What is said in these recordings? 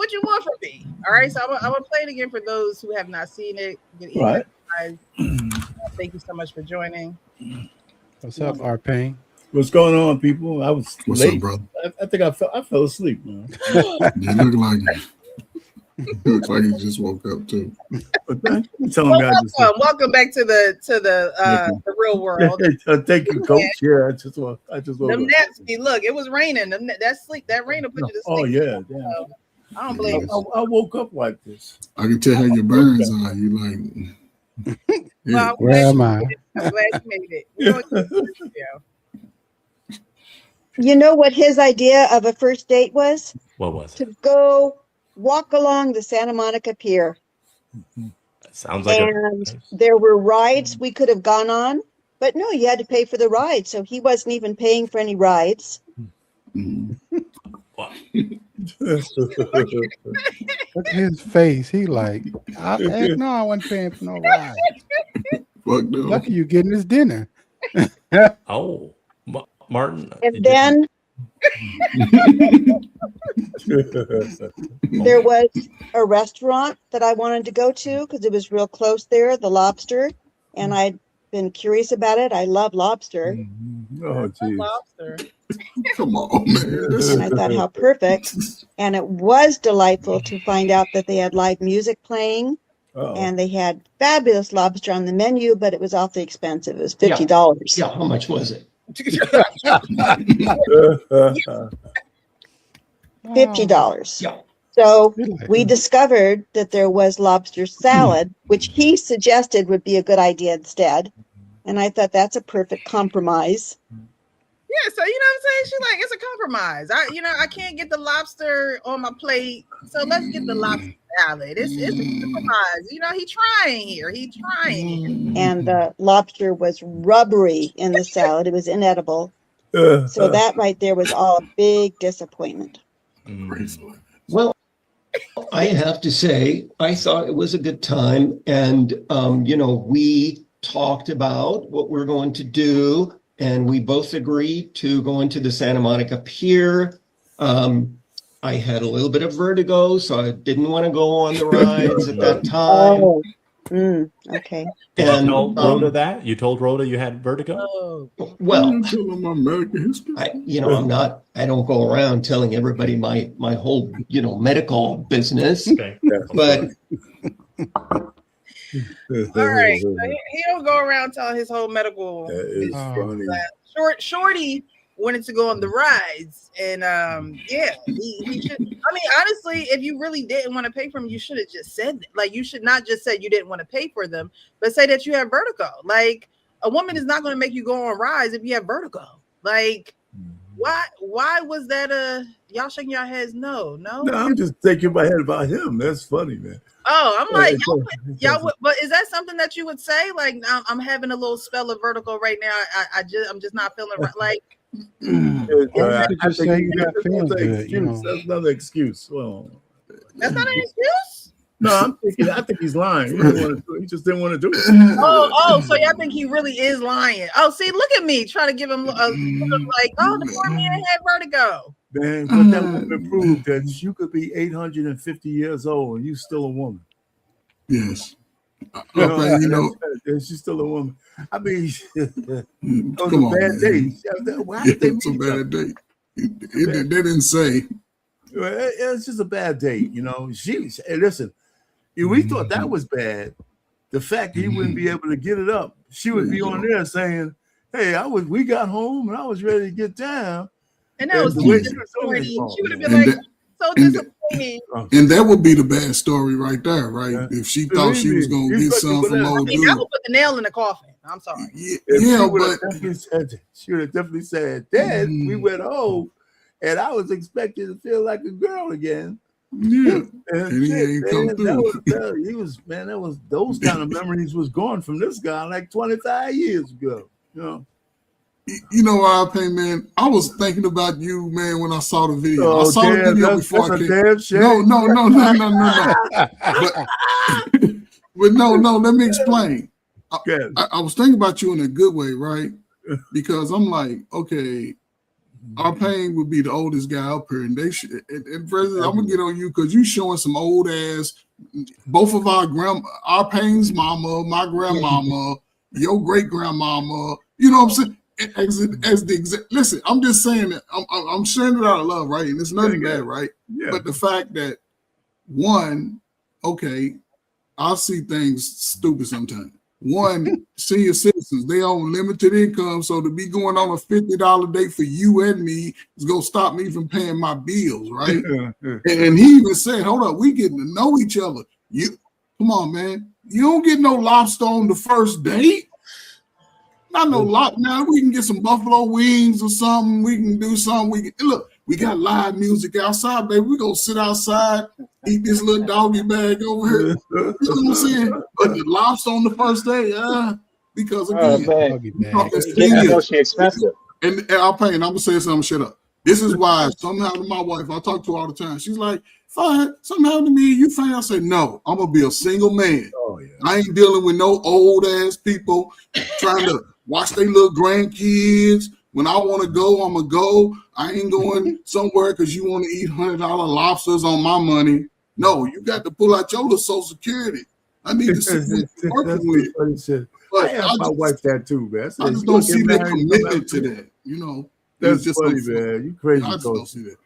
what you want from me. All right, so I'm gonna play it again for those who have not seen it. Right. Thank you so much for joining. What's up, R-Pain? What's going on, people? I was What's late. up, brother? I think I fell asleep, man. You look like you look like you just woke up too. But I'm telling me I just Welcome back to the real world. thank you, coach. Yeah, I just woke Them up. naps, look, it was raining. That rain will put you to sleep. Oh yeah, So, I don't blame you. I woke up like this. I can tell how your burns are. You like, Well, Where am I? I'm glad you made it. You know what You know what his idea of a first date was? What was To it? go walk along the Santa Monica Pier. Sounds like And there were rides we could have gone on, but no, you had to pay for the ride. So he wasn't even paying for any rides. Wow. Look at his face. He like, heck no, I wasn't paying for no ride. fuck no. Lucky you getting his dinner. Oh, Martin. And then there was a restaurant that I wanted to go to because it was real close there, the Lobster. And I'd been curious about it. I love lobster. Oh, geez. Lobster. Come on, man. And I thought, how perfect. And it was delightful to find out that they had live music playing. Uh-oh. And they had fabulous lobster on the menu, but it was awfully expensive. It was $50. Yeah, how much was it? $50. Yeah. So we discovered that there was lobster salad, which he suggested would be a good idea instead. And I thought that's a perfect compromise. Yeah, so you know what I'm saying? She's like, it's a compromise. I can't get the lobster on my plate, so let's get the lobster salad. It's a compromise. He's trying here. And the lobster was rubbery in the salad. It was inedible. So that right there was all a big disappointment. Well, I have to say, I thought it was a good time. And, we talked about what we're going to do. And we both agreed to go into the Santa Monica Pier. I had a little bit of vertigo, so I didn't want to go on the rides at that time. Oh, okay. Did And, you tell Rhoda that? You told Rhoda you had vertigo? Oh, Well, Tell them my American history. I don't go around telling everybody my whole, medical business, Okay. but all right. So he don't go around telling his whole medical. It's funny. Shorty wanted to go on the rides, and he should. I mean, honestly, if you really didn't want to pay for them, you should have just said that. Like, you should not just say you didn't want to pay for them, but say that you have vertigo. Like, a woman is not going to make you go on rides if you have vertigo. Like, why was that y'all shaking your heads? No, I'm just thinking my head about him. That's funny, man. Oh, I'm like, y'all would, but is that something that you would say? Like, I'm having a little spell of vertigo right now. I'm just not feeling right. Like, I just say think you got feeling good, That's another excuse. Well, that's not an excuse. no, I think he's lying. He just didn't want to do it. Oh, so y'all think he really is lying? Oh, see, look at me trying to give him like, the poor man had vertigo. Man, but that woman proved that you could be 850 years old and you still a woman. Yes. She's still a woman. I mean, it was Come a on, bad man. day. Why did they It's a meet each other? bad date. They didn't say. It's just a bad date, Hey, listen, if we thought that was bad, the fact that he wouldn't be able to get it up, she would be on there saying, "Hey, we got home and I was ready to get down." And that was the too way disappointing. She would have been And like, that- so and disappointing. And that would be the bad story right there, right? Yeah. If she thought she was going to You get fucking some from with old I dude. mean, that would put the nail in the coffin. I'm sorry. She would have definitely said, "Then we went home, and I was expecting to feel like a girl again." Yeah. And he ain't come through. That was those kind of memories was gone from this guy like 25 years ago. You know, R.P., man, I was thinking about you, man, when I saw the video. I saw the damn, video that's before I a came. damn shame. No. But no, let me explain. Okay. I was thinking about you in a good way, right? Because I'm like, okay, Our Pain would be the oldest guy up here, and they should. And President, I'm gonna get on you because you showing some old ass. Both of our Pain's mama, my grandmama, your great grandmama. You know what I'm saying? Listen, I'm just saying that I'm sharing it out of love, right? And it's nothing bad, right? Yeah. But the fact that one, okay, I see things stupid sometimes. One, senior citizens, they own limited income, so to be going on a $50 date for you and me is gonna stop me from paying my bills, right? And he even said, "Hold up, we getting to know each other. You come on, man. You don't get no lobster on the first date. Not no lobster. Now we can get some buffalo wings or something. We can do something. Look. We got live music outside, baby. We're gonna sit outside, eat this little doggy bag over here. You know what I'm saying? But the lobster on the first day, because again, I know she expensive. And I'll pay, and I'm gonna say something, shut up. This is why something happened to my wife. I talk to her all the time. She's like, fine, something happened to me, you fine. I say, no, I'm gonna be a single man. Oh, yeah. I ain't dealing with no old ass people trying to watch their little grandkids. When I want to go, I'm going to go. I ain't going somewhere because you want to eat $100 lobsters on my money. No, you got to pull out your little Social Security. I need to see what you're working with. But I asked my wife that too, man. I just don't see that commitment to that. You know, that's just funny, man. You crazy. I just don't see that.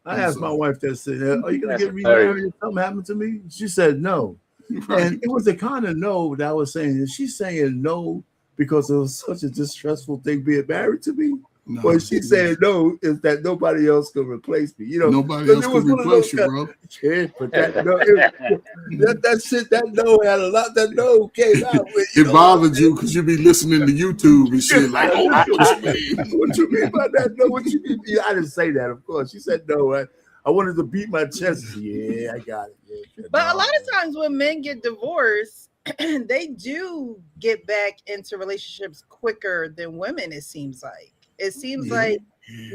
I asked my wife that, said, are you going to get remarried if something happened to me? She said no. Right. And it was the kind of no that I was saying. She's saying no because it was such a distressful thing being married to me. No, what she's saying no is that nobody else can replace me. You know, nobody else can replace you, bro. Yeah, but that no, that no had a lot. That no came out with. It bothered you because you be listening to YouTube and shit. Like, oh, what you mean? What you mean by that? No, what you mean? Yeah, I didn't say that. Of course, she said no. I wanted to beat my chest. Yeah, I got it. Yeah, but a lot of times when men get divorced, they do get back into relationships quicker than women. It seems like. It seems like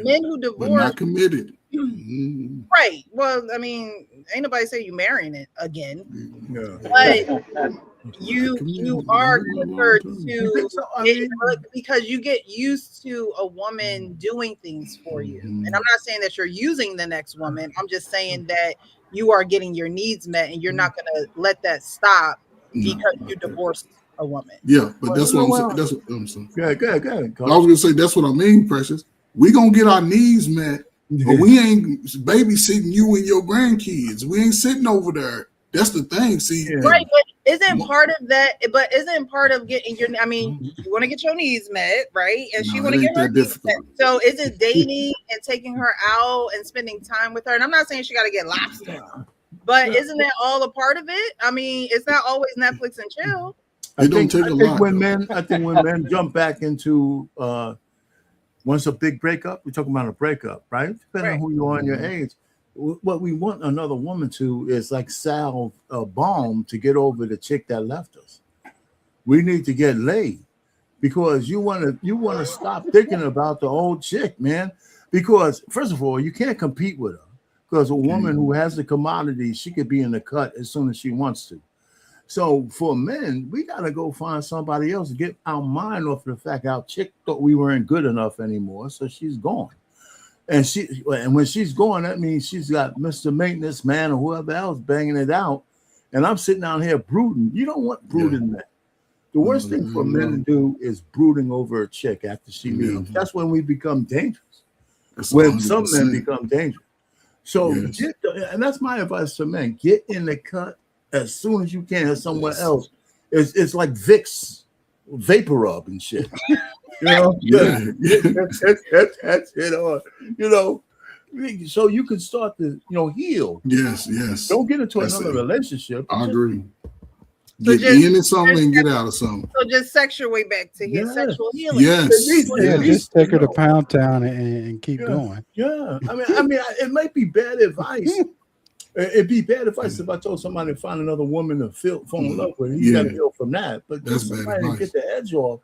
men who divorce, not committed. Right. Well, I mean, ain't nobody say you marrying it again. No. But you are quicker to because you get used to a woman doing things for you. And I'm not saying that you're using the next woman. I'm just saying that you are getting your needs met, and you're not going to let that stop because you divorced a woman. Yeah, but that's what I'm saying. That's what I'm saying. Go ahead. I was gonna say that's what I mean, Precious. We gonna get our needs met, but we ain't babysitting you and your grandkids. We ain't sitting over there. That's the thing. See, right? But isn't part of that? But isn't part of getting your? I mean, you want to get your needs met, right? And she want to get her needs met. So is it dating and taking her out and spending time with her? And I'm not saying she got to get lobster, but isn't that all a part of it? I mean, it's not always Netflix and chill. I think when men jump back into once a big breakup, we're talking about a breakup, right? Depending on who you are and your age. What we want another woman to is like salve a balm to get over the chick that left us. We need to get laid because you want to stop thinking about the old chick, man. Because first of all, you can't compete with her because a woman who has the commodity, she could be in the cut as soon as she wants to. So for men, we got to go find somebody else to get our mind off of the fact our chick thought we weren't good enough anymore. So she's gone. And when she's gone, that means she's got Mr. Maintenance Man or whoever else banging it out. And I'm sitting down here brooding. You don't want brooding men. The worst thing for men to do is brooding over a chick after she leaves. That's when we become dangerous. When some men become dangerous. So and that's my advice to men. Get in the cut as soon as you can somewhere else. It's like Vicks vapor rub and shit. You know, that's it. You know, so you can start to heal. Yes. Don't get into another relationship. I agree. Get in something and get out of something. So just sex your way back to his sexual healing. Yes. Just take her to Pound Town and keep going. Yeah. I mean, it might be bad advice. It'd be bad advice if I told somebody to find another woman to fall in love with. You got to heal from that. But that's somebody to get the edge off.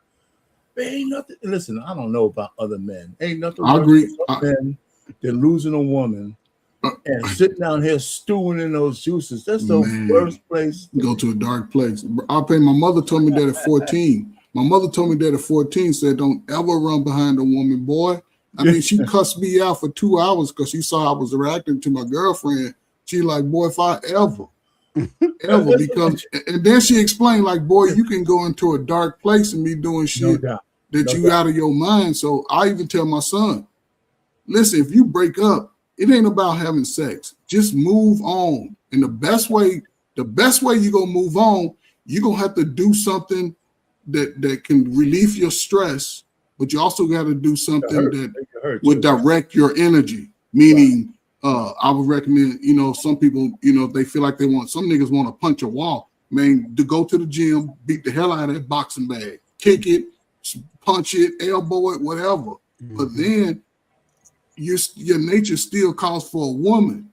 There ain't nothing. Listen, I don't know about other men. Ain't nothing. I agree. Men than losing a woman and sitting down here stewing in those juices. That's the worst place. Go to a dark place. My mother told me that at 14. My mother told me that at 14. Said, "Don't ever run behind a woman, boy. I mean, she cussed me out for 2 hours because she saw I was reacting to my girlfriend. She like, boy, if I ever, because, and then she explained like, boy, you can go into a dark place and be doing shit that you out of your mind. So I even tell my son, listen, if you break up, it ain't about having sex. Just move on. And the best way you're gonna move on, you're gonna have to do something that can relieve your stress, but you also got to do something that would direct your energy. Meaning, I would recommend, some people, if they feel like some niggas want to punch a wall, man, to go to the gym, beat the hell out of that boxing bag, kick it, punch it, elbow it, whatever. But then your nature still calls for a woman,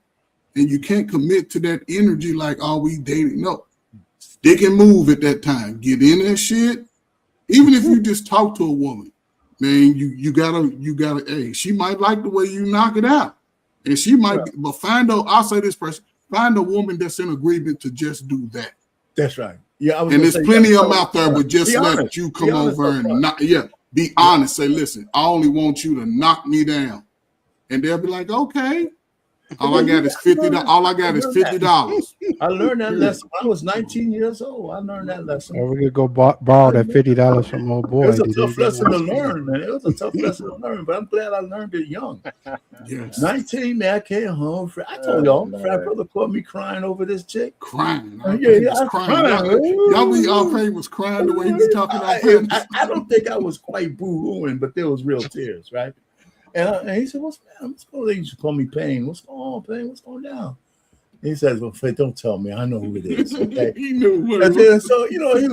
and you can't commit to that energy like, oh, we dating. No, stick and move at that time. Get in that shit. Even if you just talk to a woman, man, you gotta, hey, she might like the way you knock it out. And she might, but I'll say this person, find a woman that's in agreement to just do that. That's right. Yeah, and there's plenty of them out there, but just let you come over and be honest. Say, listen, I only want you to knock me down, and they'll be like, okay. All I got is $50. All I got is $50. I learned that lesson when I was 19 years old. I learned that lesson. Or we could go borrow that $50 from old boy. It was a tough lesson to learn, man. It was a tough lesson to learn, but I'm glad I learned it young. Yes. 19, man, I came home. I told y'all, frat brother caught me crying over this chick. Crying. I was crying. Y'all was crying the way he was talking about I don't think I was quite boo-hooing, but there was real tears, right? And he said, what's going on? They used to call me Pain. What's going on, Pain? What's going down? And he says, well, Faith, don't tell me. I know who it is. Okay. He knew. And then, so,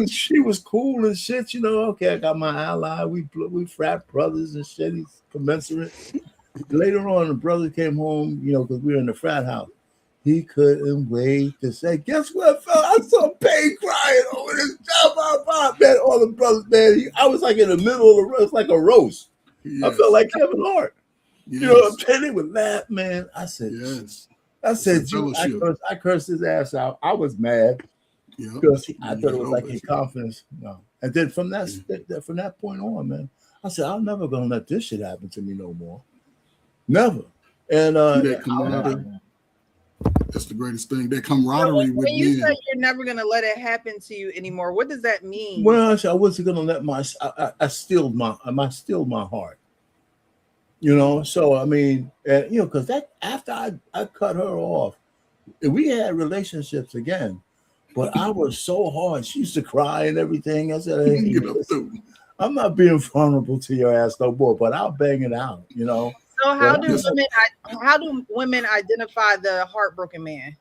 she was cool and shit. Okay, I got my ally. We frat brothers and shit. He's commensurate. Later on, the brother came home, because we were in the frat house. He couldn't wait to say, guess what, fella? I saw Pain crying over this job. Man, all the brothers, man. I was like in the middle of the roast, like a roast. Yes. I felt like Kevin Hart. Yes. You know what I'm saying? They would laugh, man. I said, yes. I cursed his ass out. I was mad because I thought it was like his confidence. No. And then from that point on, man, I said, I'm never gonna let this shit happen to me no more. Never. And that's the greatest thing. That camaraderie with when you say you're never gonna let it happen to you anymore, what does that mean? Well, I wasn't gonna let I stilled my heart. So I mean, because that after I cut her off, we had relationships again, but I was so hard. She used to cry and everything. I said, hey, I'm not being vulnerable to your ass no more, but I'll bang it out, So how do women identify the heartbroken man?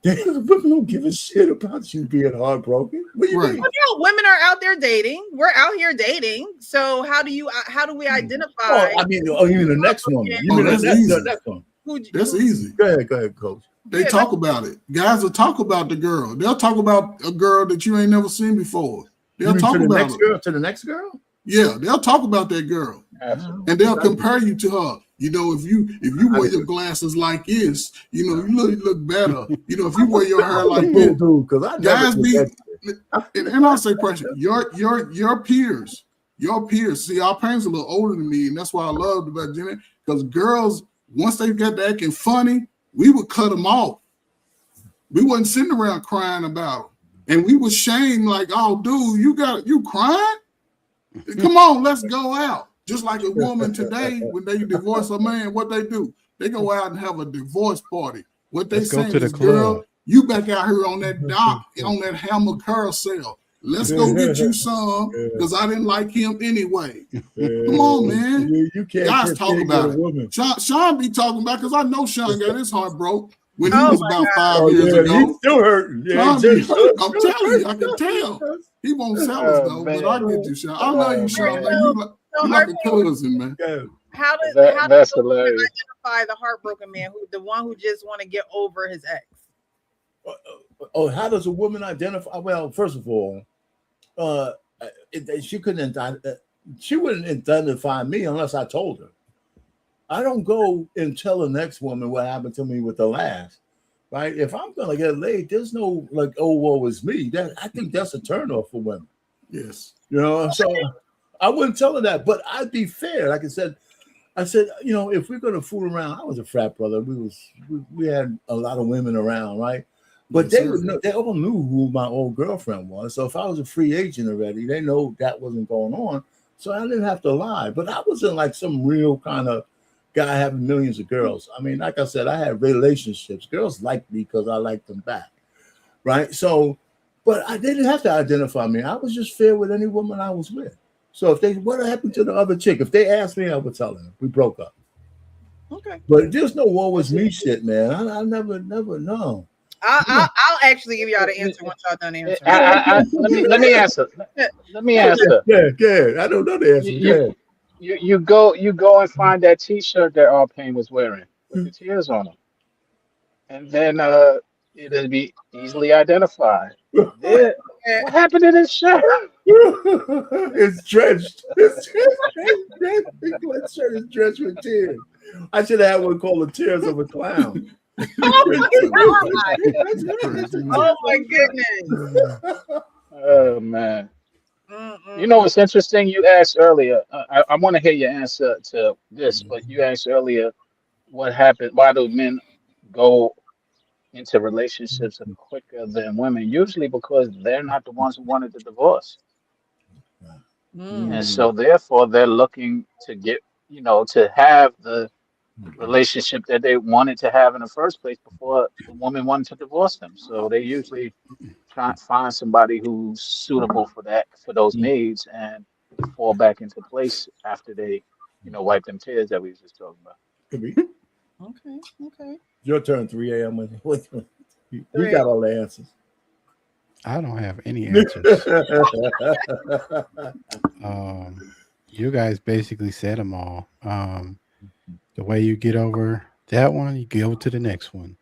Women don't give a shit about you being heartbroken. Right. Well, women are out there dating. We're out here dating. So how do we identify? Oh, you mean the next woman? You mean the next one? That's easy. Go ahead, coach. They talk about it. Guys will talk about the girl. They'll talk about a girl that you ain't never seen before. They'll talk about to the next girl. Yeah, they'll talk about that girl, and they'll compare you to her. If you wear your glasses like this, you look better. If you wear your hair like this, because guys and I'll say, pressure. Your peers. See, our parents are a little older than me, and that's why I loved about Jenny. Because girls, once they got to acting funny, we would cut them off. We wasn't sitting around crying about them, and we was shamed like, "Oh, dude, you crying? Come on, let's go out." Just like a woman today, when they divorce a man, what they do? They go out and have a divorce party. What they say is, girl, you back out here on that dock, on that hammer carousel. Let's go get you some, because I didn't like him anyway. Come on, man. You can't guys talk about it. Sean be talking about, because I know Sean got his heart broke when he was about 5 years ago. He's still hurting. Yeah, I'm telling you, I can tell. He won't sell us though, but I get you, Sean. I love you, Sean. You like a cousin, man. How does women identify the heartbroken man, the one who just want to get over his ex? How does a woman identify? Well, first of all, she wouldn't identify me unless I told her. I don't go and tell the next woman what happened to me with the last. Right? If I'm gonna get laid, there's no like, oh, woe is me. I think that's a turnoff for women. Yes. So I wouldn't tell her that, but I'd be fair. Like I said, I said, you know, if we're gonna fool around, I was a frat brother. We had a lot of women around, right? But Yes, they sir. would know, they all knew who my old girlfriend was. So if I was a free agent already, they know that wasn't going on. So I didn't have to lie. But I wasn't like some real kind of guy having millions of girls. I mean, like I said, I had relationships. Girls liked me because I liked them back, right? So, but I didn't have to identify me. I was just fair with any woman I was with. So if they, what happened to the other chick? If they asked me, I would tell them we broke up. Okay. But there's no woe was me shit, man. I never know. I'll actually give y'all the answer once y'all done answering. Let me answer. Let me answer. Yeah. I don't know the answer. You, Yeah. you go and find that T-shirt that R-Pain was wearing with the tears on them, and then it'll be easily identified. There, what happened to this shirt? It's drenched. It's drenched. That shirt is drenched with tears. I should have had one called the Tears of a Clown. Oh my goodness. Oh man. Mm-mm. You know what's interesting? You asked earlier. I want to hear your answer to this, but you asked earlier what happened. Why do men go into relationships quicker than women? Usually because they're not the ones who wanted the divorce, and so therefore they're looking to get, to have the relationship that they wanted to have in the first place before the woman wanted to divorce them. So they usually try to find somebody who's suitable for that, for those needs, and fall back into place after they, wipe them tears that we was just talking about. Could be. Okay. Your turn, 3 a.m. You got all the answers. I don't have any answers. You guys basically said them all. The way you get over that one, you go to the next one.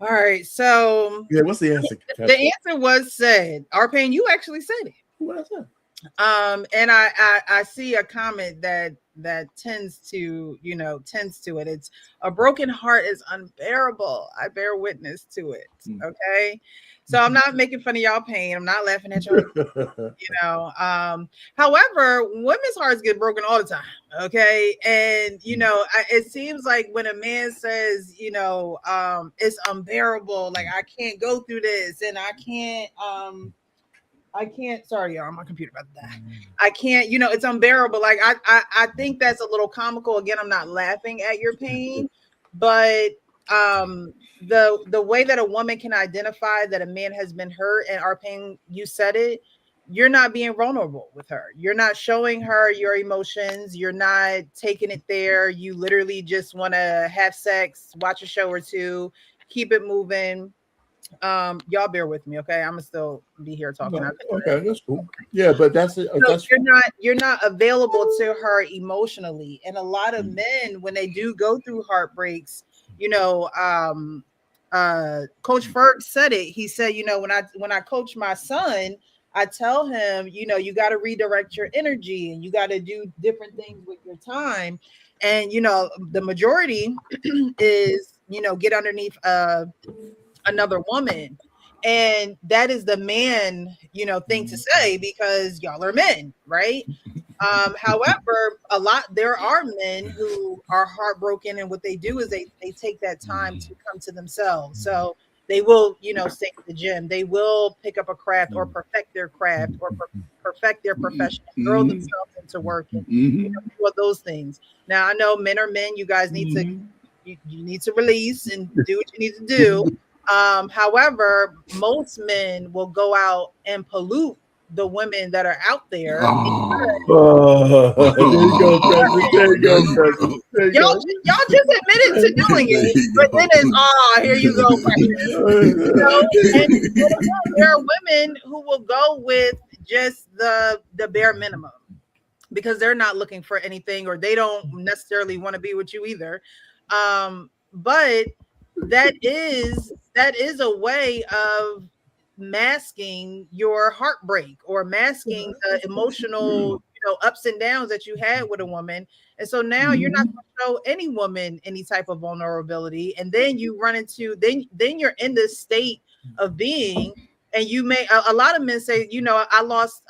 All right. So Yeah, what's the answer? the answer was said. R-Pain, you actually said it. What is that? And I see a comment that tends to it. It's a broken heart is unbearable. I bear witness to it. Okay. So I'm not making fun of y'all pain. I'm not laughing at y'all. However, women's hearts get broken all the time. Okay. And it seems like when a man says, it's unbearable, like I can't go through this and I can't, sorry, y'all, my computer about that. I can't, it's unbearable. Like I think that's a little comical. Again, I'm not laughing at your pain, but the way that a woman can identify that a man has been hurt, and R-Pain, you said it, you're not being vulnerable with her. You're not showing her your emotions. You're not taking it there. You literally just want to have sex, watch a show or two, keep it moving. Y'all bear with me, okay? I'm gonna still be here talking. No, okay, that's cool. Yeah, but that's it. So you're not available to her emotionally, and a lot of men, when they do go through heartbreaks, Coach Ferg said it. He said, when I coach my son, I tell him, you got to redirect your energy and you got to do different things with your time. And the majority is get underneath another woman, and that is the man thing to say because y'all are men, right? However, there are men who are heartbroken, and what they do is they take that time to come to themselves. So they will stay at the gym, they will pick up a craft or perfect their craft or perfect their profession, throw themselves into work and do all those things. Now I know men are men, you guys need to you need to release and do what you need to do. However, most men will go out and pollute the women that are out there. There you go, President. Y'all just admitted to doing it, but then it's here you go. And there are women who will go with just the bare minimum because they're not looking for anything, or they don't necessarily want to be with you either. But that is a way of masking your heartbreak or masking the emotional ups and downs that you had with a woman. And so now you're not going to show any woman any type of vulnerability, and then you run into then you're in this state of being, And you may a lot of men say, you know, I lost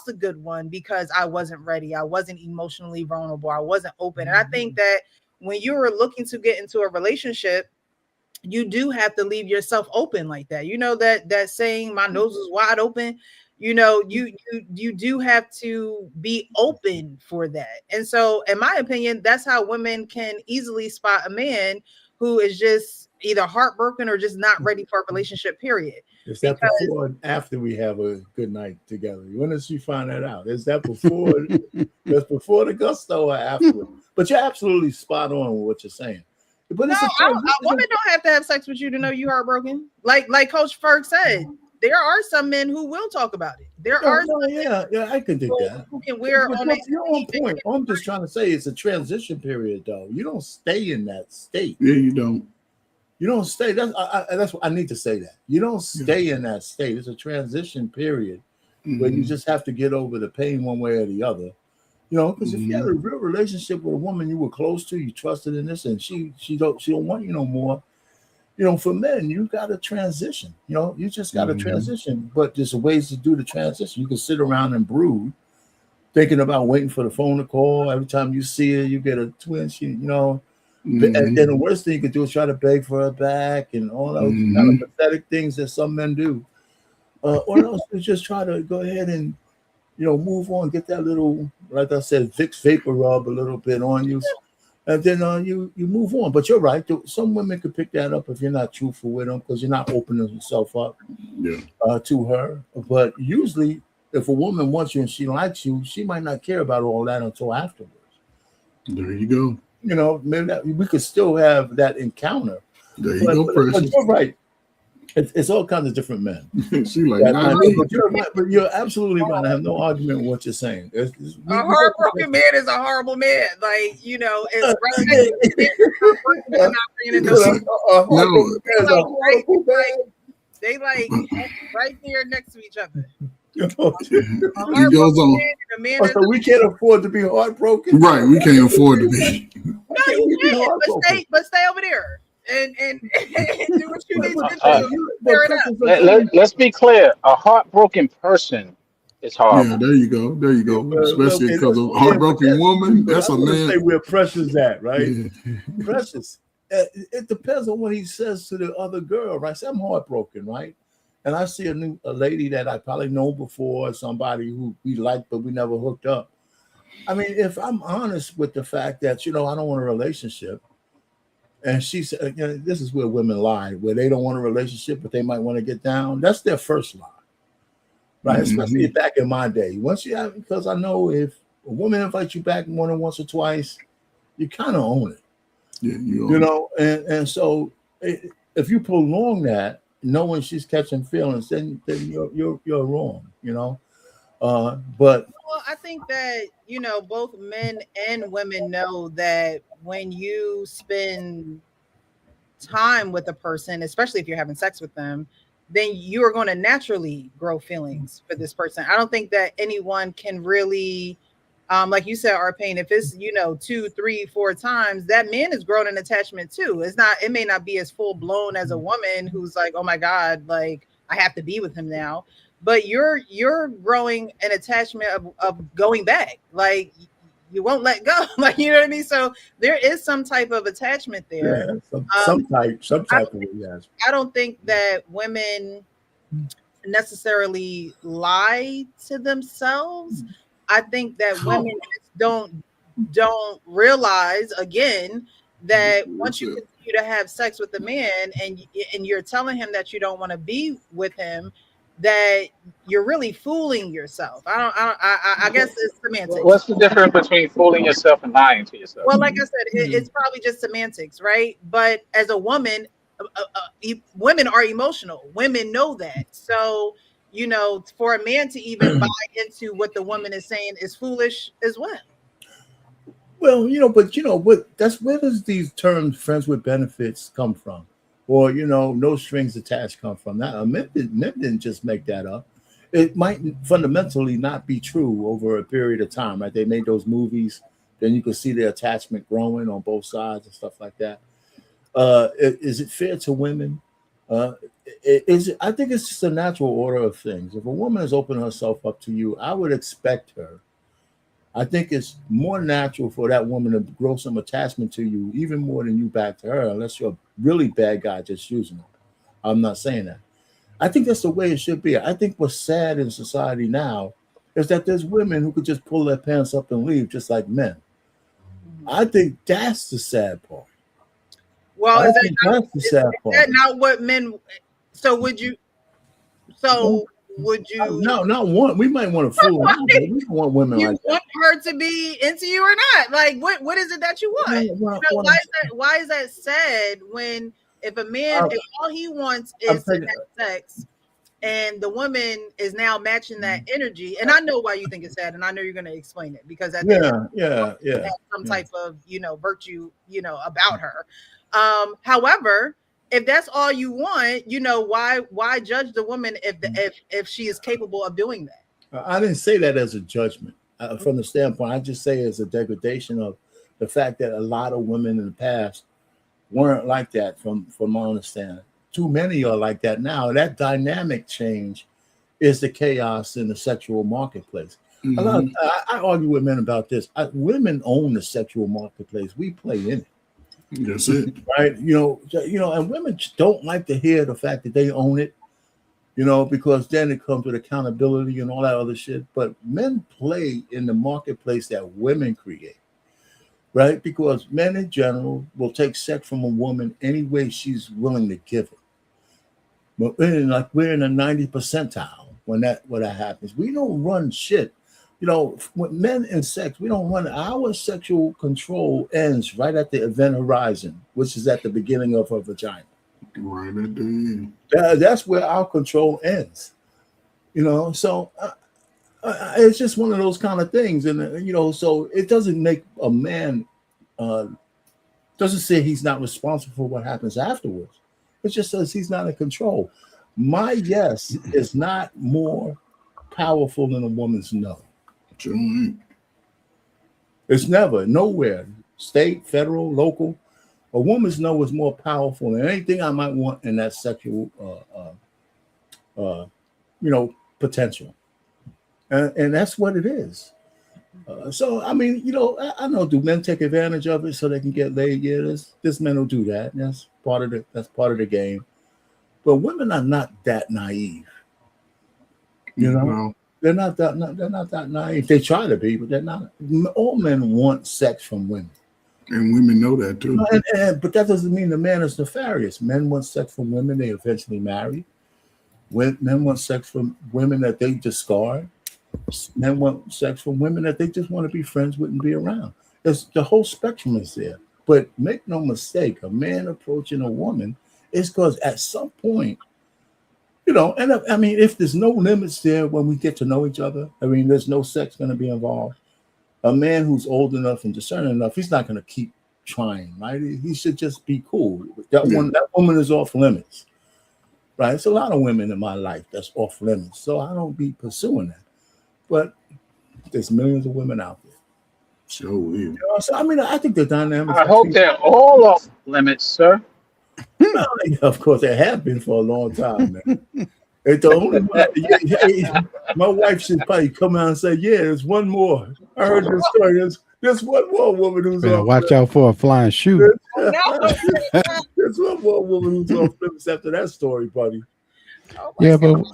a good one because I wasn't ready. I wasn't emotionally vulnerable. I wasn't open. And I think that when you're looking to get into a relationship, you do have to leave yourself open like that. You know, that saying, my nose is wide open. You know, you do have to be open for that. And so, in my opinion, that's how women can easily spot a man who is just either heartbroken or just not ready for a relationship, period. Is that before and after we have a good night together? When does she find that out? Is that before? That's before the gusto or afterward? But you're absolutely spot on with what you're saying. But no, a woman don't have to have sex with you to know you heartbroken. Like Coach Ferg said, there are some men who will talk about it. There are some yeah, I can dig that. Who can wear on you're on point. I'm just trying to say it's a transition period, though. You don't stay in that state. Yeah, you don't. You don't stay. That's what I need to say. That you don't stay in that state. It's a transition period where you just have to get over the pain one way or the other. You know, because if you had a real relationship with a woman you were close to, you trusted in this, and she don't want you no more. You know, for men, you got to transition. You know, you just got to transition. But there's ways to do the transition. You can sit around and brood, thinking about waiting for the phone to call. Every time you see her, you get a twinge. You know. And then the worst thing you can do is try to beg for her back and all those kind of pathetic things that some men do. Or else you just try to go ahead and, you know, move on, get that little, like I said, Vicks vapor rub a little bit on you. And then you move on. But you're right. Some women could pick that up if you're not truthful with them because you're not opening yourself up to her. But usually, if a woman wants you and she likes you, she might not care about all that until afterwards. There you go. You know, maybe we could still have that encounter. There you go, Precious. But you're right. It's all kinds of different men. She like, but you're absolutely right. I have no argument with what you're saying. A heartbroken man is a horrible man. Like, you know, it's they like right there next to each other. He goes on. So we can't afford to be heartbroken. Right, we can't afford to be. No, you can't. But stay over there and do what you need to do. Let's be clear. A heartbroken person is horrible. Yeah, there you go. Especially because of a heartbroken woman. That's a man. Say where Precious at, right? Precious. It depends on what he says to the other girl, right? Say I'm heartbroken, right? And I see a lady that I probably know before, somebody who we liked, but we never hooked up. I mean, if I'm honest with the fact that, you know, I don't want a relationship, and she said, you know, this is where women lie, where they don't want a relationship, but they might want to get down. That's their first lie, right? Especially back in my day. Because I know if a woman invites you back more than once or twice, you kind of own it. Yeah, you know, and so if you prolong that, knowing she's catching feelings, then you're wrong, you know. But I think that, you know, both men and women know that when you spend time with a person, especially if you're having sex with them, then you are going to naturally grow feelings for this person. I don't think that anyone can really, like you said, Arpain, if it's, you know, 2, 3, 4 times, that man is growing an attachment too. It may not be as full blown as a woman who's like, oh my God, like I have to be with him now. But you're growing an attachment of going back. Like you won't let go. Like, you know what I mean? So there is some type of attachment there. Yeah, some type of yes. I don't think that women necessarily lie to themselves. I think that women don't realize, again, that once you continue to have sex with a man and you're telling him that you don't want to be with him, that you're really fooling yourself. I guess it's semantics. What's the difference between fooling yourself and lying to yourself? Well, like I said, it's probably just semantics, right? But as a woman, women are emotional. Women know that. So, you know, for a man to even buy into what the woman is saying is foolish as well. Well, you know, but you know what? Where does these terms "friends with benefits" come from? Or, you know, no strings attached come from that. Men didn't just make that up. It might fundamentally not be true over a period of time, right? They made those movies, then you can see the attachment growing on both sides and stuff like that. Is it fair to women I think it's just a natural order of things. If a woman is opening herself up to you, I would expect her. I think it's more natural for that woman to grow some attachment to you, even more than you back to her, unless you're a really bad guy just using her. I'm not saying that. I think that's the way it should be. I think what's sad in society now is that there's women who could just pull their pants up and leave just like men. I think that's the sad part. Well, I is think that's the sad that part. not what men? So would you? So would you? No, not one. We might want to fool around, but we don't want women You like that. want her to be into you or not? Like, what is it that you want? Why is that sad when if a man if all he wants is to have sex and the woman is now matching that energy? And I know why you think it's sad, and I know you're going to explain it because at the end, has some type of virtue about her. However, if that's all you want, why judge the woman if she is capable of doing that? I didn't say that as a judgment from the standpoint. I just say as a degradation of the fact that a lot of women in the past weren't like that. From my understanding, too many are like that now. That dynamic change is the chaos in the sexual marketplace. Mm-hmm. I argue with men about this. Women own the sexual marketplace. We play in it. That's it, right? And women don't like to hear the fact that they own it, because then it comes with accountability and all that other shit. But men play in the marketplace that women create, right? Because men in general will take sex from a woman any way she's willing to give it. But we're in the 90th percentile when that happens. We don't run shit. With men and sex, we don't run. Our sexual control ends right at the event horizon, which is at the beginning of her vagina. Right at the end. That's where our control ends. So it's just one of those kind of things, and so it doesn't make a man doesn't say he's not responsible for what happens afterwards. It just says he's not in control. My yes is not more powerful than a woman's no. It's never, nowhere, state, federal, local. A woman's no is more powerful than anything I might want in that sexual, potential. And that's what it is. So, I mean, I know, do men take advantage of it so they can get laid? Yeah, this men will do that. That's part of the game. But women are not that naive. They're not that naive. They try to be, but they're not. All men want sex from women. And women know that too. But that doesn't mean the man is nefarious. Men want sex from women they eventually marry. Men want sex from women that they discard. Men want sex from women that they just want to be friends with and be around. The whole spectrum is there. But make no mistake, a man approaching a woman is because at some point, and I mean, if there's no limits there when we get to know each other, I mean, there's no sex going to be involved. A man who's old enough and discerning enough, he's not going to keep trying, right? He should just be cool. That woman is off limits, right? It's a lot of women in my life that's off limits, so I don't be pursuing that. But there's millions of women out there. So weird. So I mean, I think the dynamics. I hope they're all off limits, sir. Of course, they have been for a long time, man. It's the only one. My wife should probably come out and say, "Yeah, there's one more." I heard this story. There's one more woman who's off. Watch out for a flying shoe. There's one more woman who's off limits after that story, buddy. Yeah, but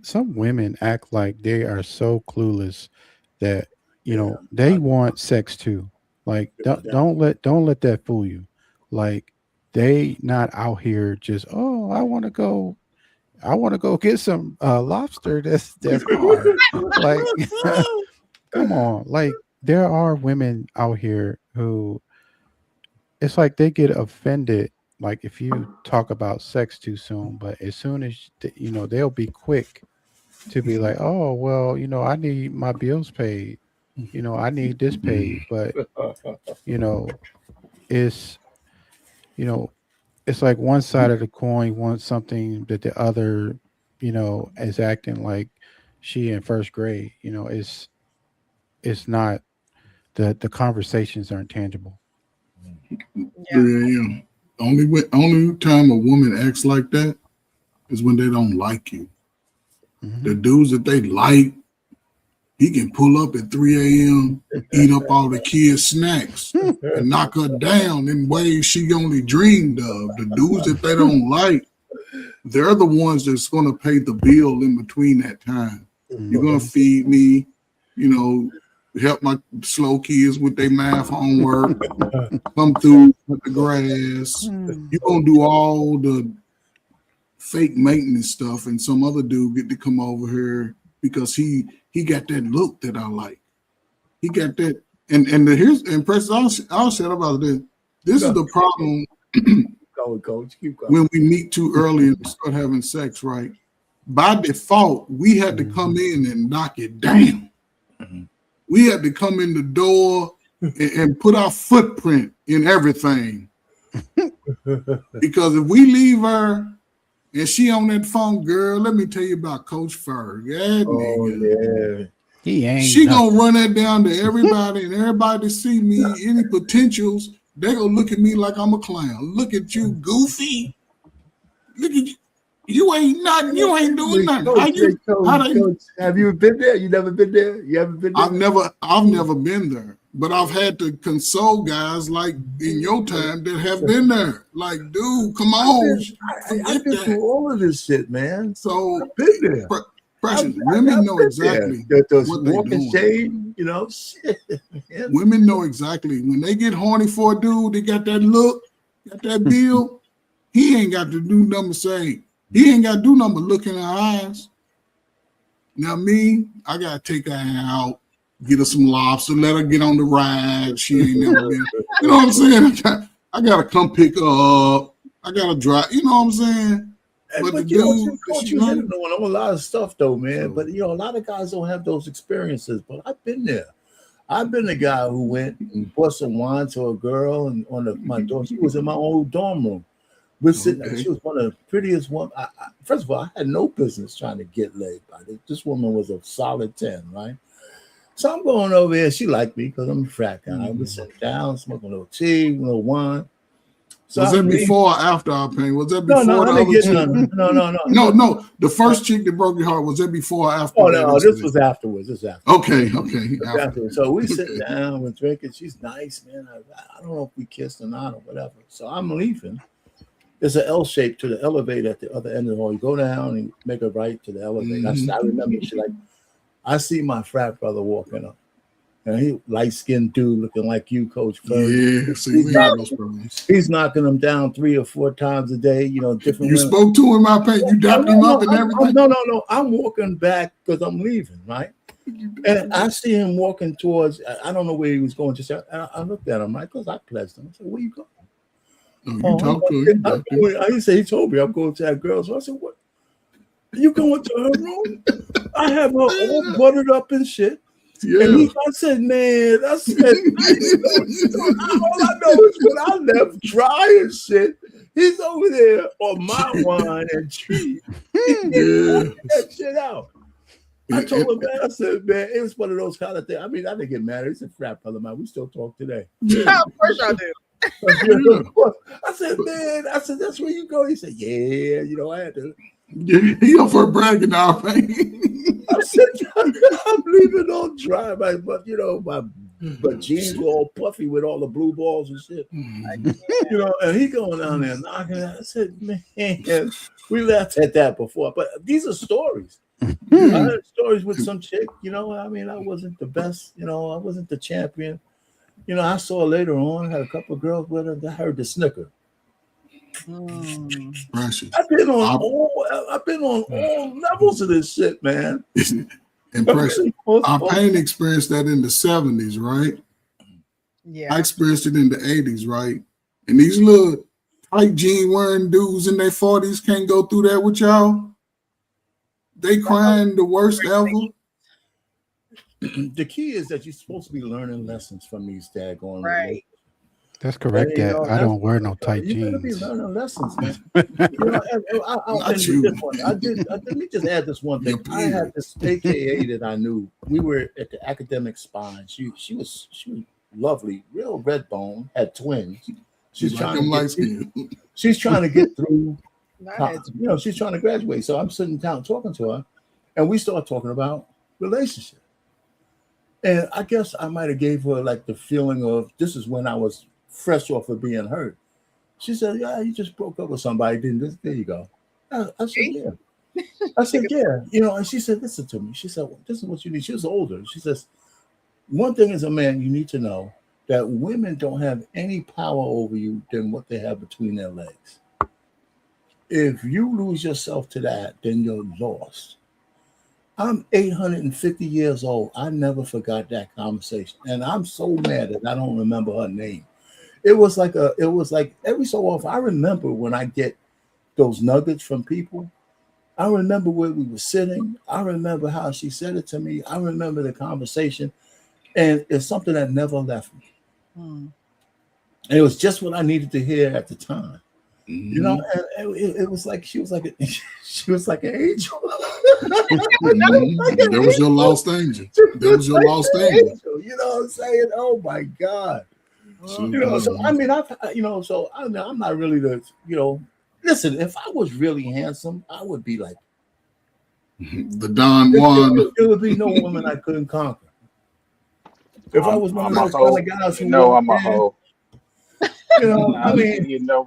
some women act like they are so clueless that they want sex too. Like don't let that fool you. Like they not out here just I want to go get some lobster. That's hard. Like come on. Like there are women out here who it's like they get offended. Like if you talk about sex too soon, but as soon as they'll be quick to be like, oh well, I need my bills paid, I need this paid, but it's like one side of the coin wants something that the other, is acting like she in first grade. It's not the conversations aren't tangible. Yeah. Only time a woman acts like that is when they don't like you. The dudes that they like, he can pull up at 3 a.m., eat up all the kids' snacks, and knock her down in ways she only dreamed of. The dudes that they don't like, they're the ones that's going to pay the bill in between that time. You're going to feed me, help my slow kids with their math homework, come through with the grass. You're going to do all the fake maintenance stuff, and some other dude get to come over here because he got that look that I like. He got that, and Precious, I'll shut about this. This is the problem. Coach, keep going. When we meet too early and start having sex, right? By default, we had to come in and knock it down. We had to come in the door and put our footprint in everything. Because if we leave her and she on that phone, girl, let me tell you about Coach Ferg. Yeah. He ain't. She gonna run that down to everybody, and everybody see me, any potentials, they gonna look at me like I'm a clown. Look at you, goofy. Look at you. You ain't nothing. You ain't doing nothing. Coach, have you been there? You never been there? You haven't been there? I've never been there, but I've had to console guys like in your time that have been there. Like, dude, come on. I've been through all of this shit, man. So I've been there. Precious, women know exactly what they're doing. Shade, shit. Man. Women know exactly when they get horny for a dude, they got that look, got that bill. He ain't got to do nothing say. He ain't got to do nothing but look in her eyes. Now me, I got to take her out, get her some lobster, let her get on the ride. She ain't never been. You know what I'm saying? I got to come pick her up. I got to drive. You know what I'm saying? But the dude, Coach, you know a lot of stuff though, man. But a lot of guys don't have those experiences. But I've been there. I've been the guy who went and bought some wine to a girl, and my dorm. She was in my old dorm room. We're sitting. Okay. She was one of the prettiest women. First of all, I had no business trying to get laid by this. This woman was a solid 10, right? So I'm going over there. She liked me because I'm a frat guy. We sat down, smoking a little tea, a little wine. So was that before or after our pain? Was that before No, the I other chick? No. The first chick that broke your heart, was that before or after? Oh, no, this was afterwards. This was afterwards. Okay. Afterwards. So we sit down, we're drinking. She's nice, man. I don't know if we kissed or not or whatever. So I'm leaving. There's an L shape to the elevator at the other end of the hall. You go down and make a right to the elevator. I remember I see my frat brother walking up. And he light-skinned dude looking like you, Coach Ferg. Yeah, see, he's knocking them down 3 or 4 times a day, different. You spoke to him, I paid. You dapped him up and everything. No. I'm walking back because I'm leaving, right? And I see him walking towards. I don't know where he was going. Just I looked at him, right? Because I pledged him. I said, "Where you going?" You talked to him. He told me I'm going to that girl. So I said, "What? You going to her room? I have her all buttered up and shit." Yeah. And I said, man, all I know is when I left dry and shit, he's over there on my wine and treat. That shit out. I told him, man, I said, man, it was one of those kind of things. I mean, I didn't get mad. He's a frat brother, man. We still talk today. Yeah, of course I do. I said, man, that's where you go. He said, yeah, I had to. He up for bragging now, man. I said, I'm leaving on dry, but my jeans were all puffy with all the blue balls and shit. And he going down there knocking. I said, man, we laughed at that before, but these are stories. I heard stories with some chick, I wasn't the best, I wasn't the champion. I saw later on, had a couple of girls with her. I heard the snicker. I've been on all levels of this shit, man. Impressive. Our pain experienced that in the 70s, right? Yeah. I experienced it in the 80s, right? And these little tight jean wearing dudes in their 40s can't go through that with y'all. They crying the worst ever. The key is that you're supposed to be learning lessons from these daggone right. That's correct, Dad. I don't wear no tight jeans. You gotta be learning lessons, man. I'll end with this one. Let me just add this one thing. I had this AKA that I knew. We were at the academic spine. She was lovely, real red bone, had twins. She's Like trying them to light get, skin. she's trying to get through. I had You know, she's trying to graduate. So I'm sitting down talking to her, and we start talking about relationship. And I guess I might have gave her like the feeling of this is when I was fresh off of being hurt. She said, "Yeah, you just broke up with somebody, didn't you?" There you go. I said, "Yeah." I said, "Yeah." You know, and she said, "Listen to me." She said, well, "This is what you need." She was older. She says, "One thing as a man, you need to know that women don't have any power over you than what they have between their legs. If you lose yourself to that, then you're lost." I'm 850 years old. I never forgot that conversation. And I'm so mad that I don't remember her name. It was like every so often, I remember when I get those nuggets from people. I remember where we were sitting. I remember how she said it to me. I remember the conversation. And it's something that never left me. And it was just what I needed to hear at the time. You know, and it was like she was like an angel. There was your lost angel. There was your lost angel. You know what I'm saying? Oh my God. You know, so I mean, I'm not really the, you know, listen, if I was really handsome, I would be like the Don Juan. There would be no woman I couldn't conquer. If I was one of those hoe. kind of guys who I'm a hoe. You know, I mean, I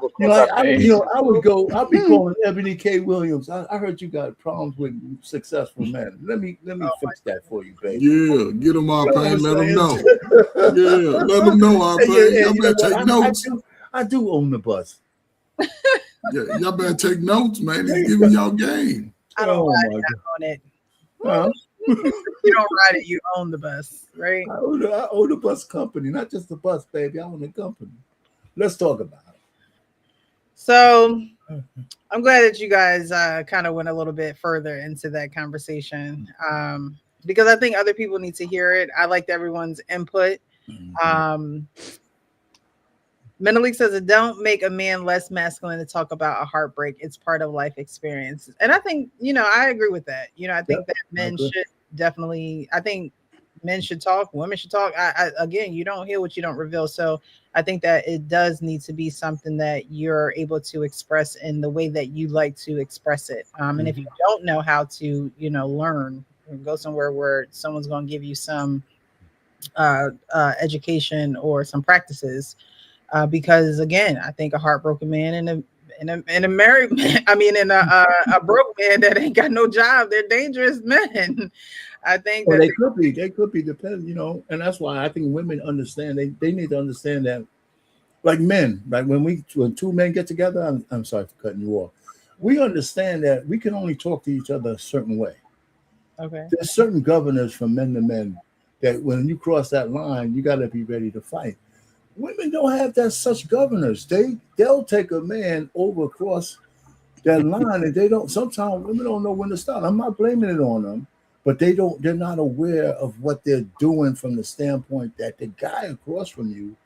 would go. I'd be calling Ebony K. Williams. I heard you got problems with successful men. Let me fix that for you, baby. Yeah, get them out, man. Let them know. Yeah, let them know, our y'all better take notes. I do own the bus. Yeah, y'all better take notes, man. He's giving y'all game. I don't ride on it. You don't ride it, you own the bus, right? I own the bus company, not just the bus, baby. I own the company. Let's talk about it. So I'm glad that you guys kind of went a little bit further into that conversation because I think other people need to hear it. I liked everyone's input. Menelik says it don't make a man less masculine to talk about a heartbreak. It's part of life experience. And I think, you know, I agree with that. You know, I think that men should definitely, I think men should talk, women should talk. Again, you don't hear what you don't reveal. So I think that it does need to be something that you're able to express in the way that you like to express it. And if you don't know how to, you know, learn, go somewhere where someone's going to give you some education or some practices. Because again, I think a heartbroken man and a married man, I mean, a broke man that ain't got no job, they're dangerous men. I think that they could be dependent, you know, and that's why I think women understand. They need to understand that, like men, like when two men get together. I'm sorry for cutting you off. We understand that we can only talk to each other a certain way. Okay. There's certain governors from men to men that when you cross that line, you got to be ready to fight. Women don't have that such governors. They'll take a man over across that line, and they don't. Sometimes women don't know when to stop. I'm not blaming it on them. But they're not aware of what they're doing from the standpoint that the guy across from you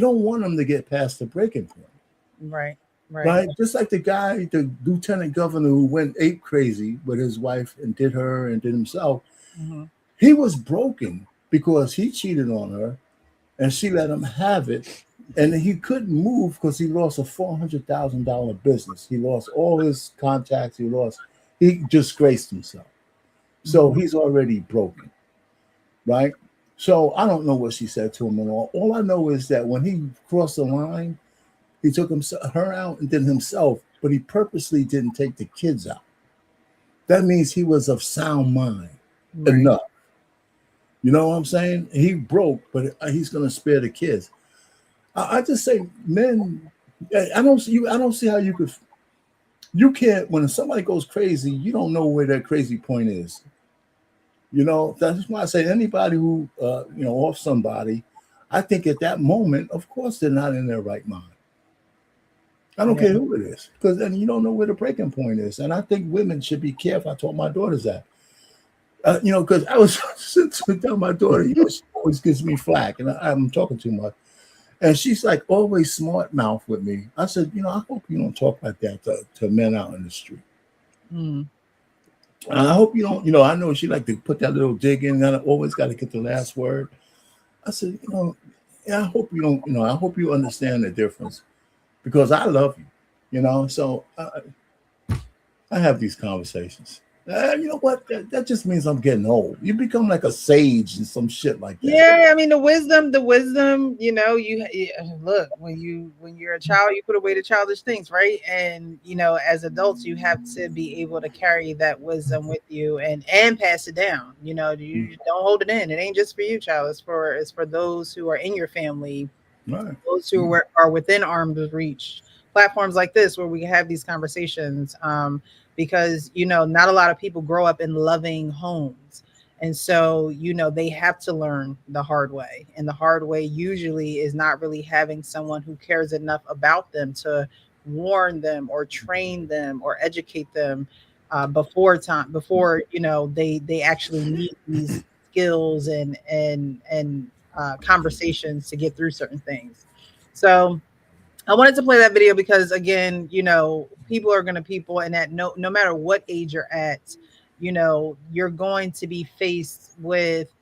don't want him to get past the breaking point. Right. Just like the lieutenant governor who went ape crazy with his wife and did her and did himself. He was broken because he cheated on her and she let him have it. And he couldn't move because he lost a $400,000 business. He lost all his contacts. He disgraced himself. So he's already broken, right? So I don't know what she said to him at all. All I know is that when he crossed the line, he took her out and then himself, but he purposely didn't take the kids out. That means he was of sound mind enough. You know what I'm saying? He broke, but he's going to spare the kids. I just say, men, I don't see how you can't, when somebody goes crazy, you don't know where that crazy point is. You know, that's why I say anybody who, off somebody, I think at that moment, of course, they're not in their right mind. I don't care who it is, because then you don't know where the breaking point is. And I think women should be careful. I told my daughters that, because I was telling my daughter, she always gives me flack, and I'm talking too much. And she's like always smart mouth with me. I said, I hope you don't talk like that to men out in the street. I hope you don't, I know she like to put that little dig in, and I always got to get the last word. I said, I hope you don't, I hope you understand the difference. because I love you, you know. So I have these conversations. You know what? That just means I'm getting old. You become like a sage and some shit like that. Yeah, I mean the wisdom, you know, you look, when you're a child, you put away the childish things, right? And you know, as adults, you have to be able to carry that wisdom with you and pass it down. You know, you don't hold it in. It ain't just for you, child. It's for those who are in your family, Right. those who are within arm's reach. Platforms like this where we can have these conversations, because you know, not a lot of people grow up in loving homes. And so, you know, they have to learn the hard way. And the hard way usually is not really having someone who cares enough about them to warn them or train them or educate them before, you know, they actually need these skills and conversations to get through certain things. So I wanted to play that video because, again, you know, people are going to people, and that no matter what age you're at, you know, you're going to be faced with,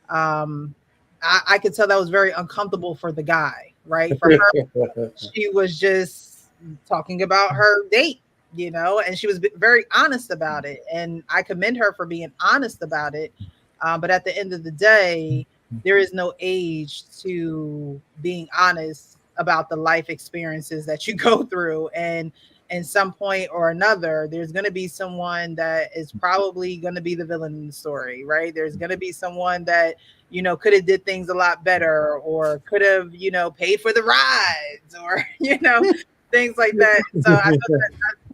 I could tell that was very uncomfortable for the guy, right? For her, she was just talking about her date, you know, and she was very honest about it. And I commend her for being honest about it. But at the end of the day, there is no age to being honest about the life experiences that you go through. And in some point or another, there's going to be someone that is probably going to be the villain in the story, right? There's going to be someone that, you know, could have did things a lot better, or could have, you know, paid for the rides, or, you know, things like that. So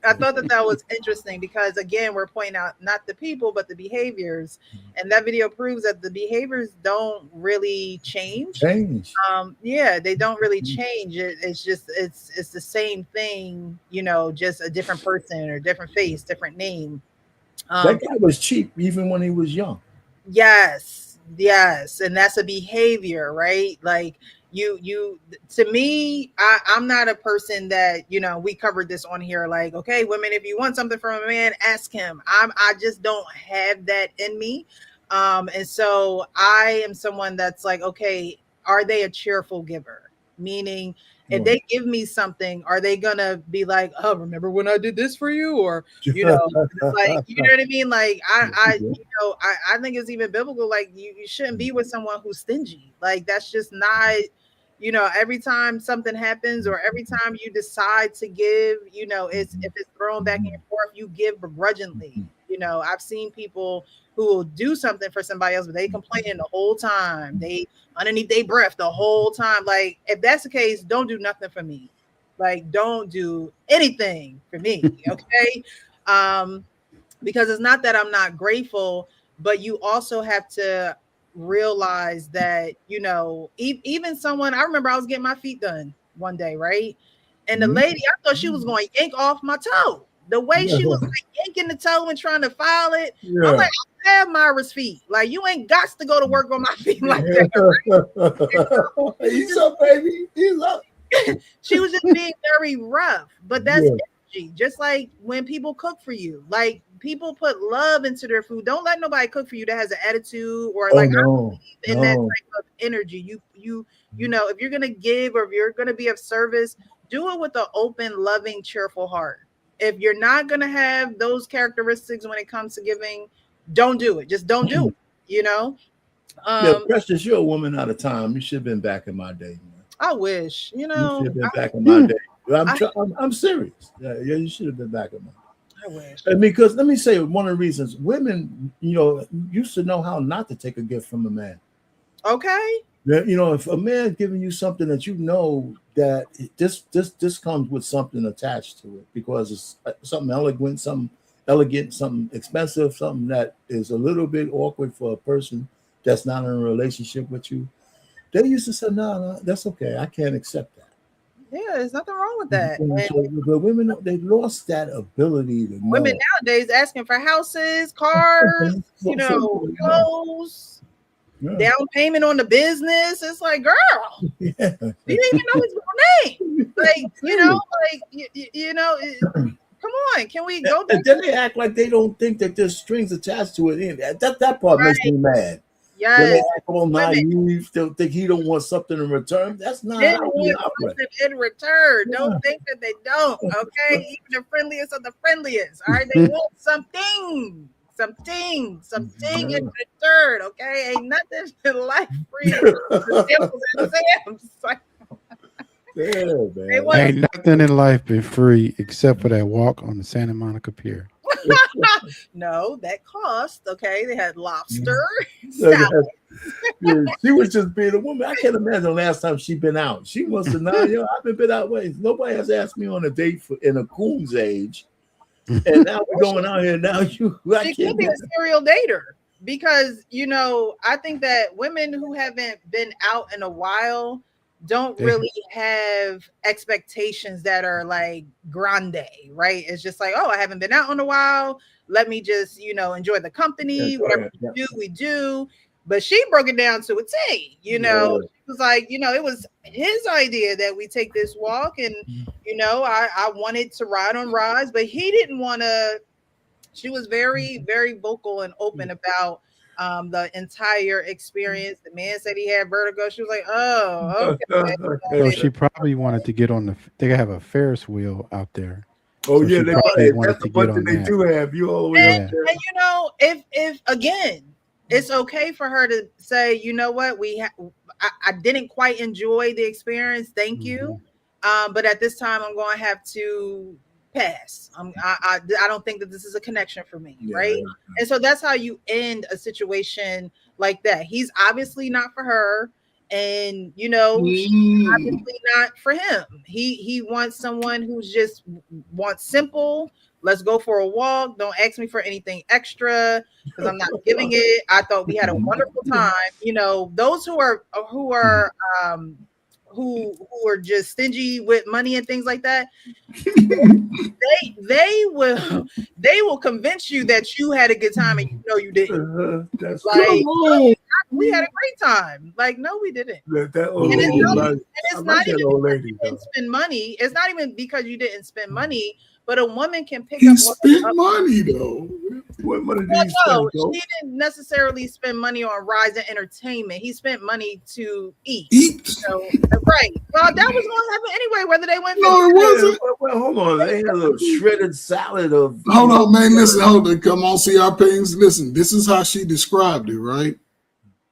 I thought that was interesting because, again, we're pointing out not the people, but the behaviors. And that video proves that the behaviors don't really change. Yeah, they don't really change. It's just, it's the same thing, you know, just a different person or different face, different name. That guy was cheap even when he was young. Yes. And that's a behavior, right? Like, you to me, I'm not a person that, you know, we covered this on here, like, okay, women, if you want something from a man, ask him. I just don't have that in me. And so I am someone that's like, okay, are they a cheerful giver? Meaning, if they give me something, are they gonna be like, oh, remember when I did this for you? Or, you know, like, you know what I mean? Like, I think it's even biblical. Like, you shouldn't be with someone who's stingy. Like, that's just not, you know, every time something happens or every time you decide to give, you know, if it's thrown back and forth, you give begrudgingly. You know, I've seen people who will do something for somebody else, but they complaining the whole time. They underneath their breath the whole time. Like, if that's the case, don't do nothing for me. Like, don't do anything for me. Okay. Because it's not that I'm not grateful, but you also have to realize that, you know, even someone, I remember I was getting my feet done one day, right? And the lady, I thought she was going to yank off my toe. The way she was like yanking the toe and trying to file it, I'm like, I have Myra's feet. Like, you ain't got to go to work on my feet like that. Right? He's up, baby. He's up. She was just being very rough, but that's energy. Just like when people cook for you, like, people put love into their food. Don't let nobody cook for you that has an attitude or like, I believe in that type of energy. You know, if you're gonna give or if you're gonna be of service, do it with an open, loving, cheerful heart. If you're not gonna have those characteristics when it comes to giving, don't do it. Just don't do it. You know. Precious, you're a woman out of time. You should have been back in my day. Man. I wish. You know. You should have been back in my day. I'm serious. Yeah, you should have been back in my day. I wish. Because let me say, one of the reasons women, you know, used to know how not to take a gift from a man. Okay. You know, if a man's giving you something that you know that this comes with something attached to it because it's something elegant, something expensive, something that is a little bit awkward for a person that's not in a relationship with you. They used to say, no, that's okay. I can't accept that. Yeah, there's nothing wrong with that. But women, they lost that ability to know. Women nowadays asking for houses, cars, you know, clothes, down payment on the business. It's like, girl, you didn't even know his real name. Like, you know, like, you know, come on, can we go? And then they act like they don't think that there's strings attached to it. That part makes me mad. Yes, act all naive, still think he don't want something in return. That's not didn't how we want operate. something in return. Don't think that they don't. Okay, even the friendliest of the friendliest. All right, they want something in return. Okay, ain't nothing in life free. Samples and Sam's. Yeah, man. They want Ain't nothing in life been free except for that walk on the Santa Monica Pier. no, that cost. Okay, they had lobster. Yeah, salad. she was just being a woman. I can't imagine the last time she been out. She must have not. Yo, I've been out ways. Nobody has asked me on a date in a coon's age, and now we're going out here. Now She could be a serial dater because I think that women who haven't been out in a while don't really have expectations that are like grande, right? It's just like, oh, I haven't been out in a while. Let me just, enjoy the company. Whatever we do. But she broke it down to a T, She was like, it was his idea that we take this walk. And, I wanted to ride on rides, but he didn't want to. She was very, very vocal and open about the entire experience. The man said he had vertigo. She was like, oh, okay. So she probably wanted to get on they have a Ferris wheel out there. Oh, So yeah, she probably wanted to get on they that. do have. You all the way And, up there. and if again, it's okay for her to say, you know what, I didn't quite enjoy the experience. Thank you. But at this time, I'm going to have to pass. I don't think that this is a connection for me, right? And so that's how you end a situation like that. He's obviously not for her, and she's obviously not for him. He wants someone who's just wants simple. Let's go for a walk. Don't ask me for anything extra because I'm not giving it. I thought we had a wonderful time. Those who are just stingy with money and things like that, they will convince you that you had a good time and you didn't. That's Like we had a great time. Like no, we didn't. that old And lady. it's not even old because lady. you didn't spend money. It's not even because you didn't spend money. But a woman can pick He up. spent money though. What money did Well, he no, spend? she didn't necessarily spend money on rides and entertainment. He spent money to eat. So, right. Well, that was going to happen anyway, whether they went. No, it wasn't. Well, hold on. They had a little shredded salad of. Hold on, man. Listen, hold on. Come on, CRPs. Listen, this is how she described it, right?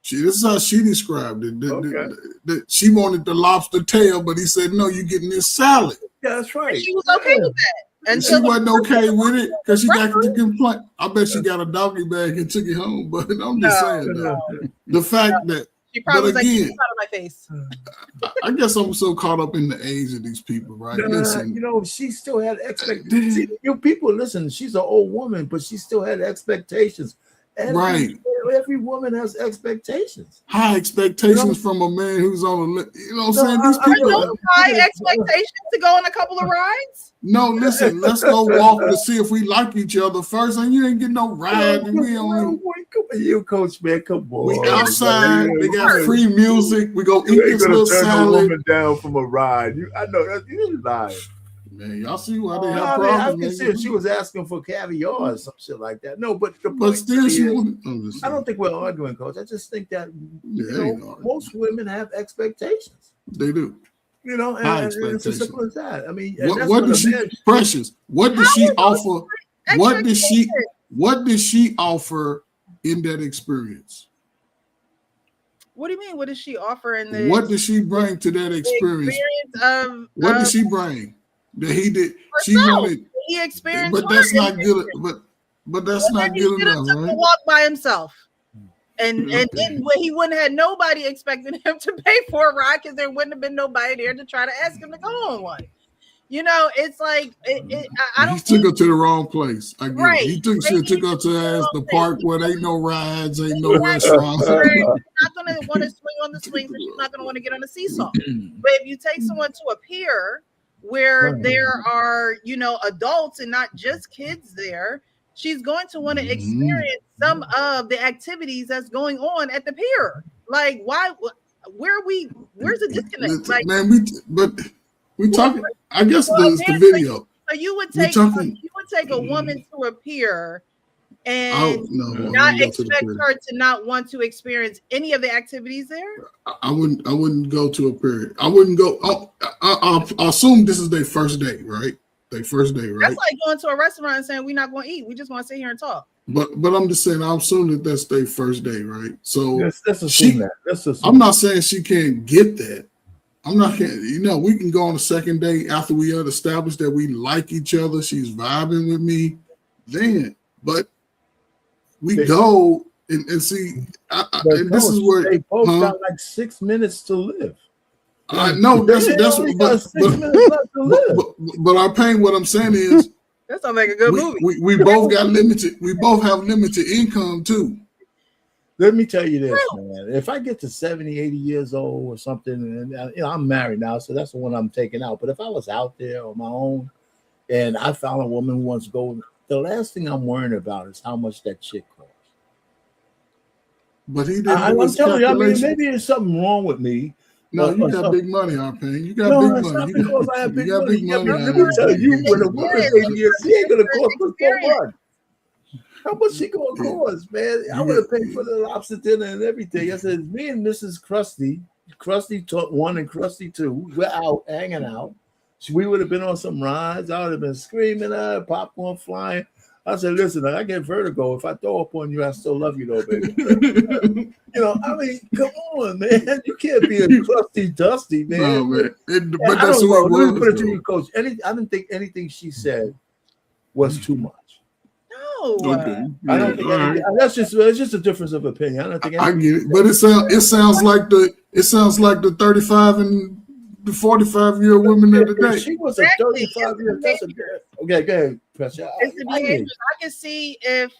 This is how she described it. She wanted the lobster tail, but he said, no, you're getting this salad. Yeah, that's right. She was okay with that. And she wasn't okay with it because she got to complain. I bet she got a doggy bag and took it home. But I'm just saying, the fact that she probably was again, like, out of my face. I guess I'm so caught up in the age of these people, right? Listen, she still had expectations. You people, listen, she's an old woman, but she still had expectations. Every woman has expectations. High expectations from a man who's on a, what I'm saying? These people are high expectations to go on a couple of rides. No, listen, let's go walk to see if we like each other first. And you ain't getting no ride. And we only you coach, man. Come on. We outside. They got free music. We go eat this little salad. A woman down from a ride. I know that you lying. Man, y'all see why they have problems. I can see if she was asking for caviar or some shit like that. No, but still, I don't think we're arguing, Coach. I just think that most women have expectations. They do. And it's as simple as that. I mean, what does she, Precious? What does she offer? What does she offer in that experience? What do you mean? What does she offer in the? What does she bring to that experience? What does she bring? That he did. She wanted. He experienced, but that's not good. But that's not good enough, right? Walk by himself, and then he wouldn't have nobody expecting him to pay for a ride because there wouldn't have been nobody there to try to ask him to go on one. It's like I don't. He took her to the wrong place. I get it. He took her to the park where there ain't no rides, ain't no restaurants. She's not gonna want to swing on the swings, and she's not gonna want to get on the seesaw. But if you take someone to a pier where there are, adults and not just kids there, she's going to want to experience some of the activities that's going on at the pier. Like, where's the disconnect? Like, man, we talking. I guess the video. So you would take a woman to a pier and no, not I wouldn't go to the expect prairie. her to not want to experience any of the activities there? I wouldn't go to a prairie. I wouldn't go. I assume this is their first day, right? Their first day, right? That's like going to a restaurant and saying we're not going to eat. We just want to sit here and talk. But I'm just saying, I assume that that's their first day, right? So Let's assume that. Let's assume. I'm not saying she can't get that. I'm not. We can go on the second day after we had established that we like each other. She's vibing with me, then. But we go and see. And this is where they both got like 6 minutes to live. I know that's only got 6 minutes left to live. but our pain. What I'm saying is, that sounds like a good movie. We both got limited. We both have limited income too. Let me tell you this, man. If I get to 70, 80 years old or something, and I'm married now, so that's the one I'm taking out. But if I was out there on my own and I found a woman who wants to go, the last thing I'm worrying about is how much that chick costs. But he didn't. I'm telling you, I mean, maybe there's something wrong with me. No, you got big money, Arpane. You got big money. Not because I have big got money. big money. Let me tell you, when a woman's 80 years, she ain't gonna cost us so much. How much she gonna cost, man? I would have paid for the lobster dinner and everything. I said, me and Mrs. Krusty 1 and Krusty 2, we're out hanging out. We would have been on some rides. I would have been screaming, popcorn flying. I said, listen, I get vertigo. If I throw up on you, I still love you though, baby. I mean, come on, man. You can't be a crusty dusty, man. No, man. But I that's don't what know. it Let me put it was. to you, Coach. I didn't think anything she said was too much. No. Okay. I don't think anything, that's just it's just a difference of opinion. I don't think I get it, but it sounds like the 35 and the 45-year-old women of the day. She was a Exactly. 35-year. Okay, go ahead, Pressure. It's the behaviors. I can see if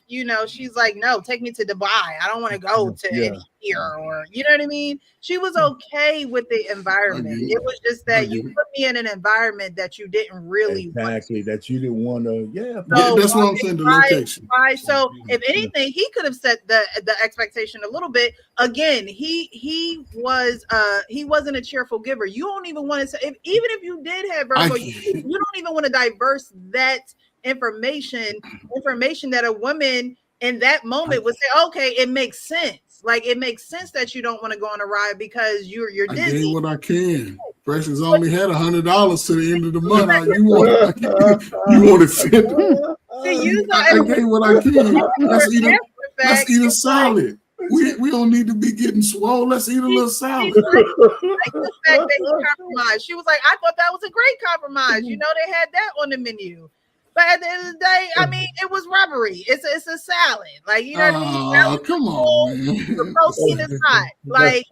she's like, no, take me to Dubai. I don't want to go to any here, or you know what I mean. She was okay with the environment. It was just that you put me in an environment that you didn't really exactly that you didn't want to. Yeah, so, that's what I'm saying. The location. Right. So if anything, he could have set the expectation a little bit. Again, he wasn't a cheerful giver. You don't even want to say even if you did have Virgo, you don't even want to diverse that information that a woman in that moment would say, okay, it makes sense. Like it makes sense that you don't want to go on a ride because you're I dizzy. gave what I can. Precious only had $100 to the end of the month. You want to fit. I gave what I can. Let's eat a salad. We don't need to be getting swole. Let's eat a little salad. Like the fact that he compromised. She was like, I thought that was a great compromise. They had that on the menu. But at the end of the day, I mean, it was rubbery. It's a salad. Like, you know what I mean? Come on, man. The protein is hot. Like,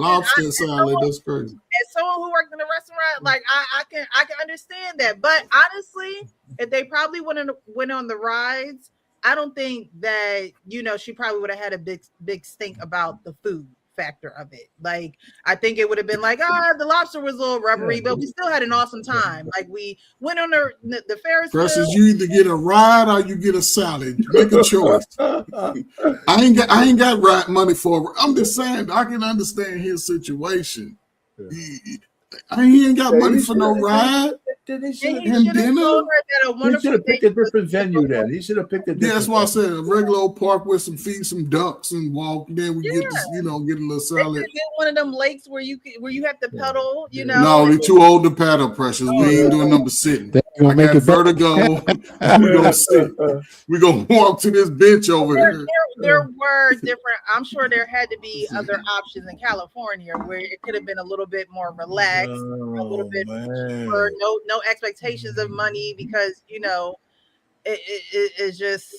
lobster salad, that's crazy. As someone who worked in a restaurant, like I can understand that. But honestly, if they probably went on the rides, I don't think that, she probably would have had a big stink about the food factor of it. Like, I think it would have been like, the lobster was a little rubbery, but we still had an awesome time. Like, we went on the Ferris wheel. Precious, you either get a ride or you get a salad. Make a choice. I ain't got money for it. I'm just saying, I can understand his situation. He ain't got money for no ride. He should have picked a different venue then. He should have picked a different that's why I said a regular old park with some ducks and walk. Then we get a little salad. Get one of them lakes where you have to pedal, No, we too old to paddle, Precious. We ain't doing number sitting. I got vertigo. We gonna sit. We gonna walk to this bench over here. There were different. I'm sure there had to be other options in California where it could have been a little bit more relaxed, a little bit for no expectations of money because it's just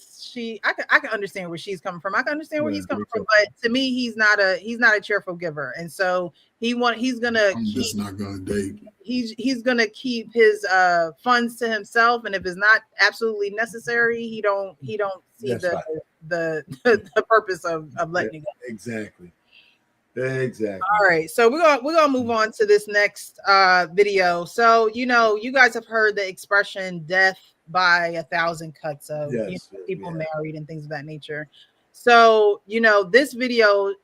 I can understand where she's coming from. I can understand where he's coming from, but to me, he's not a cheerful giver, and so he's gonna. I'm just not gonna date. He's gonna keep his funds to himself, and if it's not absolutely necessary, he don't see the purpose of letting it go. Exactly. All right, so we're gonna move on to this next video. So you guys have heard the expression "death by 1,000 cuts" of people married and things of that nature. So this video,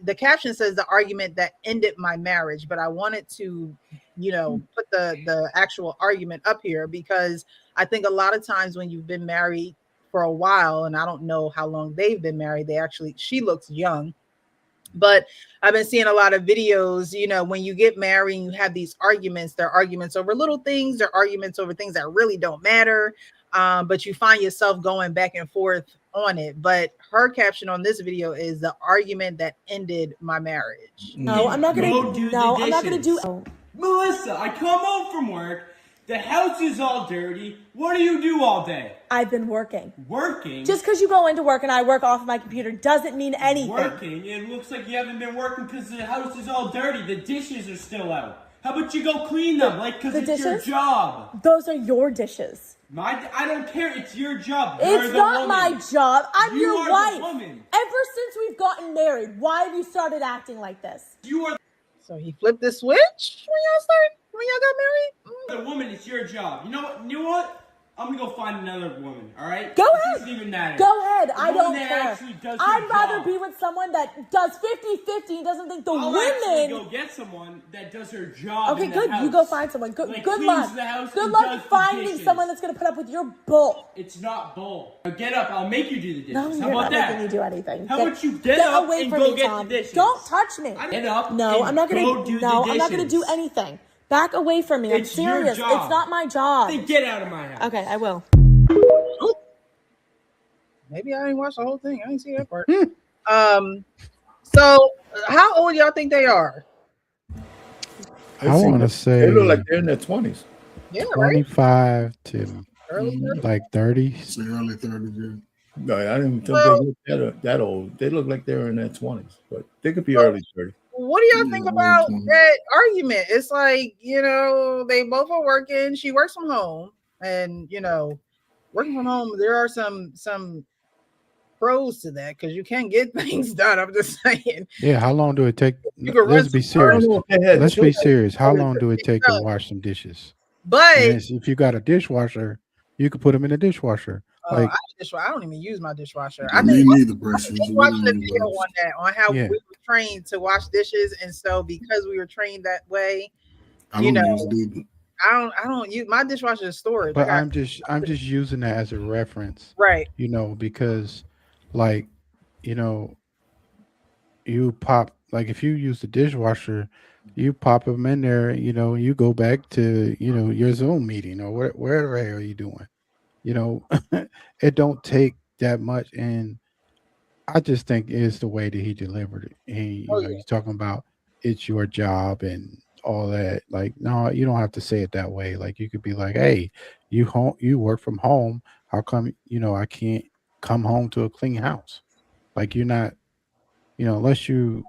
the caption says the argument that ended my marriage, but I wanted to put the actual argument up here because I think a lot of times when you've been married for a while, and I don't know how long they've been married. She looks young. But I've been seeing a lot of videos, you know, when you get married and you have these arguments, they're arguments over little things, they're arguments over things that really don't matter. But you find yourself going back and forth on it. But her caption on this video is the argument that ended my marriage. No, I'm not gonna do. Melissa, I come home from work. The house is all dirty. What do you do all day? I've been working. Working? Just because you go into work and I work off of my computer doesn't mean anything. Working? It looks like you haven't been working because the house is all dirty. The dishes are still out. How about you go clean them? Because it's your job. Those are your dishes. I don't care. It's your job. It's not my job. I'm your wife. The woman. Ever since we've gotten married, why have you started acting like this? You are So he flipped the switch when y'all got married? the woman. It's your job. You know what? I'm gonna go find another woman. All right? Go It ahead. doesn't even matter. Go ahead. I The don't woman that care. actually does her I'd rather job. be with someone that does 50-50 and doesn't think the I'll actually women. go get someone that does her job. Okay, in the good. house. You go find someone. Good, Like, good cleans luck. the house Good and luck does the finding dishes. someone that's gonna put up with your bull. It's not bull. Now get up. I'll make you do the dishes. No, How you're about not that? making me do anything. How about you get Get up away and from go me, get Tom. the dishes? Don't touch me. Get up. No, and I'm not gonna. go do No, the I'm not gonna do dishes. anything. Back away from me. It's I'm your serious. job. It's not my job. Then get out of my house. Okay, I will. Maybe I didn't watch the whole thing. I didn't see that part. So how old y'all think they are? I want to say They look like they're in their 20s. Yeah, right. 25 to Early 30s? like 30. Say early 30s, yeah. No, I didn't think Well- they look that old. They look like they're in their 20s, but they could be early 30s. What do y'all think about that argument? It's like, you know, they both are working. She works from home, and you know, working from home, there are some pros to that because you can get things done. I'm just saying. Yeah, how long do it take? You can Let's run be some serious. know if they had Let's be children. serious. How long do it take to wash some dishes? But And if you got a dishwasher, you could put them in a dishwasher. Like, I don't even use my dishwasher. Me I think neither, Precious. I was watching the video on that, on how Yeah. we were trained to wash dishes, and so because we were trained that way, I you don't know, use it either. I don't use my dishwasher is storage. but I I'm got- just using that as a reference, right. you know, because like, you know, you pop, like if you use the dishwasher, you pop them in there, you know, you go back to, you know, your Zoom meeting or wherever are you doing, you know, it don't take that much. And I just think it's the way that he delivered it. He, you know, he's talking about it's your job and all that. Like, no, you don't have to say it that way. Like, you could be like, hey, you work from home. How come, you know, I can't come home to a clean house? Like, you're not, you know, unless you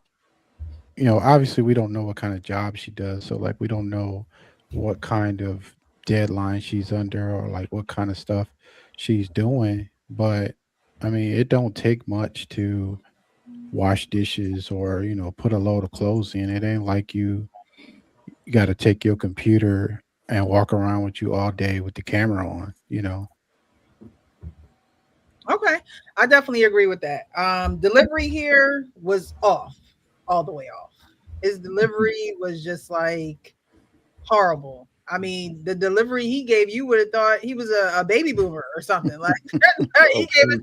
know, obviously we don't know what kind of job she does. So like, we don't know what kind of deadline she's under or like what kind of stuff she's doing. But I mean, it don't take much to wash dishes or, you know, put a load of clothes in. It ain't like you got to take your computer and walk around with you all day with the camera on, you know. Okay, I definitely agree with that. Delivery here was off, all the way off. His delivery was just like horrible. I mean, the delivery he gave, you would have thought he was a baby boomer or something. Like he gave a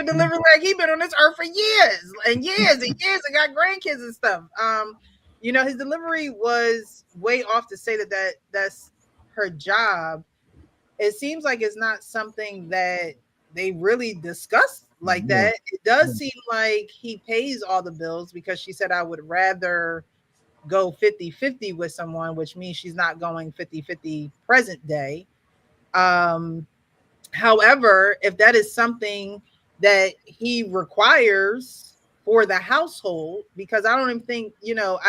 delivery like he'd been on this earth for years and years and years and got grandkids and stuff. You know, his delivery was way off to say that's her job. It seems like it's not something that they really discussed like that. It does seem like he pays all the bills because she said, I would rather go 50-50 with someone, which means she's not going 50-50 present day. However, if that is something that he requires for the household, because I don't even think, you know,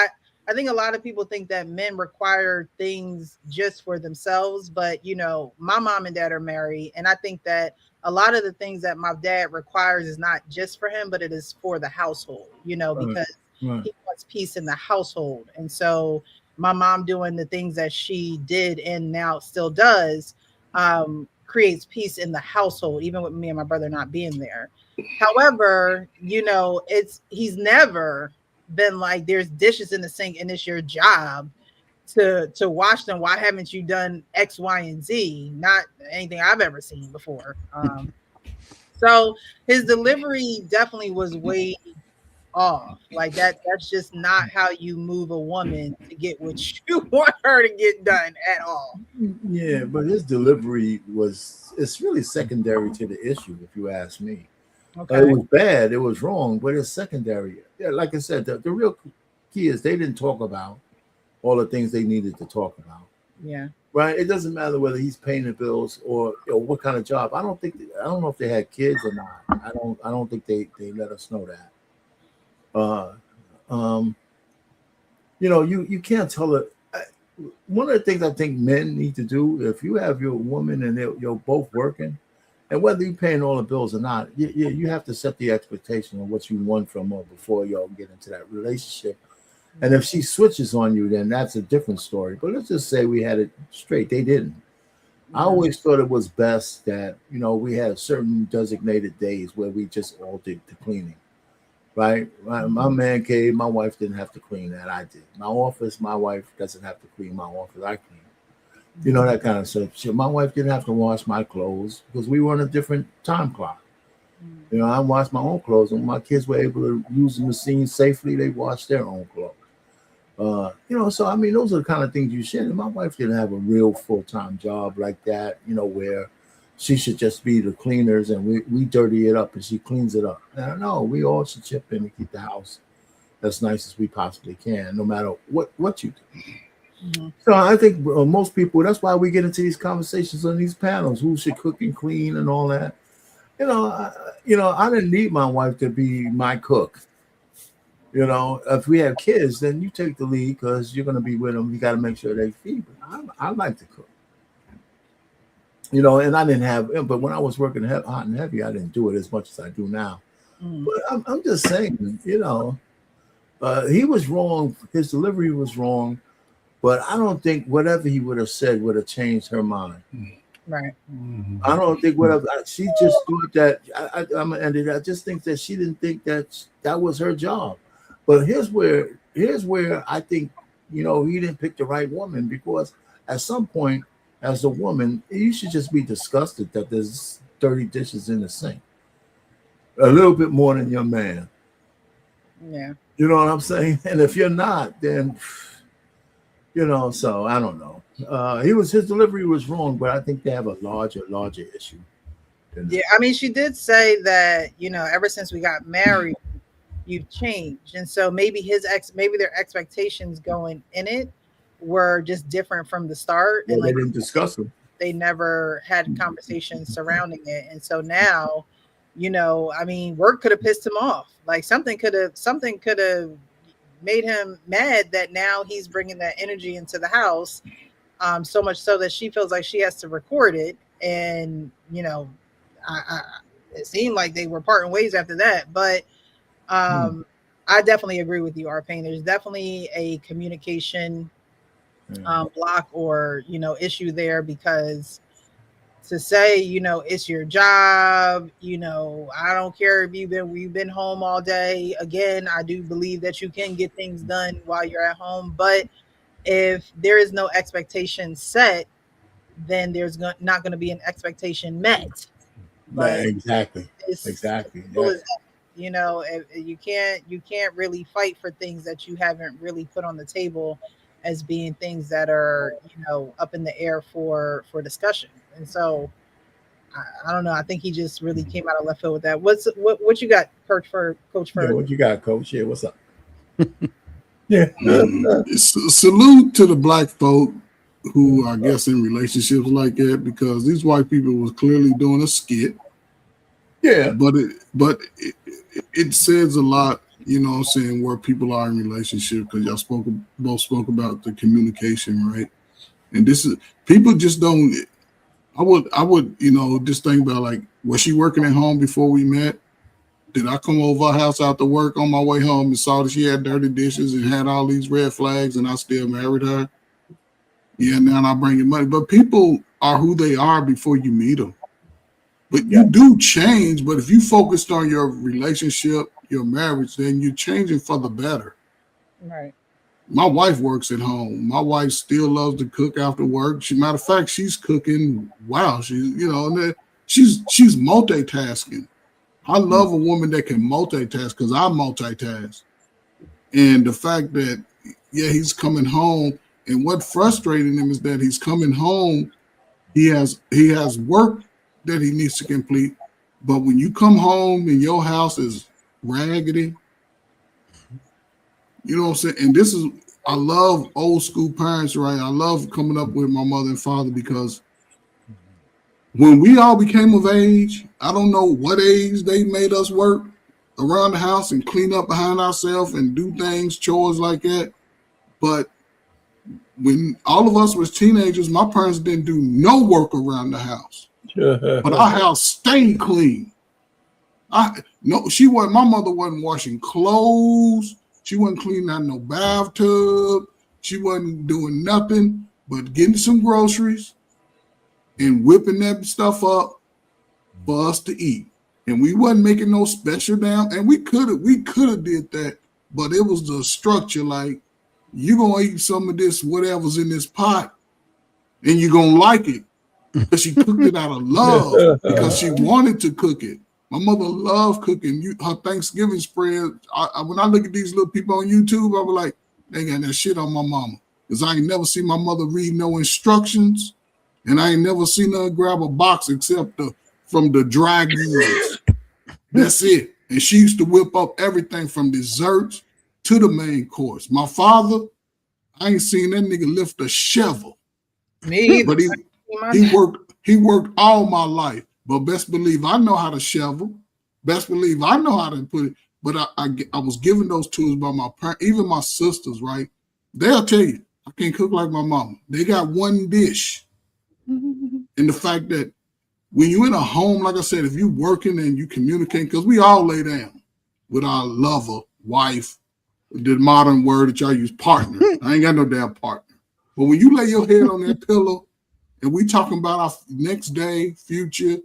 I think a lot of people think that men require things just for themselves, but you know, my mom and dad are married, and I think that a lot of the things that my dad requires is not just for him, but it is for the household, you know, because he wants peace in the household. And so my mom doing the things that she did and now still does creates peace in the household, even with me and my brother not being there. However, you know, he's never been like, there's dishes in the sink and it's your job to watch them. Why haven't you done X, Y, and Z? Not anything I've ever seen before. So his delivery definitely was way off. Like that's just not how you move a woman to get what you want her to get done at all. Yeah, but his delivery it's really secondary to the issue, if you ask me. Okay. It was bad, it was wrong, but it's secondary. Yeah, like I said, the real key is they didn't talk about all the things they needed to talk about. Yeah. Right. It doesn't matter whether he's paying the bills or what kind of job. I don't know if they had kids or not. I don't think they let us know that. You can't tell it. One of the things I think men need to do, if you have your woman and you're both working, and whether you're paying all the bills or not, you have to set the expectation of what you want from her before y'all get into that relationship. And if she switches on you, then that's a different story. But let's just say we had it straight. They didn't. I always thought it was best that, we had certain designated days where we just all did the cleaning, right? My man cave, my wife didn't have to clean that. I did. My office, my wife doesn't have to clean my office. I clean. That kind of stuff. So my wife didn't have to wash my clothes because we were on a different time clock. I washed my own clothes, and my kids were able to use the machine safely. They washed their own clothes. So I mean, those are the kind of things you should. And my wife didn't have a real full-time job like that, where she should just be the cleaners and we dirty it up and she cleans it up. And no, we all should chip in and keep the house as nice as we possibly can, no matter what you do. Mm-hmm. So I think most people, that's why we get into these conversations on these panels, who should cook and clean and all that. I didn't need my wife to be my cook. If we have kids, then you take the lead because you're going to be with them. You got to make sure they feed. I like to cook. And I didn't have, but when I was working hot and heavy, I didn't do it as much as I do now. But I'm just saying, he was wrong. His delivery was wrong, but I don't think whatever he would have said would have changed her mind. Right. I don't think whatever she just thought that I'm gonna end it. I just think that she didn't think that was her job. But here's where I think, he didn't pick the right woman, because at some point, as a woman, you should just be disgusted that there's 30 dishes in the sink. A little bit more than your man. Yeah. You know what I'm saying? And if you're not, then, so I don't know. His delivery was wrong, but I think they have a larger issue. Yeah, I mean, she did say that, ever since we got married, you've changed. And so maybe their expectations going in it were just different from the start. Well, and they didn't discuss them. They never had conversations surrounding it. And so now, I mean, work could have pissed him off. Like something could have made him mad that now he's bringing that energy into the house. So much so that she feels like she has to record it. And, it seemed like they were parting ways after that. But I definitely agree with you, Arpain. There's definitely a communication block or, issue there, because to say, it's your job, I don't care if we've been home all day. Again, I do believe that you can get things done while you're at home, but if there is no expectation set, then there's not going to be an expectation met. Exactly. You can't really fight for things that you haven't really put on the table as being things that are, up in the air for discussion. And so I don't know. I think he just really came out of left field with that. What you got, Coach Ferg? Yeah, what you got, Coach? Yeah, what's up? Yeah. Salute to the black folk who I guess in relationships like that, because these white people was clearly doing a skit. Yeah. But it says a lot, where people are in relationship, because y'all both spoke about the communication, right? And this is, people just don't, I would, just think about, like, was she working at home before we met? Did I come over her house after work on my way home and saw that she had dirty dishes and had all these red flags and I still married her? Yeah, now I bring you money. But people are who they are before you meet them. But you do change. But if you focused on your relationship, your marriage, then you're changing for the better. Right. My wife works at home. My wife still loves to cook after work. Matter of fact, she's cooking. Wow, she's multitasking. I love a woman that can multitask because I multitask. And the fact that he's coming home, and what frustrated him is that he's coming home. He has work that he needs to complete, but when you come home and your house is raggedy, you know what I'm saying? And I love old school parents, right? I love coming up with my mother and father because when we all became of age, I don't know what age they made us work around the house and clean up behind ourselves and do things, chores like that. But when all of us was teenagers, my parents didn't do no work around the house. But our house stayed clean. My mother wasn't washing clothes. She wasn't cleaning out no bathtub. She wasn't doing nothing but getting some groceries and whipping that stuff up for us to eat. And we wasn't making no special and we could have did that, but it was the structure, like, you're gonna eat some of this, whatever's in this pot, and you're gonna like it. Because she cooked it out of love, because she wanted to cook it. My mother loved cooking. Her Thanksgiving spread, when I look at these little people on YouTube, I was like, they got that shit on my mama. Because I ain't never seen my mother read no instructions, and I ain't never seen her grab a box except from the dry goods. That's it. And she used to whip up everything from desserts to the main course. My father, I ain't seen that nigga lift a shovel. Me either. But he worked all my life. But best believe I know how to shovel. Best believe I know how to put it. But I was given those tools by my parents, even my sisters, right? They'll tell you, I can't cook like my mama. They got one dish. And the fact that when you're in a home, like I said, if you're working and you communicate, because we all lay down with our lover, wife, the modern word that y'all use, partner. I ain't got no damn partner. But when you lay your head on that pillow and we talking about our next day, future,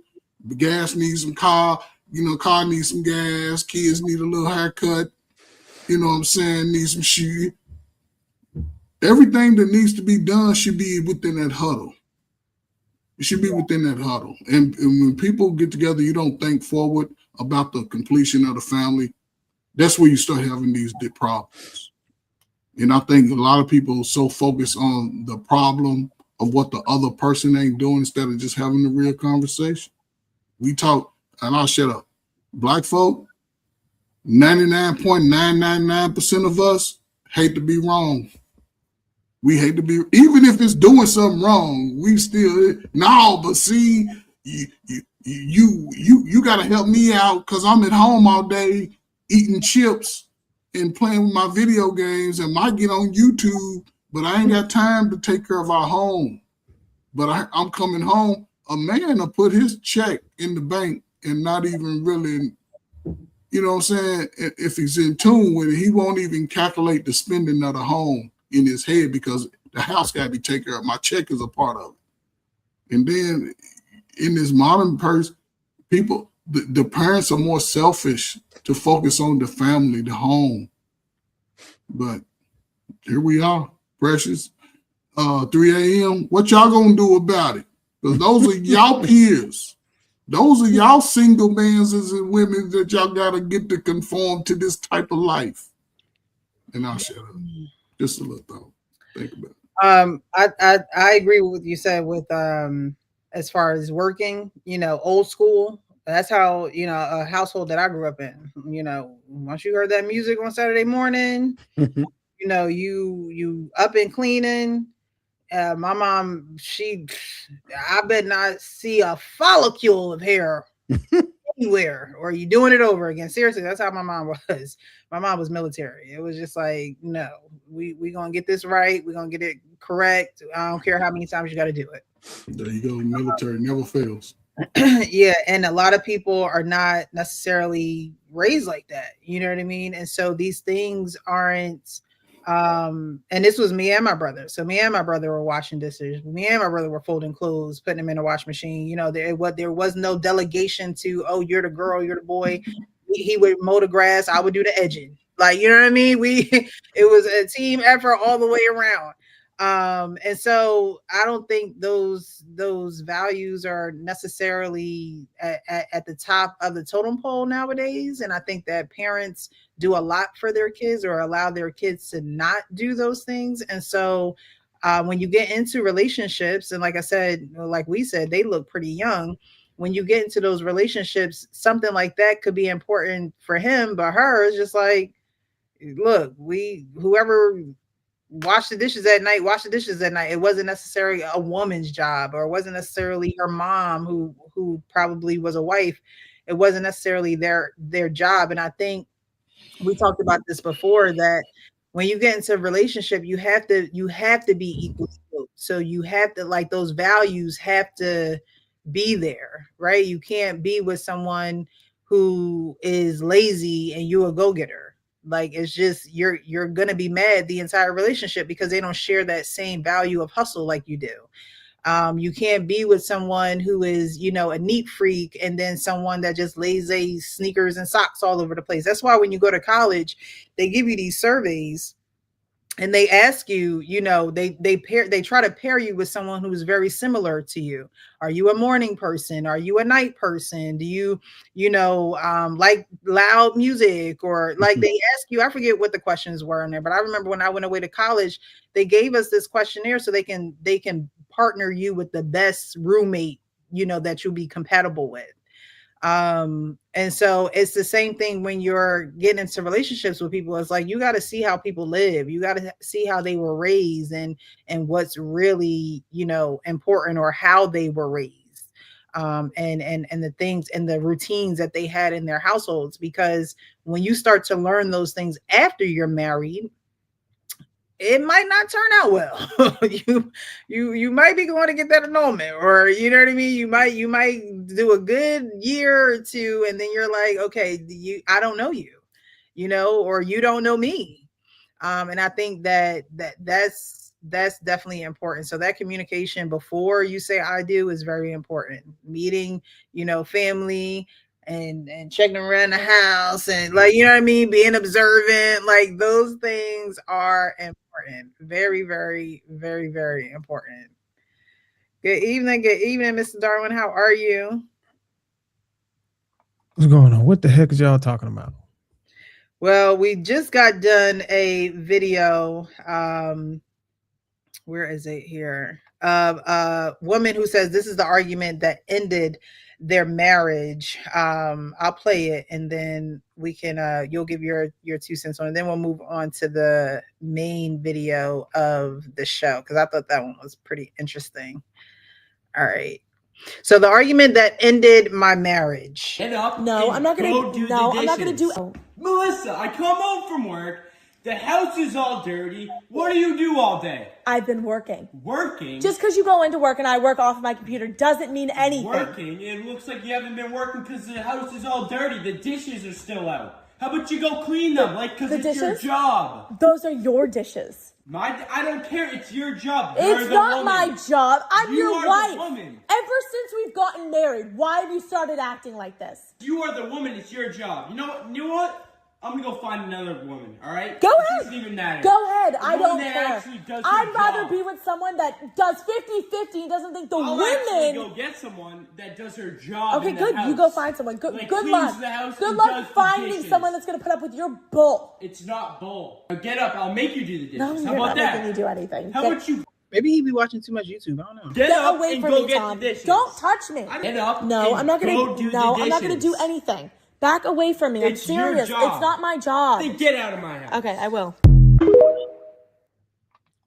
the gas needs some car needs some gas, kids need a little haircut, you know what I'm saying, need some shoe. Everything that needs to be done should be within that huddle. It should be within that huddle. And when people get together, you don't think forward about the completion of the family. That's where you start having these problems. And I think a lot of people are so focused on the problem of what the other person ain't doing instead of just having a real conversation. We talk, and I'll shut up. Black folk, 99.999% of us hate to be wrong. We hate to be, even if it's doing something wrong, we still, but see, you got to help me out because I'm at home all day eating chips and playing with my video games and might get on YouTube, but I ain't got time to take care of our home. But I'm coming home, a man will put his check in the bank and not even really, you know what I'm saying? If he's in tune with it, he won't even calculate the spending of the home in his head because the house got to be taken care of. My check is a part of it. And then in this modern person, people, the parents are more selfish to focus on the family, the home. But here we are, Precious. 3 a.m. What y'all gonna do about it? Because those are y'all peers. Those are y'all single mans and women that y'all gotta get to conform to this type of life. And I'll shut up. Just a little thought. Think about it. I agree with what you said with as far as working, old school. That's how, a household that I grew up in, once you heard that music on Saturday morning, you up and cleaning. My mom, I bet not see a follicle of hair anywhere, or you doing it over again. Seriously, that's how my mom was. My mom was military. It was just like, no, we gonna get this right. We're gonna get it correct. I don't care how many times you got to do it. There you go. Military never fails. Yeah, and a lot of people are not necessarily raised like that. You know what I mean? And so these things aren't. And this was me and my brother. So me and my brother were washing dishes. Me and my brother were folding clothes, putting them in a wash machine. There was no delegation to, oh, you're the girl, you're the boy. He would mow the grass, I would do the edging. Like, you know what I mean? It was a team effort all the way around. And so I don't think those values are necessarily at the top of the totem pole nowadays. And I think that parents do a lot for their kids or allow their kids to not do those things. And so when you get into relationships, and like I said, like we said, they look pretty young. When you get into those relationships, something like that could be important for him, but her is just like, look, whoever wash the dishes at night. It wasn't necessarily a woman's job, or it wasn't necessarily her mom who probably was a wife. It wasn't necessarily their job. And I think we talked about this before, that when you get into a relationship, you have to be equal. So you have to, like, those values have to be there, right? You can't be with someone who is lazy and you a go-getter. Like, it's just, you're gonna be mad the entire relationship because they don't share that same value of hustle like you do. You can't be with someone who is, a neat freak, and then someone that just lays a sneakers and socks all over the place. That's why when you go to college, they give you these surveys and they ask you, they try to pair you with someone who's very similar to you. Are you a morning person? Are you a night person? Do you, like loud music? Or like they ask you, I forget what the questions were in there, but I remember when I went away to college, they gave us this questionnaire so they can partner you with the best roommate, that you'll be compatible with. And so it's the same thing when you're getting into relationships with people. It's like, you got to see how people live. You got to see how they were raised and what's really, important, or how they were raised. And the things and the routines that they had in their households, because when you start to learn those things after you're married, it might not turn out well. you might be going to get that annulment, or you know what I mean? You might do a good year or two, and then you're like, okay, I don't know you, or you don't know me. And I think that's definitely important. So that communication before you say I do is very important. Meeting, family, and checking around the house, and like, you know what I mean, being observant, like those things are important. Very, very, very, very important. Good evening, Mr. Darwin. How are you? What's going on? What the heck is y'all talking about? Well, we just got done a video. Where is it here? Of a woman who says this is the argument that ended their marriage. I'll play it, and then we can you'll give your 2 cents on it, and then we'll move on to the main video of the show, because I thought that one was pretty interesting. All right. So the argument that ended my marriage. Get up. No, I'm not gonna do. Melissa, I come home from work. The house is all dirty. What do you do all day? I've been working. Working? Just because you go into work and I work off of my computer doesn't mean anything. Working? It looks like you haven't been working because the house is all dirty. The dishes are still out. How about you go clean them? Because it's your job. Those are your dishes. I don't care. It's your job. It's not my job. I'm your wife. The woman. Ever since we've gotten married, why have you started acting like this? You are the woman. It's your job. You know what? I'm gonna go find another woman, all right? Go ahead. It doesn't even matter. Go ahead. I don't care. I'd rather be with someone that does 50-50 and doesn't think I'll women. actually go get someone that does her job. Okay, good. You go find someone. Good luck. Good luck finding someone that's gonna put up with your bull. It's not bull. Now get up. I'll make you do the dishes. No, How about that? You're not making me do anything. How about you? Maybe he'd be watching too much YouTube. I don't know. Get up away and from go me, get Tom. the dishes. Don't touch me. Get up. No, I'm not gonna do No, the I'm not gonna do dishes. anything. Back away from me. I'm It's your serious. job. It's not my job. Then get out of my house. Okay, I will.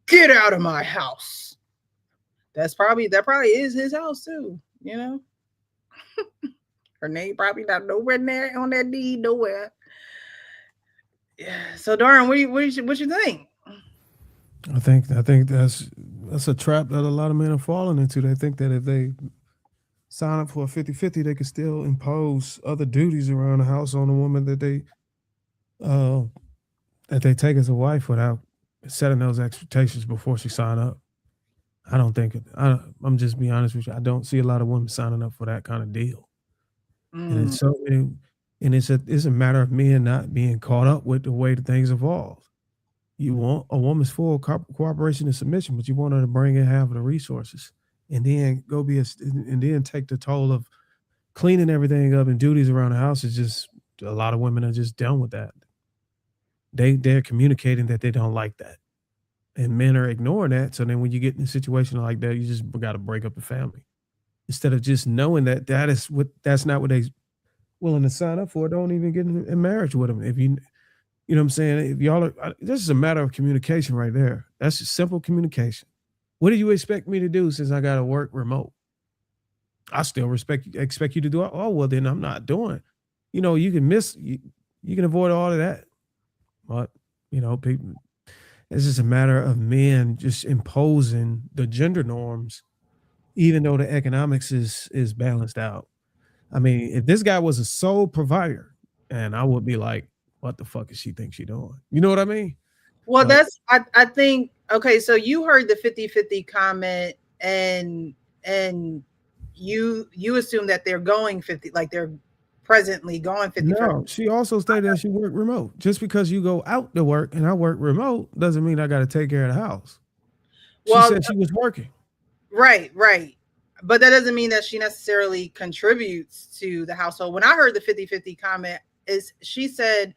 Get out of my house. That probably is his house too. Her name probably not nowhere there on that deed, nowhere. Yeah. So Darren, what you think? I think that's a trap that a lot of men are falling into. They think that if they sign up for a 50-50, they can still impose other duties around the house on a woman that they take as a wife without setting those expectations before she sign up. I don't think I'm just being honest with you. I don't see a lot of women signing up for that kind of deal. And And it's a matter of men not being caught up with the way that things evolve. You want a woman's full cooperation and submission, but you want her to bring in half of the resources, and then and then take the toll of cleaning everything up and duties around the house. Is just a lot of women are just done with that. They're communicating that they don't like that, and men are ignoring that. So then when you get in a situation like that, you just got to break up the family instead of just knowing that that's not what they willing to sign up for. Don't even get in marriage with them. If you know what I'm saying? If y'all are, this is a matter of communication right there. That's just simple communication. What do you expect me to do since I got to work remote? I still expect you to do it. Oh, well, then I'm not doing. You know, you can avoid all of that. But, you know, people, it's just a matter of men just imposing the gender norms, even though the economics is balanced out. I mean, if this guy was a sole provider, and I would be like, what the fuck is she think she doing? You know what I mean? Well, I think, okay, so you heard the 50-50 comment and you assume that they're going 50, like they're presently going 50. No, she also stated that she worked remote. Just because you go out to work and I work remote doesn't mean I got to take care of the house. She said she was working. Right. But that doesn't mean that she necessarily contributes to the household. When I heard the 50-50 comment, she said,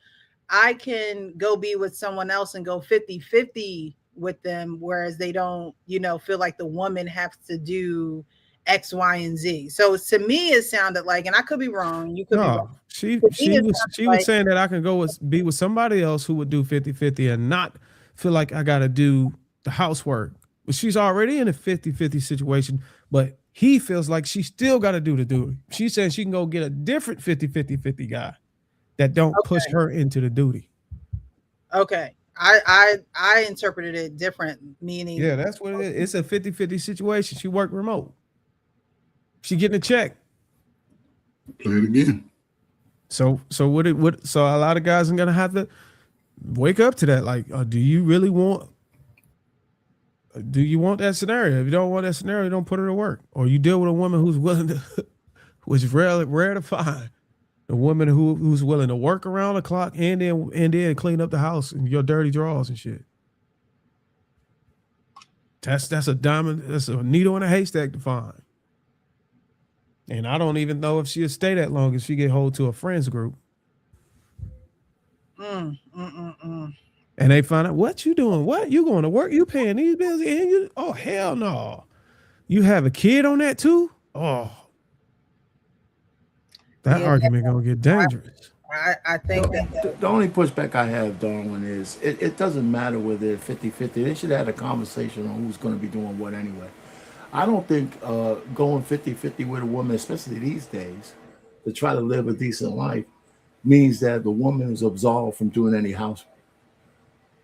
I can go be with someone else and go 50-50 with them, whereas they don't, feel like the woman has to do X, Y, and Z. So to me, it sounded like, and I could be wrong. You could be wrong. She was saying that I can go be with somebody else who would do 50-50 and not feel like I got to do the housework. But she's already in a 50-50 situation, but he feels like she still got to do the duty. She said she can go get a different 50-50 guy that don't push her into the duty. Okay. I interpreted it different, meaning. Yeah, that's what it is. It's a 50-50 situation. She worked remote. She getting a check. Play it again. So so a lot of guys are gonna have to wake up to that. Like, do you really want that scenario? If you don't want that scenario, don't put her to work. Or you deal with a woman who's willing to, which is rare to find. A woman who's willing to work around the clock and then clean up the house and your dirty drawers and shit. That's a needle in a haystack to find. And I don't even know if she'll stay that long if she get hold to a friends group. And they find out, what you doing? What? You going to work? You paying these bills? And you? Oh, hell no. You have a kid on that too? Oh. That argument gonna get dangerous. I think that the only pushback I have, Darwin, is it doesn't matter whether they're 50-50. They should have had a conversation on who's going to be doing what anyway. I don't think going 50-50 with a woman, especially these days, to try to live a decent life means that the woman is absolved from doing any housework.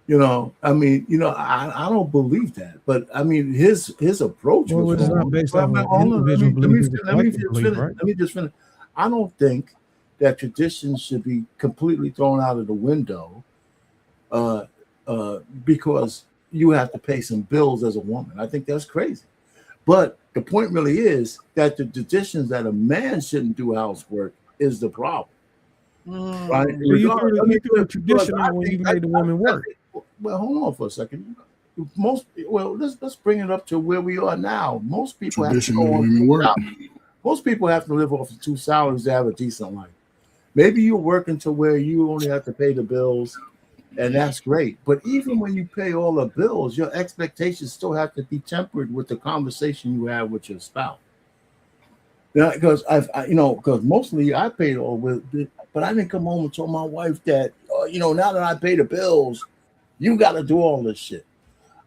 I don't believe that. But I mean, his approach was not based on individual belief. Let me just finish. I don't think that traditions should be completely thrown out of the window because you have to pay some bills as a woman. I think that's crazy. But the point really is that the traditions that a man shouldn't do housework is the problem. Right? So you threw a tradition out when you made the woman work. Well, hold on for a second. Let's bring it up to where we are now. Most people have to go on work. Most people have to live off of 2 salaries to have a decent life. Maybe you're working to where you only have to pay the bills, and that's great. But even when you pay all the bills, your expectations still have to be tempered with the conversation you have with your spouse. Because because mostly I paid all with it, but I didn't come home and told my wife that, now that I pay the bills, you got to do all this shit.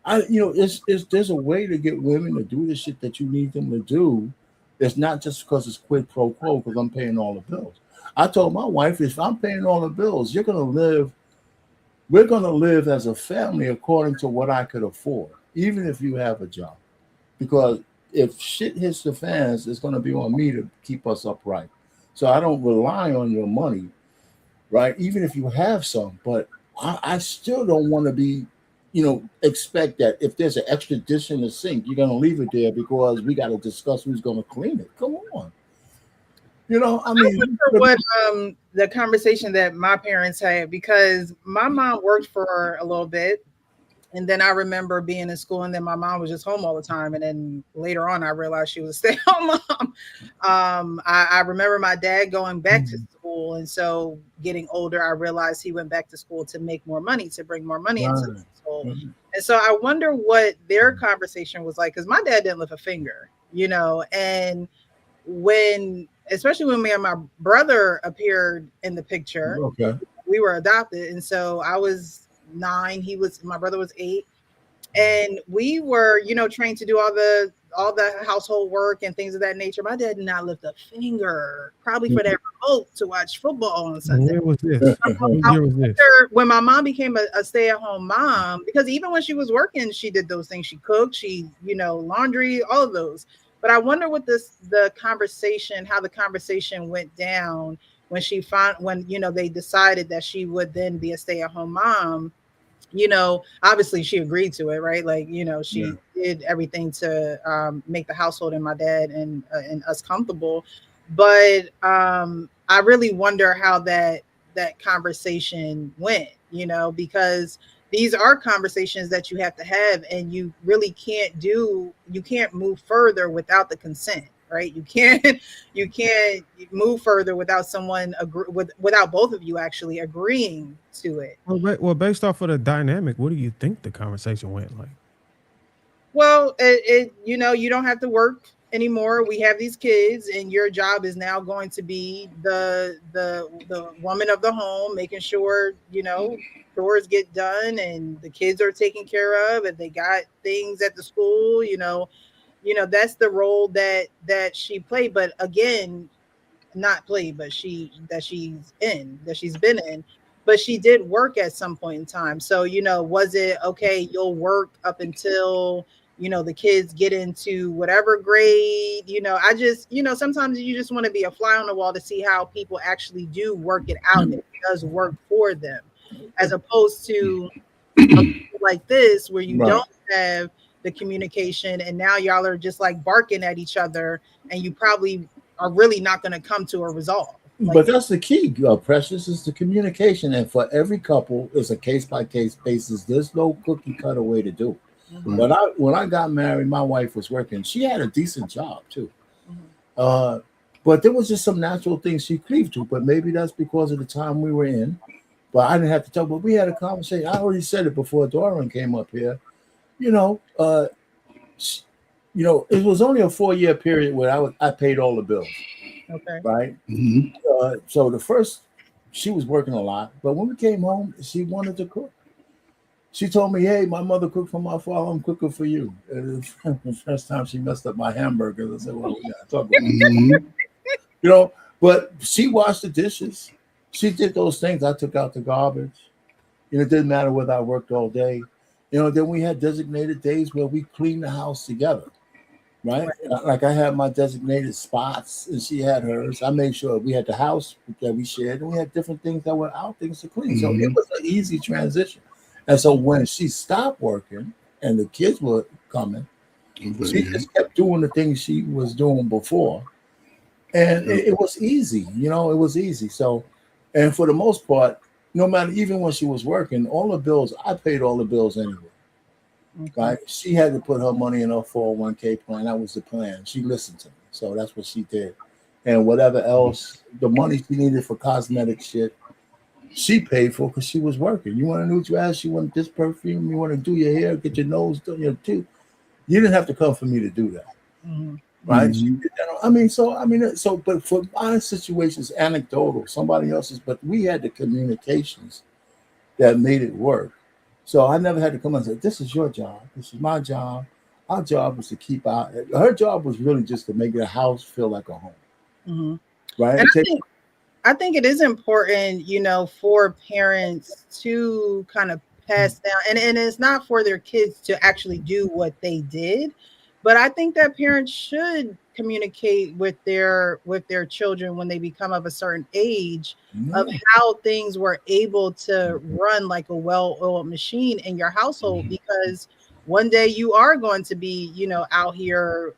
There's a way to get women to do the shit that you need them to do. It's not just because it's quid pro quo because I'm paying all the bills. I told my wife, if I'm paying all the bills, we're going to live as a family according to what I could afford, even if you have a job. Because if shit hits the fans, it's going to be on me to keep us upright. So I don't rely on your money, right? Even if you have some, but I still don't want to be, expect that if there's an extra dish in the sink, you're going to leave it there because we got to discuss who's going to clean it. Come on. You know, I I mean, remember what the conversation that my parents had, because my mom worked for a little bit, and then I remember being in school, and then my mom was just home all the time. And then later on, I realized she was a stay-at-home mom. I remember my dad going back to school, and so getting older, I realized he went back to school to make more money, to bring more money into the household. And so I wonder what their conversation was like, because my dad didn't lift a finger, you know. And especially when me and my brother appeared in the picture, we were adopted, and so I was 9, my brother was 8, and we were, you know, trained to do all the household work and things of that nature. My dad did not lift a finger, probably for that remote to watch football on Sunday. Where was this? When my mom became a stay-at-home mom, because even when she was working, she did those things. She cooked, she, you know, laundry, all of those. But I wonder what how the conversation went down when you know, they decided that she would then be a stay-at-home mom. You know, obviously she agreed to it, right? Like, you know, she did everything to make the household and my dad and us comfortable. But I really wonder how that conversation went, you know, because these are conversations that you have to have, and you really can't move further without the consent, right? You can't move further without someone without both of you actually agreeing to it. Well, based off of the dynamic, what do you think the conversation went like? Well, you know, you don't have to work anymore. We have these kids, and your job is now going to be the woman of the home, making sure, you know, chores get done and the kids are taken care of, and they got things at the school, you know, that's the role that she played. But again, not played, but she's been in. But she did work at some point in time. So, you know, was it okay, you'll work up until, you know, the kids get into whatever grade? You know, I just, you know, sometimes you just want to be a fly on the wall to see how people actually do work it out, and it does work for them, as opposed to like this, where you don't have the communication, and now y'all are just like barking at each other, and you probably are really not going to come to a resolve. But that's the key, Precious, is the communication. And for every couple, it's a case-by-case basis. There's no cookie-cutter way to do it. When I got married, my wife was working. She had a decent job, too. But there was just some natural things she cleaved to. But maybe that's because of the time we were in. But I didn't have to tell. But we had a conversation. I already said it before Doran came up here. You know, it was only a 4-year period where I paid all the bills. Okay. Right. So the first, she was working a lot, but when we came home, she wanted to cook. She told me, "Hey, my mother cooked for my father. I'm cooking for you." And the first time she messed up my hamburgers, I said, "Well, we gotta talk about it." You know, but she washed the dishes. She did those things. I took out the garbage. You know, it didn't matter whether I worked all day. You know, then we had designated days where we cleaned the house together. Right? Like I had my designated spots and she had hers. I made sure we had the house that we shared, and we had different things that were our things to clean. So it was an easy transition. And so when she stopped working and the kids were coming, she just kept doing the things she was doing before. And it was easy, you know, it was easy. So, and for the most part, no matter, even when she was working, all the bills, I paid all the bills anyway. Right? She had to put her money in her 401k plan. That was the plan. She listened to me. So that's what she did. And whatever else, the money she needed for cosmetic shit, she paid for because she was working. You want a new dress? You want this perfume? You want to do your hair, get your nose done, your teeth? You didn't have to come for me to do that. Right? She did that. But for my situations, anecdotal, somebody else's, but we had the communications that made it work. So I never had to come and say, "This is your job. This is my job." Our job was to keep her job was really just to make the house feel like a home. Right? And I think it is important, you know, for parents to kind of pass down, and it's not for their kids to actually do what they did, but I think that parents should communicate with their children when they become of a certain age of how things were able to run like a well-oiled machine in your household, because one day you are going to be, you know, out here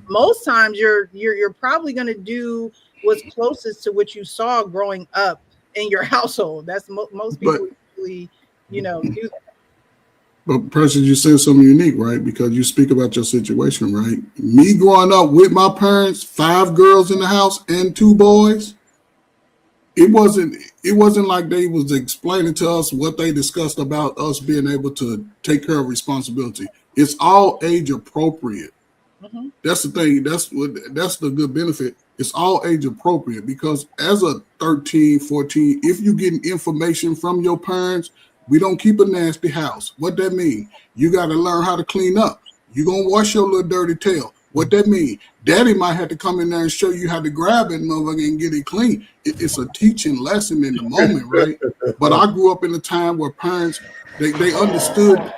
most times you're probably going to do what's closest to what you saw growing up in your household. That's most people usually, do that. But Precious, you said something unique, right? Because you speak about your situation, right? Me growing up with my parents, 5 girls in the house and 2 boys, it wasn't like they was explaining to us what they discussed about us being able to take care of responsibility. It's all age appropriate. Mm-hmm. That's the thing. That's the good benefit. It's all age appropriate, because as a 13, 14, if you getting information from your parents, we don't keep a nasty house. What that mean? You got to learn how to clean up. You gonna wash your little dirty tail. What that mean? Daddy might have to come in there and show you how to grab it, motherfucker, and get it clean. It's a teaching lesson in the moment, right? But I grew up in a time where parents, they understood,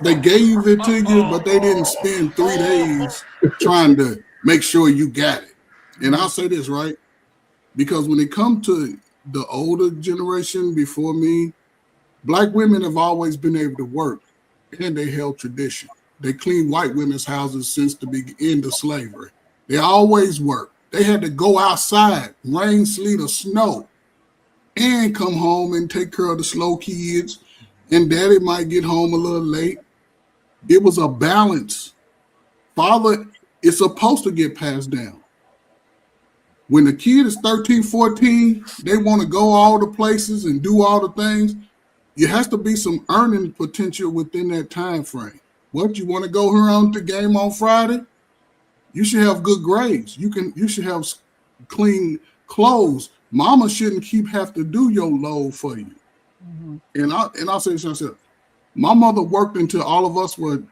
they gave it to you, but they didn't spend 3 days trying to make sure you got it. And I'll say this, right? Because when it comes to the older generation before me, Black women have always been able to work, and they held tradition. They cleaned white women's houses since the end of slavery. They always worked. They had to go outside, rain, sleet, or snow, and come home and take care of the slow kids. And daddy might get home a little late. It was a balance. Father is supposed to get passed down. When the kid is 13, 14, they want to go all the places and do all the things. There has to be some earning potential within that time frame. What, you want to go here on the game on Friday? You should have good grades. You should have clean clothes. Mama shouldn't have to do your load for you. Mm-hmm. And I'll say this myself. My mother worked until all of us were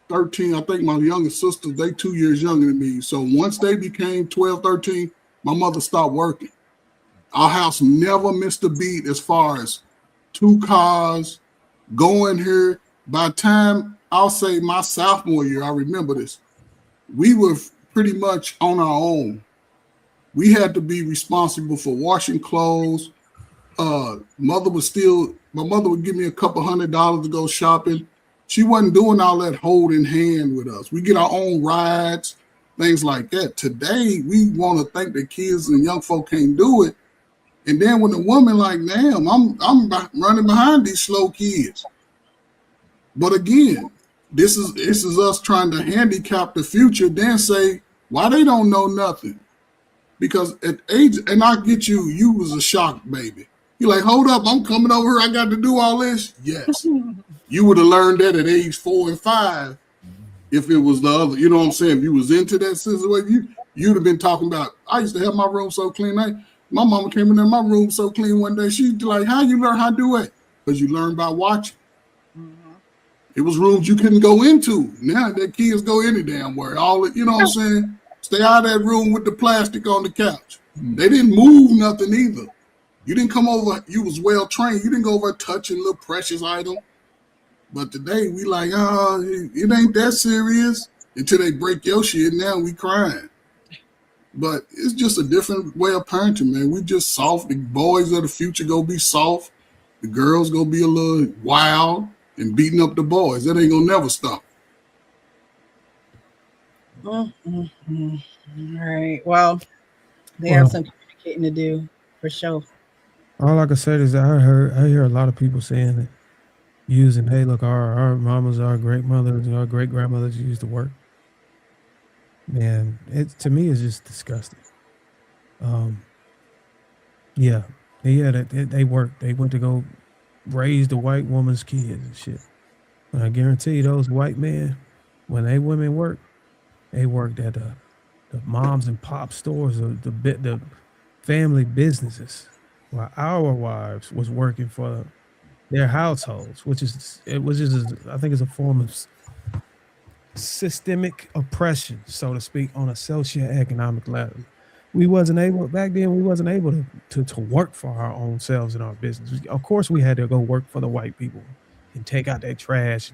13. I think my youngest sisters, they 2 years younger than me. So once they became 12, 13, my mother stopped working. Our house never missed a beat as far as 2 cars, going here. By the time, I'll say my sophomore year, I remember this, we were pretty much on our own. We had to be responsible for washing clothes. My mother would give me a couple $100 to go shopping. She wasn't doing all that holding hand with us. We get our own rides, things like that. Today, we want to think that kids and young folk can't do it. And then when a woman like, damn, I'm running behind these slow kids. But again, this is us trying to handicap the future, then say, why they don't know nothing? Because at age, and I get you was a shock baby. You're like, hold up, I'm coming over here, I got to do all this? Yes. You would have learned that at age 4 and 5 if it was the other, you know what I'm saying? If you was into that situation, you'd have been talking about, I used to have my room so clean. My mama came in there, my room so clean one day. She's like, how you learn how to do it? Because you learn by watching. Mm-hmm. It was rooms you couldn't go into. Now that kids go any damn where. You know what I'm saying? Stay out of that room with the plastic on the couch. Mm-hmm. They didn't move nothing either. You didn't come over, you was well trained. You didn't go over touching little precious item. But today we like, it ain't that serious until they break your shit. Now we crying. But it's just a different way of parenting, man. We just soft. The boys of the future go be soft. The girls go be a little wild and beating up the boys. That ain't gonna never stop. Mm-hmm. All right. Well, they have some communicating to do for sure. All I can say is that I hear a lot of people saying that using, hey, look, our mamas, our great mothers, our great grandmothers used to work. Man, to me it's just disgusting. They worked. They went to go raise the white woman's kids and shit. But I guarantee you, those white men, when they women worked, they worked at the moms and pop stores, the family businesses, while our wives was working for their households, which is I think it's a form of systemic oppression, so to speak, on a socioeconomic level. We wasn't able to work for our own selves in our business. Of course, we had to go work for the white people and take out their trash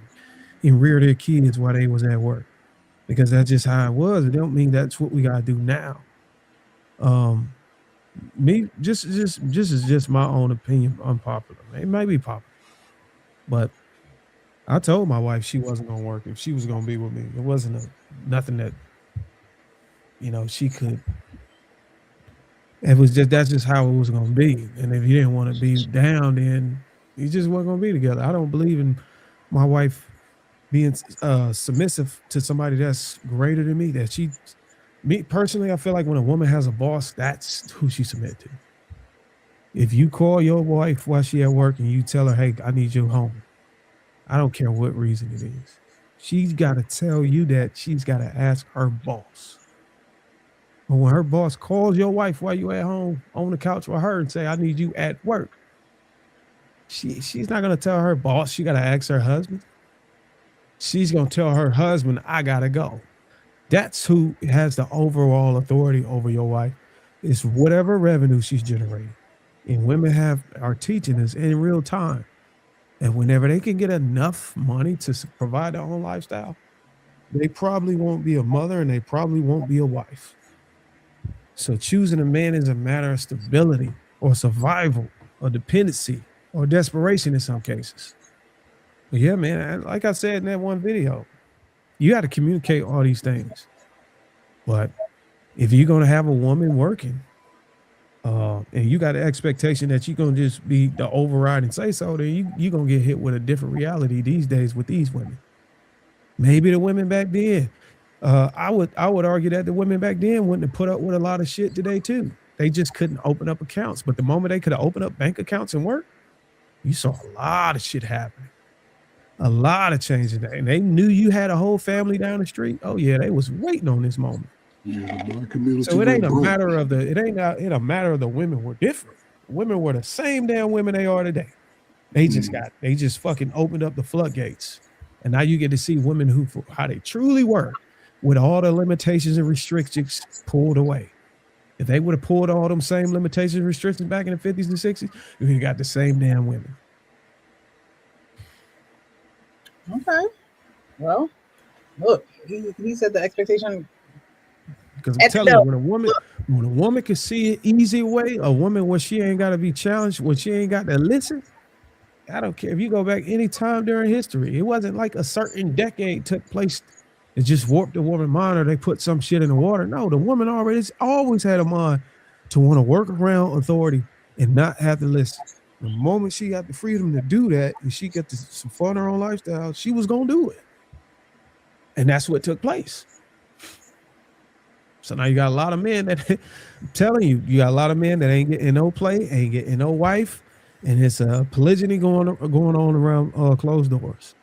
and rear their kids while they was at work, because that's just how it was. It don't mean that's what we gotta do now. Me, just is just my own opinion, unpopular. It may be popular, but I told my wife she wasn't gonna work if she was gonna be with me. It wasn't nothing that she could. It was that's just how it was gonna be. And if you didn't want to be down, then you just weren't gonna be together. I don't believe in my wife being submissive to somebody that's greater than me. Me personally, I feel like when a woman has a boss, that's who she submit to. If you call your wife while she at work and you tell her, "Hey, I need you home," I don't care what reason it is. She's got to tell you that she's got to ask her boss. But when her boss calls your wife while you at home on the couch with her and say, "I need you at work," she's not gonna tell her boss. She gotta ask her husband. She's gonna tell her husband, "I gotta go." That's who has the overall authority over your wife. It's whatever revenue she's generating. And women are teaching us in real time. And whenever they can get enough money to provide their own lifestyle, they probably won't be a mother and they probably won't be a wife. So choosing a man is a matter of stability or survival or dependency or desperation in some cases. But yeah, man, like I said in that one video, you got to communicate all these things. But if you're going to have a woman working and you got an expectation that you're going to just be the override and say so, then you're going to get hit with a different reality these days with these women. Maybe the women back then, I would argue that the women back then wouldn't have put up with a lot of shit today too. They just couldn't open up accounts. But the moment they could have opened up bank accounts and work, you saw a lot of shit happening. A lot of changes. And they knew you had a whole family down the street. Oh yeah, they was waiting on this moment. So it ain't a matter of a matter of the women were different. Women were the same damn women they are today. They just fucking opened up the floodgates. And now you get to see women how they truly were, with all the limitations and restrictions pulled away. If they would have pulled all them same limitations and restrictions back in the 50s and 60s, we got the same damn women. Okay. Well, look, he said the expectation. Because I'm telling you, when a woman can see an easy way, a woman where she ain't got to be challenged, when she ain't got to listen, I don't care if you go back any time during history. It wasn't like a certain decade took place. It just warped the woman's mind, or they put some shit in the water. No, the woman always had a mind to want to work around authority and not have to listen. The moment she got the freedom to do that and she got some fun in her own lifestyle, she was going to do it. And that's what took place. So now you got a lot of men that, I'm telling you, got a lot of men that ain't getting no play, ain't getting no wife, and it's a polygyny going on around closed doors.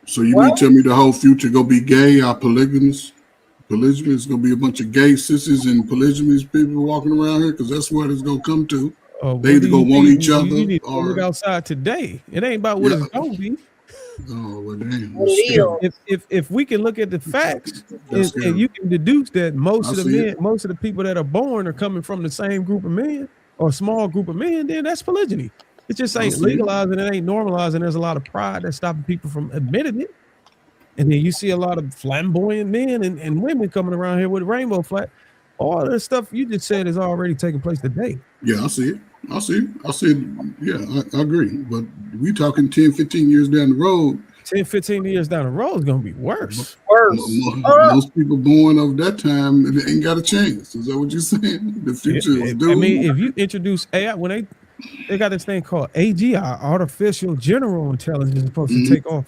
So you mean tell me the whole future gonna be gay or polygamous? Polygamy is gonna be a bunch of gay sissies and polygamous people walking around here, because that's what it's gonna come to. They either gonna want each other or look outside today. It ain't about what it's gonna be. Oh well, damn. If we can look at the facts and you can deduce that most of the people that are born are coming from the same group of men or small group of men, then that's polygyny. It just ain't legalized and it ain't normalized, and there's a lot of pride that's stopping people from admitting it. And then you see a lot of flamboyant men and women coming around here with rainbow flag. All that stuff you just said is already taking place today. Yeah, I see it. Yeah, I agree. But we talking 10, 15 years down the road. 10, 15 years down the road is going to be worse. Most people born of that time, it ain't got a chance. Is that what you're saying? The future is doomed. I mean, if you introduce AI, when they got this thing called AGI, artificial general intelligence, is supposed to take off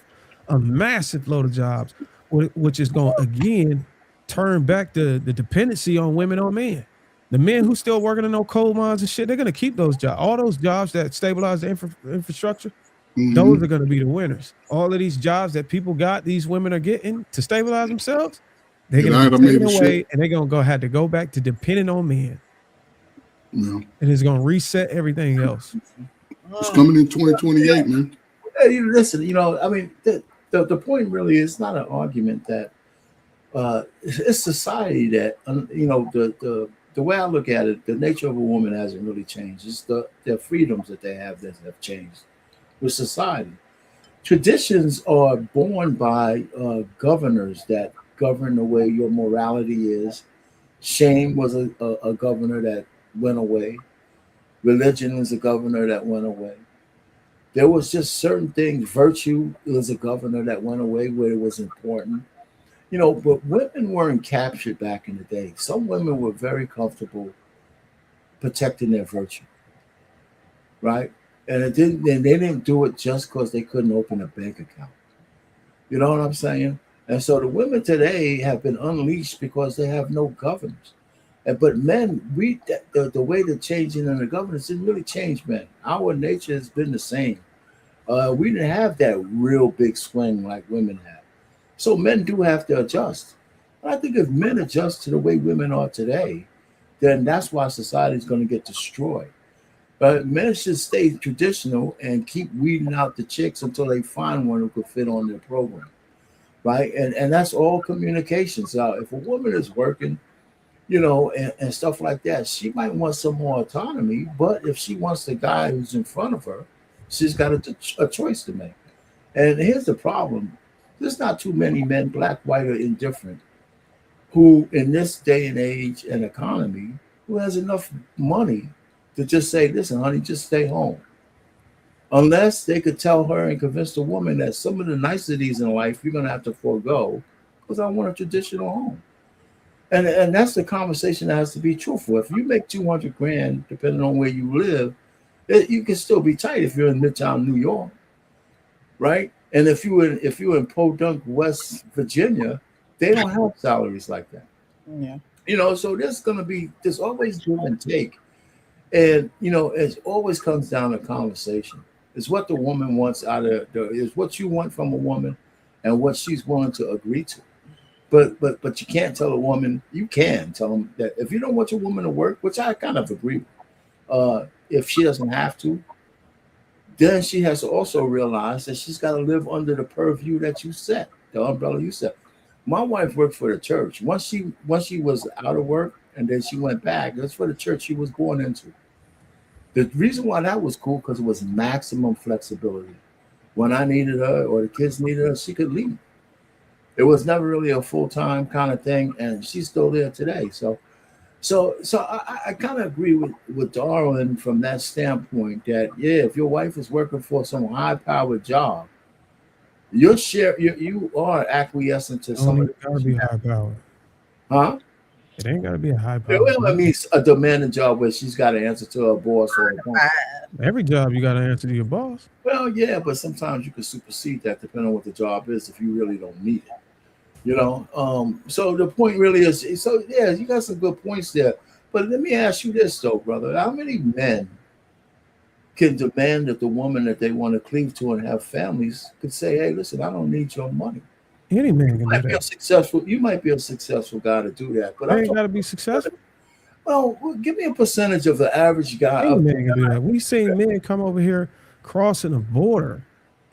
a massive load of jobs, which is going to, again, turn back the dependency on women on men. The men who still working in those coal mines and shit, they're going to keep those jobs. All those jobs that stabilize the infrastructure, those are going to be the winners. All of these jobs that people got, these women are getting to stabilize themselves, they're going to take it away, and they're going to have to go back to depending on men. Yeah. And it's going to reset everything else. It's coming in 2028, man. Hey, listen, I mean, the point really is not an argument that it's society that, the way I look at it, the nature of a woman hasn't really changed. It's their freedoms that they have that have changed with society. Traditions are born by governors that govern the way your morality is. Shame was a governor that went away. Religion was a governor that went away. There was just certain things. Virtue was a governor that went away where it was important. You know, but women weren't captured back in the day. Some women were very comfortable protecting their virtue, right? And they didn't do it just because they couldn't open a bank account. You know what I'm saying? And so the women today have been unleashed because they have no governors. But men, the way the changing in the governance didn't really change men. Our nature has been the same. We didn't have that real big swing like women have. So men do have to adjust. But I think if men adjust to the way women are today, then that's why society is going to get destroyed. But men should stay traditional and keep weeding out the chicks until they find one who could fit on their program, right? And that's all communications. If a woman is working, you know, and stuff like that, she might want some more autonomy. But if she wants the guy who's in front of her, she's got a choice to make. And here's the problem. There's not too many men, black, white, or indifferent, who in this day and age and economy, who has enough money to just say, listen, honey, just stay home. Unless they could tell her and convince the woman that some of the niceties in life you're going to have to forego because I want a traditional home. And that's the conversation that has to be truthful. If you make $200,000, depending on where you live, you can still be tight if you're in Midtown, New York, right? And if you're in Podunk, West Virginia, they don't have salaries like that. Yeah. You know, so there's always give and take. And, you know, it always comes down to conversation. It's what the woman wants is what you want from a woman and what she's willing to agree to. But you can't tell a woman, you can tell them that if you don't want your woman to work, which I kind of agree with, if she doesn't have to, then she has to also realize that she's got to live under the purview that you set, the umbrella you set. My wife worked for the church. Once she was out of work and then she went back, that's for the church she was born into. The reason why that was cool because it was maximum flexibility. When I needed her or the kids needed her, she could leave. It was never really a full-time kind of thing, and she's still there today. So I kind of agree with Darwin from that standpoint that, yeah, if your wife is working for some high-powered job, you are acquiescing to somebody. It gotta be high power. Huh? It ain't gotta be a high power. Well, I mean, a demanding job where she's got to answer to her boss or a boss. Every job you gotta answer to your boss. Well, yeah, but sometimes you can supersede that depending on what the job is if you really don't need it. You know, so the point really is, so yeah, you got some good points there. But let me ask you this though, brother. How many men can demand that the woman that they want to cleave to and have families could say, hey, listen, I don't need your money? Any man can do that. You might be a successful guy to do that. But I ain't gotta be successful. Well, give me a percentage of the average guy. Any man can do that. We've seen men come over here crossing a border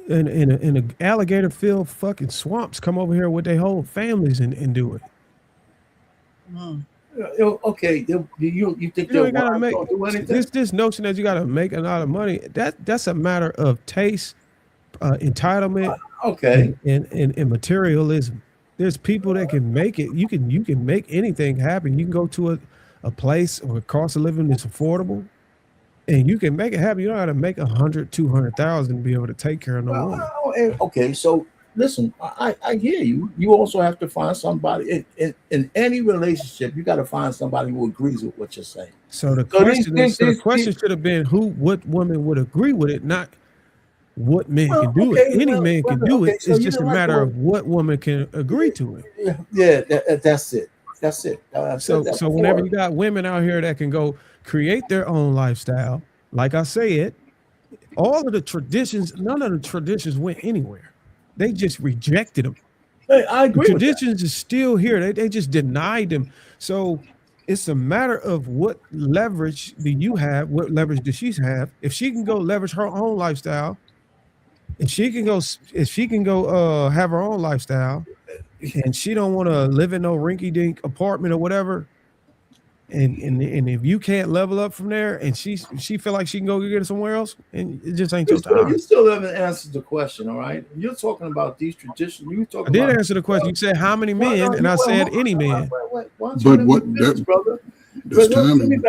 in an alligator filled fucking swamps, come over here with their whole families and do it. Okay, you think you gotta make this notion that you gotta make a lot of money? That's a matter of taste, entitlement, okay, and materialism. There's people that can make it. You can make anything happen. You can go to a place or a cost of living that's affordable, and you can make it happen. You don't have to make 100, 200,000 to be able to take care of no woman. Okay, so listen, I hear you. You also have to find somebody in any relationship. You got to find somebody who agrees with what you're saying. So the question should have been what woman would agree with it, not what man can do it. Any man can do it. It's just a matter of what woman can agree to it. Yeah, that's it. That's it. So whenever you got women out here that can go create their own lifestyle, like I said, all of the traditions, none of the traditions went anywhere. They just rejected them. Hey, I agree. The traditions is still here. They just denied them. So it's a matter of what leverage do you have? What leverage does she have? If she can go leverage her own lifestyle, if she can go have her own lifestyle, and she don't want to live in no rinky-dink apartment or whatever, and if you can't level up from there, and she feel like she can go get it somewhere else, and it just ain't your time. You still haven't answered the question, all right? You're talking about these traditions. I did answer the question. You said how many men, and I said any man. But what, brother?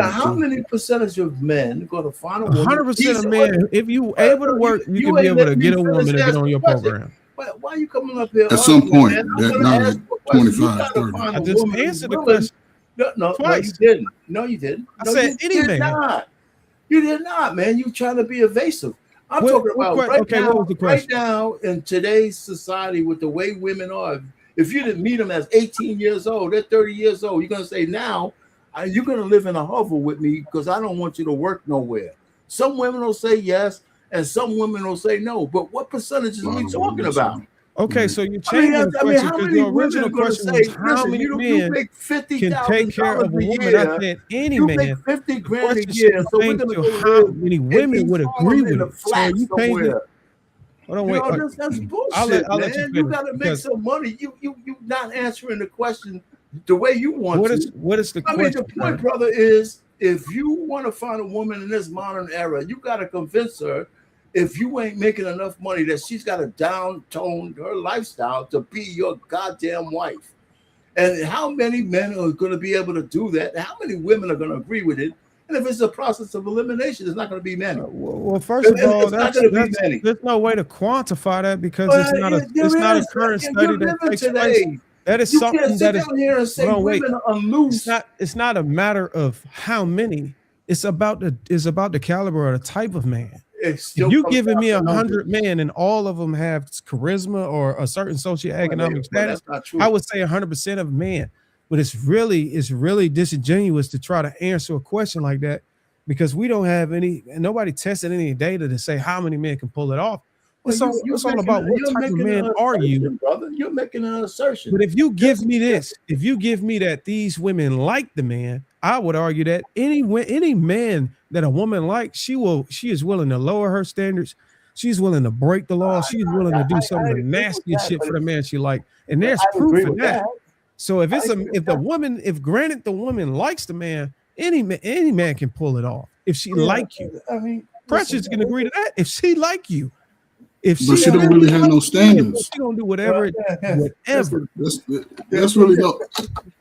How many percentage of men go to find a woman? 100% of men. If you able to work, you can be able to get a woman to get on your program. why are you coming up here? At some arguing, point, man? I'm that gonna not ask at you a question. You 25, gotta 30. find I a just woman who's answered the willing. question No, you twice. didn't. No, you didn't. I No, said you any did man. not. You did not, man. You trying to be evasive. I'm What- talking what about que- right okay, now. what was the Right question? now in today's society, with the way women are, if you didn't meet them as 18 years old, they're 30 years old. You're gonna say now, you're gonna live in a hovel with me because I don't want you to work nowhere. Some women will say yes, and some women will say no. But what percentages are we talking about? Okay, so you're I mean, changing the I mean, question how because many your women original are going to question say, was how listen, many you men make can $50,000 take care of a a woman? year. I said any You man. make 50 The grand a question year, should so we're change going to to go how live many in women these would agree farms with in a it. So flat you changed it. somewhere. Hold on, You wait. know, that's I'll bullshit, let you man. You finish got to make because some money. You not answering the question the way you want what to. is the I mean, question? the point, brother, is if you want to find a woman in this modern era, you got to convince her. If you ain't making enough money, that she's got to down-tone her lifestyle to be your goddamn wife. And how many men are going to be able to do that? How many women are going to agree with it? And if it's a process of elimination, it's not going to be many. Well, first of all, it's not going to be many. there's no way to quantify that because Well, it's not a current study you're that living takes today. place. That is You something can't sit that is. down here and say Hold on, wait. women are loose. It's not a matter of how many. It's about the caliber or the type of man. If you giving me 100 men and all of them have charisma or a certain socioeconomic status, that's not true. I would say 100% of men. But it's really disingenuous to try to answer a question like that because we don't have any, and nobody tested any data to say how many men can pull it off. It's all about what type of man are you, brother? You're making an assertion. But if you give me that these women like the man, I would argue that any man that a woman likes, she is willing to lower her standards. She's willing to break the law. She's willing to do some of the nastiest shit for the man she like, and there's proof of that. So if granted the woman likes the man, any man can pull it off if she like you. I mean, Precious can agree to that if she like you. But she don't really have no standards. She gonna do whatever. That's really no.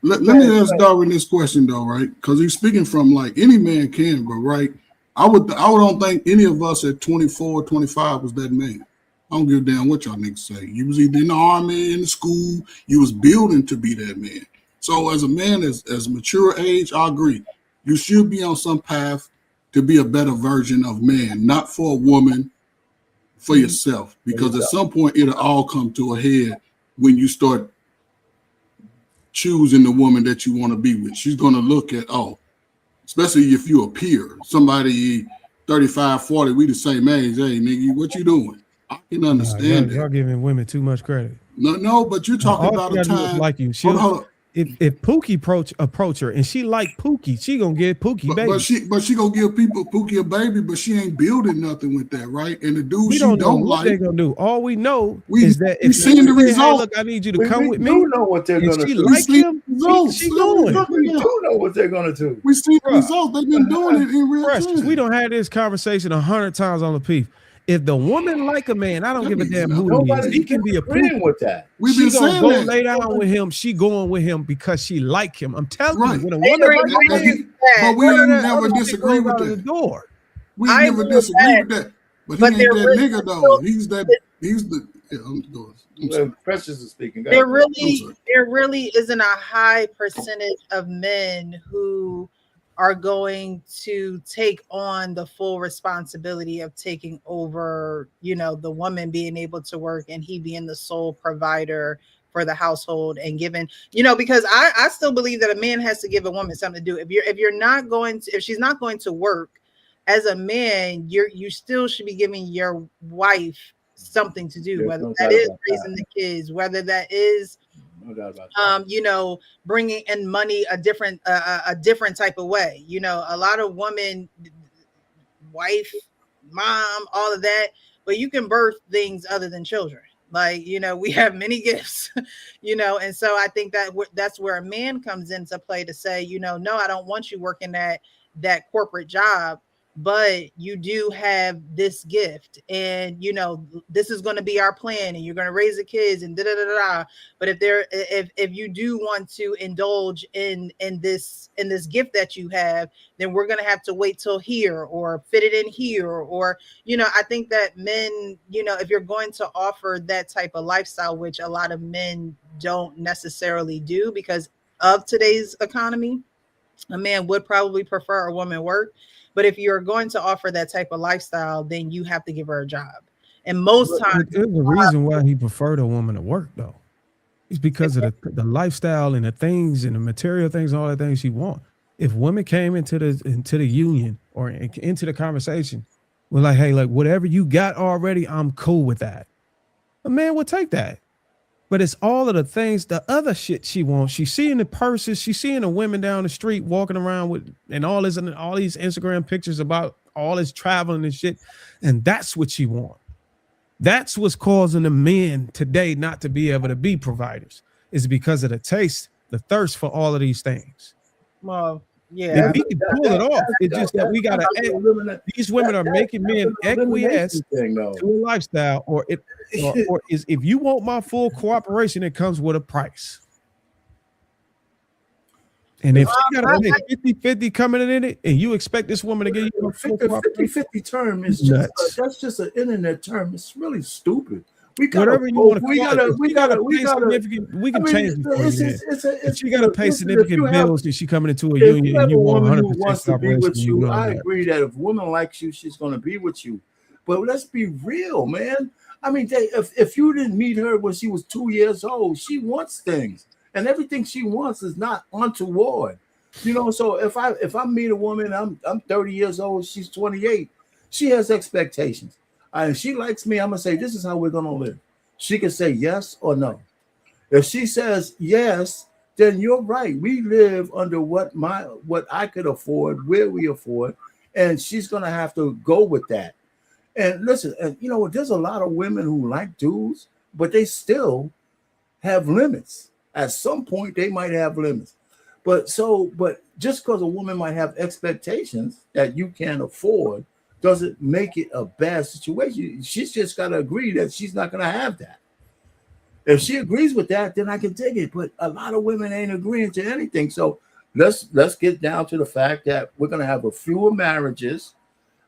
Let me ask Darwin this question though, right? Because he's speaking from like any man can, but right. I don't think any of us at 24, 25 was that man. I don't give a damn what y'all niggas say. You was either in the army, in the school, you was building to be that man. So as a man, as mature age, I agree. You should be on some path to be a better version of man, not for a woman, for yourself. Because at some point it'll all come to a head when you start choosing the woman that you want to be with. She's gonna look at, especially if you a peer, somebody 35, 40, we the same age. Hey, nigga, what you doing? I can understand y'all giving women too much credit. No, but you're talking about a time. Like you, hold on. If Pookie approach her and she like Pookie, she gonna get Pookie baby. But she gonna give Pookie a baby, but she ain't building nothing with that, right? And the dude we she don't know don't what like. they're gonna do. All we know is that if we seen the result. Hey, look, I need you to come with me. We do know what they're gonna she do. Like him, she going. We do know what they're gonna do. We see the results. They've been doing it in real time. We don't have this conversation 100 times on the piece. If the woman like a man, I don't give a damn who he is. He can be a Pookie. With that. We've She been gonna saying go that. lay down with him. She going with him because she like him. I'm telling you, when a woman But we never disagree with the that. door. We never disagree with that. But he ain't that nigga though. He's the. Precious is speaking. There really isn't a high percentage of men who are going to take on the full responsibility of taking over, the woman being able to work and he being the sole provider for the household and given, because I still believe that a man has to give a woman something to do. If she's not going to work as a man, you still should be giving your wife something to do, whether that is raising the kids, whether that is no doubt about that. Bringing in money a different type of way. A lot of women, wife, mom, all of that, but you can birth things other than children. Like, we have many gifts, and so I think that's where a man comes into play to say, no, I don't want you working that corporate job, but you do have this gift, and you know this is going to be our plan, and you're going to raise the kids, and da da da da. But if you do want to indulge in this gift that you have, then we're going to have to wait till here, or fit it in here, or you know, I think that men, you know, if you're going to offer that type of lifestyle, which a lot of men don't necessarily do because of today's economy, a man would probably prefer a woman work. But if you're going to offer that type of lifestyle, then you have to give her a job. And most times, there's a reason why he preferred a woman to work, though. It's because of the lifestyle and the things and the material things and all the things she wants. If women came into the union or into the conversation, we're like, hey, like whatever you got already, I'm cool with that. A man would take that. But it's all of the things, the other shit she wants. She's seeing the purses. She's seeing the women down the street walking around with and all these Instagram pictures about all this traveling and shit. And that's what she wants. That's what's causing the men today not to be able to be providers. Is because of the taste, the thirst for all of these things. Well, yeah, and we can pull it off. It's just that we gotta. These women are making men acquiesce to a lifestyle, or is if you want my full cooperation, it comes with a price. And if you got to pay 50-50 coming in it, and you expect this woman to give you a 50-50 term is just that's just an internet term. It's really stupid. We gotta, whatever you want to call it, we can change it. If she got to pay significant bills and she coming into a union and you want 100% wants to be with you, I agree that if a woman likes you, she's going to be with you. But let's be real, man. I mean, if you didn't meet her when she was 2 years old, she wants things, and everything she wants is not untoward. You know, so if I meet a woman, I'm 30 years old, she's 28, she has expectations. And she likes me, I'm gonna say, this is how we're gonna live. She can say yes or no. If she says yes, then you're right. We live under what I could afford, where we afford, and she's gonna have to go with that. And listen, and you know, there's a lot of women who like dudes, but they still have limits. At some point, they might have limits. But just because a woman might have expectations that you can't afford doesn't make it a bad situation. She's just got to agree that she's not going to have that. If she agrees with that, then I can take it. But a lot of women ain't agreeing to anything. So let's get down to the fact that we're going to have a fewer marriages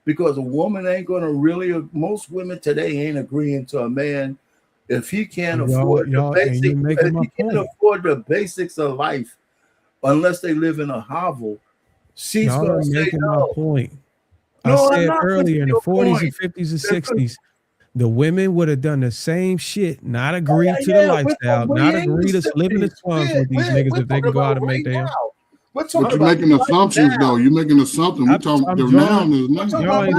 because a woman ain't going to really. Most women today ain't agreeing to a man if he can't afford the basics of life, unless they live in a hovel. She's going to say no. My point. I said earlier in the 40s and 50s and 60s, the women would have done the same shit, not agree to the lifestyle, not agree to live in the slums with these niggas if they can go out and make their own. But you're making assumptions, though. You're making assumptions. We're talking now. Y'all ain't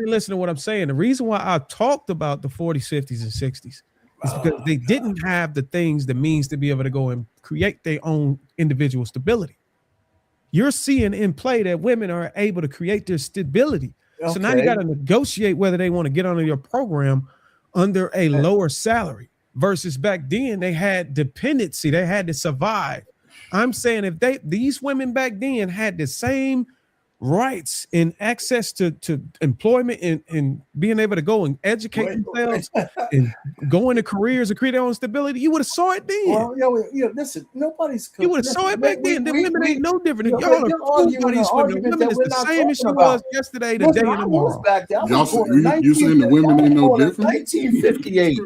listening to what I'm saying. The reason why I talked about the 40s, 50s, and 60s is because they didn't have the things, the means to be able to go and create their own individual stability. You're seeing in play that women are able to create their stability. Okay. So now you got to negotiate whether they want to get under your program under a lower salary versus back then they had dependency. They had to survive. I'm saying if these women back then had the same rights and access to employment and being able to go and educate themselves and go into careers and create their own stability, you would have saw it then. Well, listen, nobody's. You would have saw it back then. The women ain't no different. Y'all are fooled by these women. The women is the same as she was yesterday, today, and tomorrow. You saying the women ain't no different? 1958.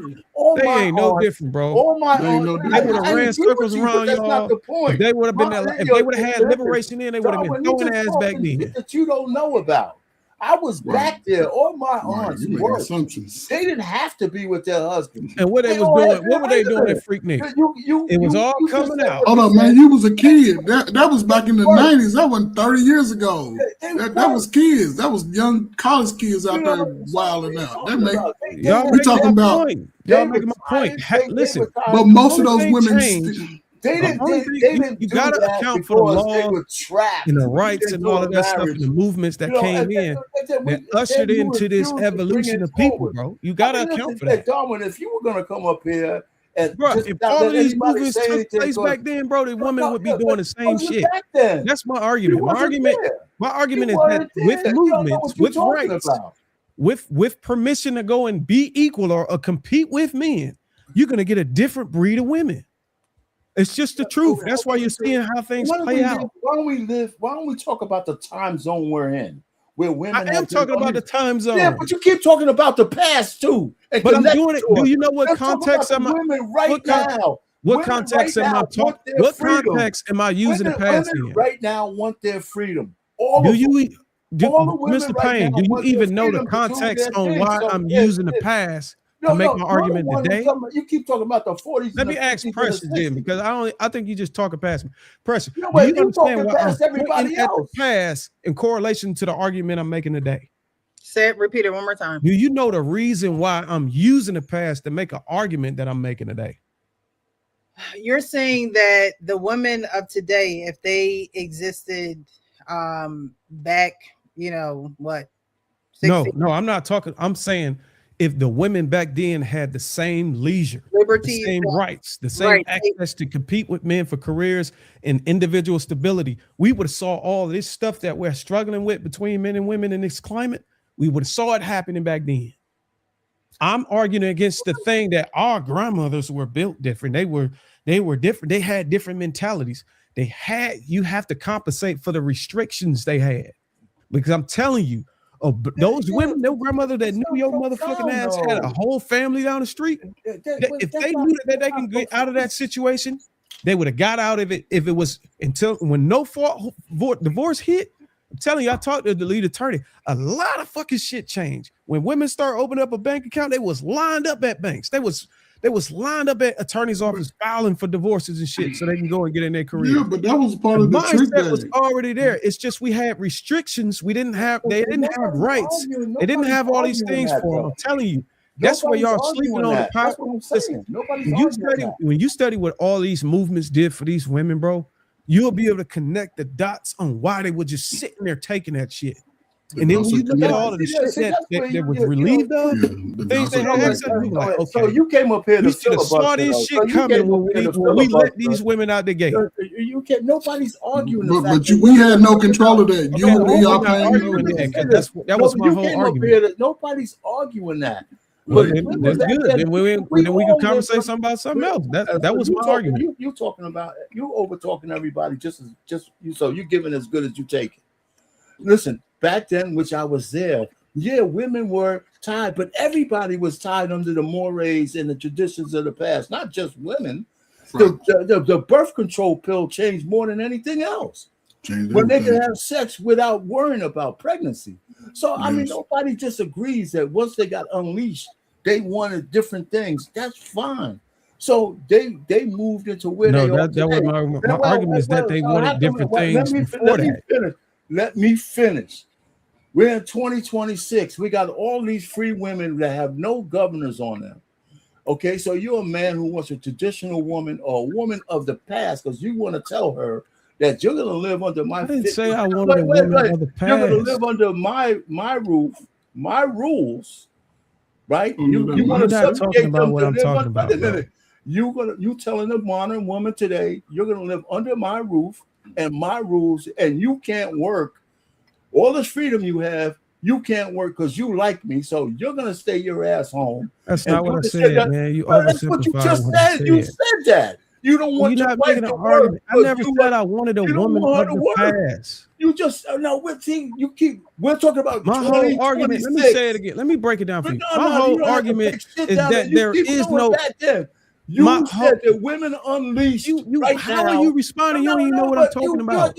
They ain't no different, bro. They would have ran circles around y'all. If they would have been there, if they would have had liberation then, they would have been throwing ass back then. That you don't know about. I was back there. All my aunts worked. They didn't have to be with their husbands. And what they was doing, what were they doing at Freaknik? It was all coming out. Hold on, man. You was a kid. That was back in the 90s. That wasn't 30 years ago. That was kids. That was young college kids out there wilding out. Y'all talking about. Y'all making my point. Listen, but most of those women. They didn't you gotta account for the laws and the rights and all of that stuff and the movements that came in that ushered into this evolution of people, bro. You gotta account for that. Darwin, if you were gonna come up here And Bro, just if not all of let these anybody movements say took anything, place because- back then, bro, the women would be Yeah, doing but the same wasn't shit. back then. That's my You argument. My wasn't argument, there. my argument You is that weren't with there. You don't know movements, what you're with talking rights, about. with permission to go and be equal or compete with men, you're gonna get a different breed of women. It's just the truth. Okay, That's why you're seeing how things play out. Why don't we talk about the time zone we're in, where women? I am talking about the time zone. Yeah, but you keep talking about the past too. And But I'm connect doing it. to Do you know what Let's talk context about am the I? women right now? What Women context right am I now talking? want their What freedom. context am I using the past women in? right now want their freedom. All Do of them. you, All the women Mr. right Payne? now Do you want their even know the freedom to do context their on thing. why So, I'm yeah, using the yeah. past to make my you're the argument one who's today? talking about- you keep talking about the 40s. Let and me the ask 50s and Precious the then, 60s. because I think you just talking past me. Precious, You know do what? you You understand talking why I'm past everybody pointing at the else. past in correlation to the argument I'm making today? Say it, repeat it one more time. Do you know the reason why I'm using the past to make an argument that I'm making today? You're saying that the women of today, if they existed back, what? 60? No, I'm not talking. I'm saying if the women back then had the same leisure, Liberties, the same rights, the same right. access to compete with men for careers and individual stability, we would have saw all this stuff that we're struggling with between men and women in this climate. We would have saw it happening back then. I'm arguing against the thing that our grandmothers were built different. They were different. They had different mentalities. You have to compensate for the restrictions they had. Because I'm telling you, those women, their grandmother that knew your motherfucking ass had a whole family down the street. If they knew that they can get out of that situation, they would have got out of it if it was until when no fault divorce hit. I'm telling you, I talked to the lead attorney. A lot of fucking shit changed. When women start opening up a bank account, they was lined up at banks. They was lined up at attorney's office filing for divorces and shit so they can go and get in their career. Yeah, but that was part of the trick mindset was bag. already there. It's just we had restrictions. They didn't have rights. They didn't have all these things for them. I'm telling you. That's where y'all sleeping on the pot. Listen, when you study what all these movements did for these women, bro, you'll be able to connect the dots on why they were just sitting there taking that shit. And then when you look at all of the shit that was relieved of, things they had access to, like, okay. So you came up here to We should have saw this shit coming when we let these women out the gate. You can't. Nobody's arguing. But we had no control of that. You would be out paying. That was my whole argument. Nobody's arguing that. Well, that's good. Then we can conversate about something else. That was my argument. You talking about you over talking everybody just you. So you giving as good as you take it. Listen, back then, which I was there, yeah, women were tied, but everybody was tied under the mores and the traditions of the past. Not just women. The birth control pill changed more than anything else. When they could have sex without worrying about pregnancy. So, I mean, nobody disagrees that once they got unleashed, they wanted different things. That's fine. So they moved into where they are today. My argument is that they wanted different things before that. Let me finish. We're in 2026. We got all these free women that have no governors on them. Okay, so you're a man who wants a traditional woman or a woman of the past because you want to tell her that you're going to live under my. I didn't say I wanted a woman of the past. You're going to live under my roof, my rules, right? You want to talking about what I'm talking about. You telling the modern woman today you're going to live under my roof and my rules, and you can't work. All this freedom you have, you can't work because you like me, so you're going to stay your ass home. That's not what I said, man. You that's what you just said. You said that. You don't want your wife to work. I never said I wanted a woman of the past. You just we're talking about my whole argument. Let me say it again. Let me break it down for you. My whole argument is that there is no. You said that women unleashed. How are you responding? You don't even know what I'm talking about.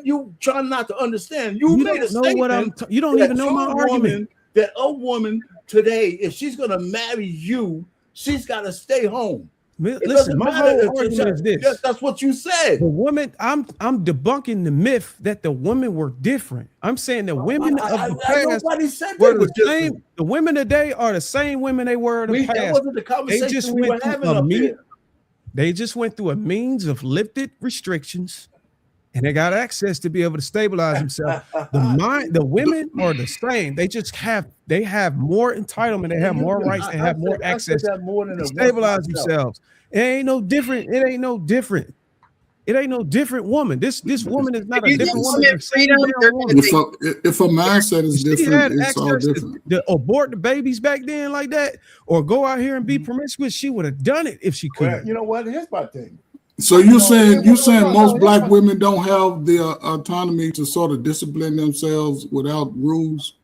You trying not to understand. You made a statement. You don't even know my argument. That a woman today, if she's gonna marry you, she's got to stay home. Listen, my whole argument is this. Yes, that's what you said. The woman, I'm debunking the myth that the women were different. I'm saying the women of the past were the same. The women today are the same women they were in the past. That wasn't the conversation we were having up here. They just went through a means of lifted restrictions, and they got access to be able to stabilize themselves. The women are the same. They have more entitlement. They have more rights. They have more access to stabilize themselves. It ain't no different. It ain't no different. It ain't no different woman. This woman is not a different woman. If a mindset is different, it's all different. To abort the babies back then like that, or go out here and be promiscuous, she would have done it if she could. Well, you know what? Here's my thing. So you're saying most black women don't have the autonomy to sort of discipline themselves without rules?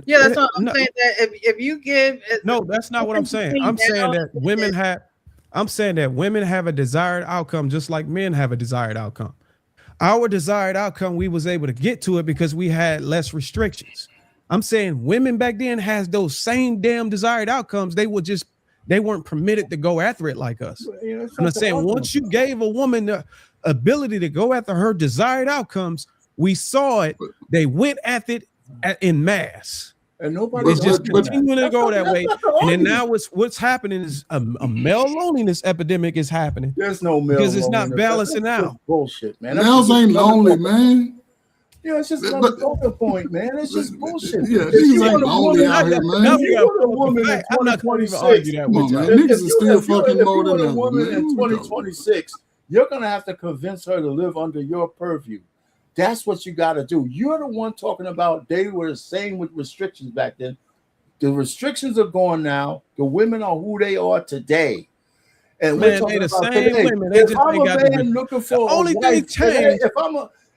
Yeah, that's what I'm saying. That if you give no, that's not what I'm saying. I'm saying that women have. I'm saying that women have a desired outcome just like men have a desired outcome. Our desired outcome, we was able to get to it because we had less restrictions. I'm saying women back then has those same damn desired outcomes. They weren't permitted to go after it like us. I'm saying once you gave a woman the ability to go after her desired outcomes, we saw it. They went after it in mass. And nobody's just continuing to go that way. And then now what's happening is a male loneliness epidemic is happening. There's no male because it's not balancing out. Bullshit, man. Males ain't lonely, man. Yeah, it's just another talking point, man. It's just bullshit. Yeah, niggas ain't lonely out here, man. If you want a woman in 2026, come on, man. Niggas is still fucking more than a woman in 2026, you're gonna have to convince her to live under your purview. That's what you got to do. You're the one talking about they were the same with restrictions back then. The restrictions are gone now. The women are who they are today. And man, they the same women. They if just I'm ain't got a man looking for the only a thing wife, changed.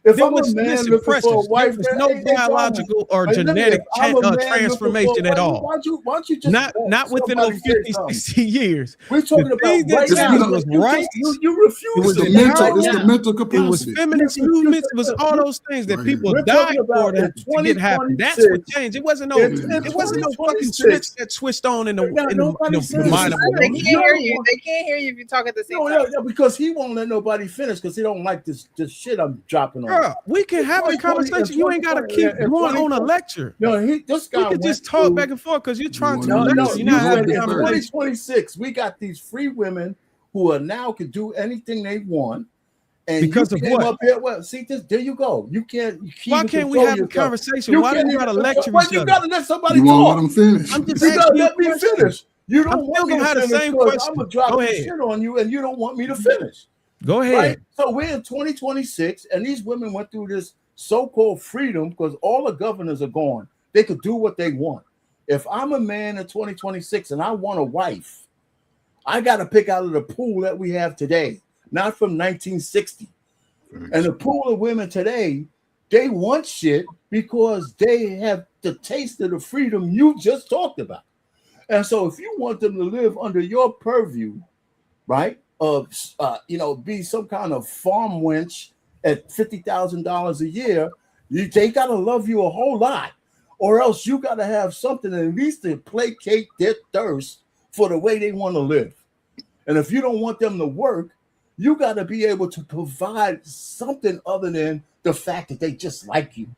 if I'm a man looking for a wife, there's no biological or genetic transformation at all. Why don't you just not within those 50, 60 years. We're talking about right now. Was right. You refuse. It was the mental. It's the mental capacity. It was feminist movements. It was all those things that people died for to get happen. That's what changed. It wasn't no. It wasn't no fucking switch that switched on in the mind of a They woman. can't hear you. They can't hear you if you talk at the same time. No, because he won't let nobody finish because he don't like this shit I'm dropping on. Girl, we can have a conversation. You ain't got to keep going on a lecture. No, this guy. We can just talk back and forth because you're trying to. No, You're not having a in conversation. 2026, we got these free women who are now can do anything they want. And because of what? Up here, well, see this. There you go. You can't. Why can't we have a conversation? Why do you got to lecture each other? You got to let somebody talk. Let them finish. I'm just you got to let me finish. You don't want me to have the finish same question. I'm gonna drop shit on you, and you don't want me to finish. Go ahead. Right? So we're in 2026, and these women went through this so-called freedom because all the governors are gone. They could do what they want. If I'm a man in 2026 and I want a wife, I got to pick out of the pool that we have today, not from 1960. And the pool of women today, they want shit because they have the taste of the freedom you just talked about. And so if you want them to live under your purview, right, of, be some kind of farm wench at $50,000 a year, they got to love you a whole lot, or else you got to have something at least to placate their thirst for the way they want to live. And if you don't want them to work, you got to be able to provide something other than the fact that they just like you.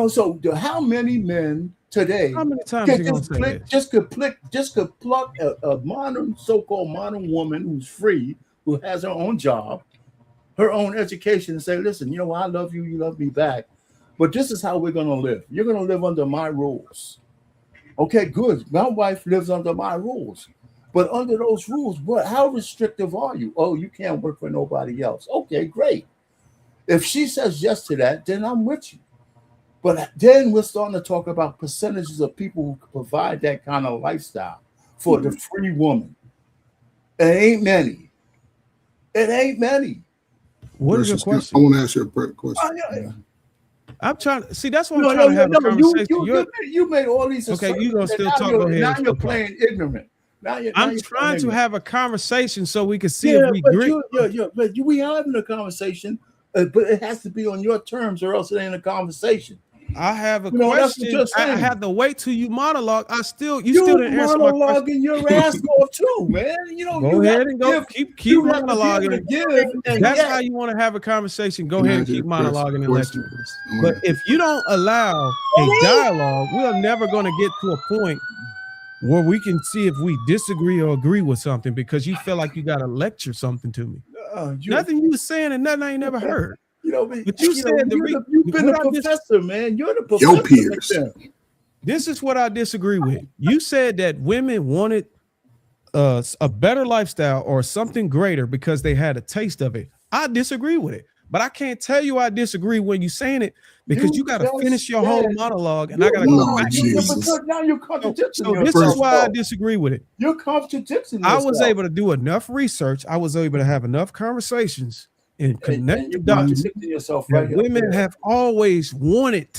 So how many men today could pluck a modern, so-called modern woman who's free, who has her own job, her own education, and say, listen, I love you, you love me back, but this is how we're going to live. You're going to live under my rules. Okay, good. My wife lives under my rules. But under those rules, how restrictive are you? Oh, you can't work for nobody else. Okay, great. If she says yes to that, then I'm with you. But then we're starting to talk about percentages of people who can provide that kind of lifestyle for the free woman. It ain't many. It ain't many. What is your question? I want to ask you a question. I'm trying to see. That's what I'm trying to have a conversation. You made all these. Okay, you gonna still talk? Go ahead. Now you're playing ignorant. I'm trying to have a conversation so we can see if we agree. But we are having a conversation, but it has to be on your terms, or else it ain't a conversation. I have a question. I have to wait till you monologue. You still didn't answer my question. Monologuing your ass off too, man. Go ahead and go. Keep monologuing. That's how you want to have a conversation. Go ahead and keep monologuing and lecturing. But if you don't allow a dialogue, we're never going to get to a point where we can see if we disagree or agree with something because you feel like you got to lecture something to me. Nothing you was saying and nothing I ain't never heard. But you said you've been a professor, man. You're the professor. Your peers. This is what I disagree with. You said that women wanted a better lifestyle or something greater because they had a taste of it. I disagree with it. But I can't tell you I disagree when you saying it because you got to finish your whole monologue and I got to go back. Now you're contradicting so this is why I disagree with it. You're contradicting I was able to do enough research. I was able to have enough conversations and connect the dots. Women have always wanted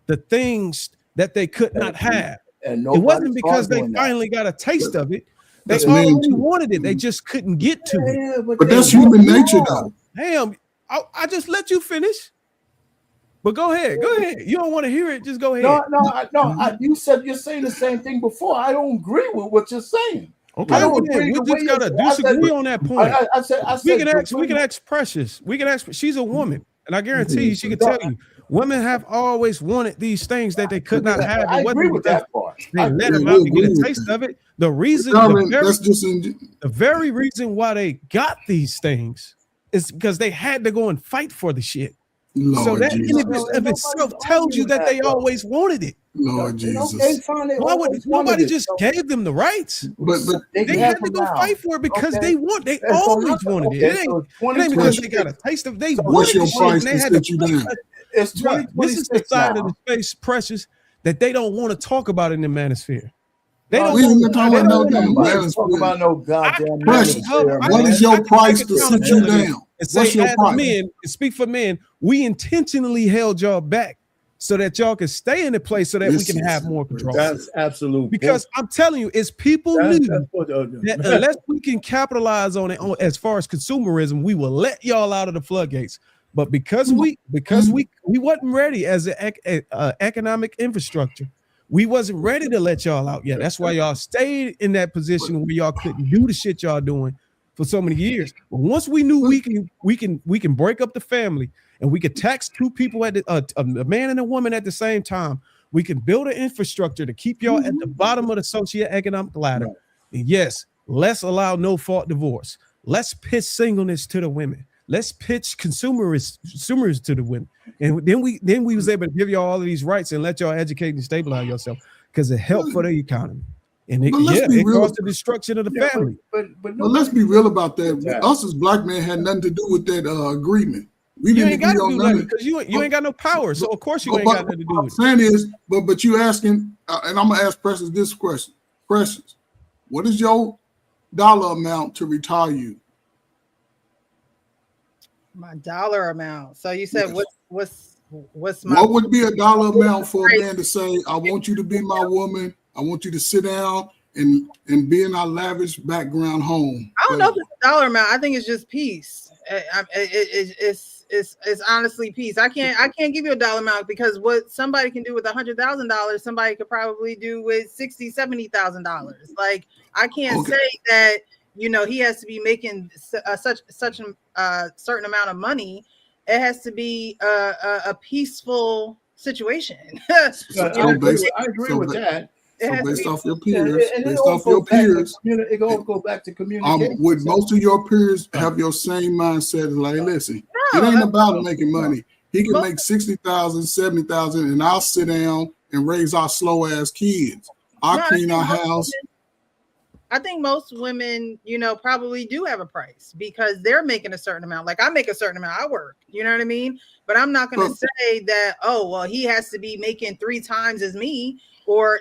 the things that they could not have. And it wasn't because they finally got a taste of it. They already wanted it. They just couldn't get to it. But that's human nature, though. Damn. I just let you finish, but go ahead. Go ahead. You don't want to hear it? Just go ahead. No. You said you're saying the same thing before. I don't agree with what you're saying. Okay, we just gotta disagree on that point. I said we can ask Precious. We can ask. She's a woman, and I guarantee you, she can tell you. Women have always wanted these things that they could not have. I agree with that part. They let them out to get a taste of it. The reason, the very reason why they got these things. It's because they had to go and fight for the shit. Lord so that Jesus. in itself tells you that they always wanted it. Lord Jesus. Why would nobody just gave them the rights? But they had to go fight for it because they always wanted it. It ain't because they got a taste of they what's your price they had to you down? This is the side of the space, Precious, that they don't want to talk about in the manosphere. They don't talk about no goddamn Precious. What is your price to sit you down? What's your price? Men, speak for men, we intentionally held y'all back so that y'all can stay in the place so that we can have more control. That's absolute. Because I'm telling you, it's people knew that unless we can capitalize on it as far as consumerism, we will let y'all out of the floodgates. But because we wasn't ready as an economic infrastructure. We wasn't ready to let y'all out yet. That's why y'all stayed in that position where y'all couldn't do the shit y'all doing for so many years. But once we knew we can break up the family and we could tax two people at a man and a woman at the same time, we can build an infrastructure to keep y'all at the bottom of the socioeconomic ladder. And yes, let's allow no fault divorce. Let's pitch singleness to the women. Let's pitch consumers to the women. And then we was able to give y'all all of these rights and let y'all educate and stabilize yourself because it helped for the economy. And it caused the destruction of the family. But let's be real about that. Us as black men had nothing to do with that agreement. We didn't ain't got to do nothing because you ain't got no power. So of course you ain't got nothing to do with it. What I'm saying is, but you asking, and I'm gonna ask Precious this question. Precious, what is your dollar amount to retire you? My dollar amount. So you said what's my what would be a dollar amount for a man to say, I want you to be my woman, I want you to sit down and be in our lavish background home? I don't know if it's a dollar amount. I think it's just peace. It's honestly peace. I can't give you a dollar amount because what somebody can do with $100,000, somebody could probably do with $60,000-$70,000. Like I can't say that he has to be making such a certain amount of money. It has to be a peaceful situation. I agree with that. So based off your peers, it all go back to communication. Would most of your peers have your same mindset? Like, listen, it ain't about making money. He can make 60,000, 70,000, and I'll sit down and raise our slow ass kids. I'll clean our house. I think most women, probably do have a price because they're making a certain amount. Like I make a certain amount, I work, you know what I mean? But I'm not going to say that, he has to be making 3 times as me or,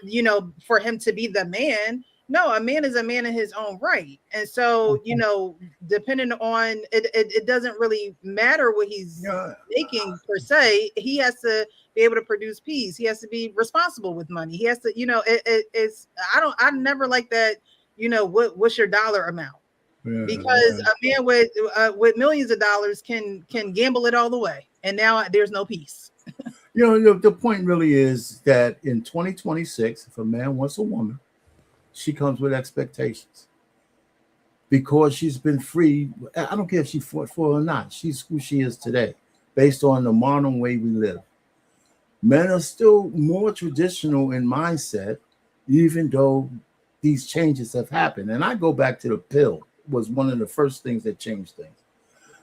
for him to be the man. No, a man is a man in his own right. And so, depending on it doesn't really matter what he's making per se. He has to be able to produce peace. He has to be responsible with money. He has to, I never like that. What's your dollar amount? Because a man with millions of dollars can gamble it all the way, and now there's no peace. The point really is that in 2026, if a man wants a woman, she comes with expectations because she's been free. I don't care if she fought for or not. She's who she is today, based on the modern way we live. Men are still more traditional in mindset, even though these changes have happened. And I go back to the pill was one of the first things that changed things.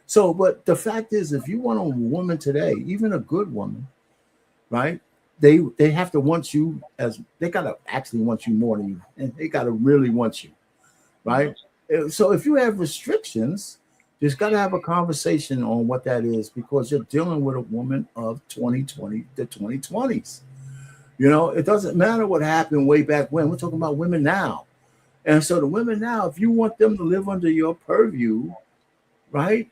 So, but the fact is, if you want a woman today, even a good woman, right? They have to want you as they gotta actually want you more than you, and they gotta really want you, right? So if you have restrictions, just gotta have a conversation on what that is, because you're dealing with a woman of 2020, the 2020s. You know, it doesn't matter what happened way back when. We're talking about women now. And so the women now, if you want them to live under your purview, right,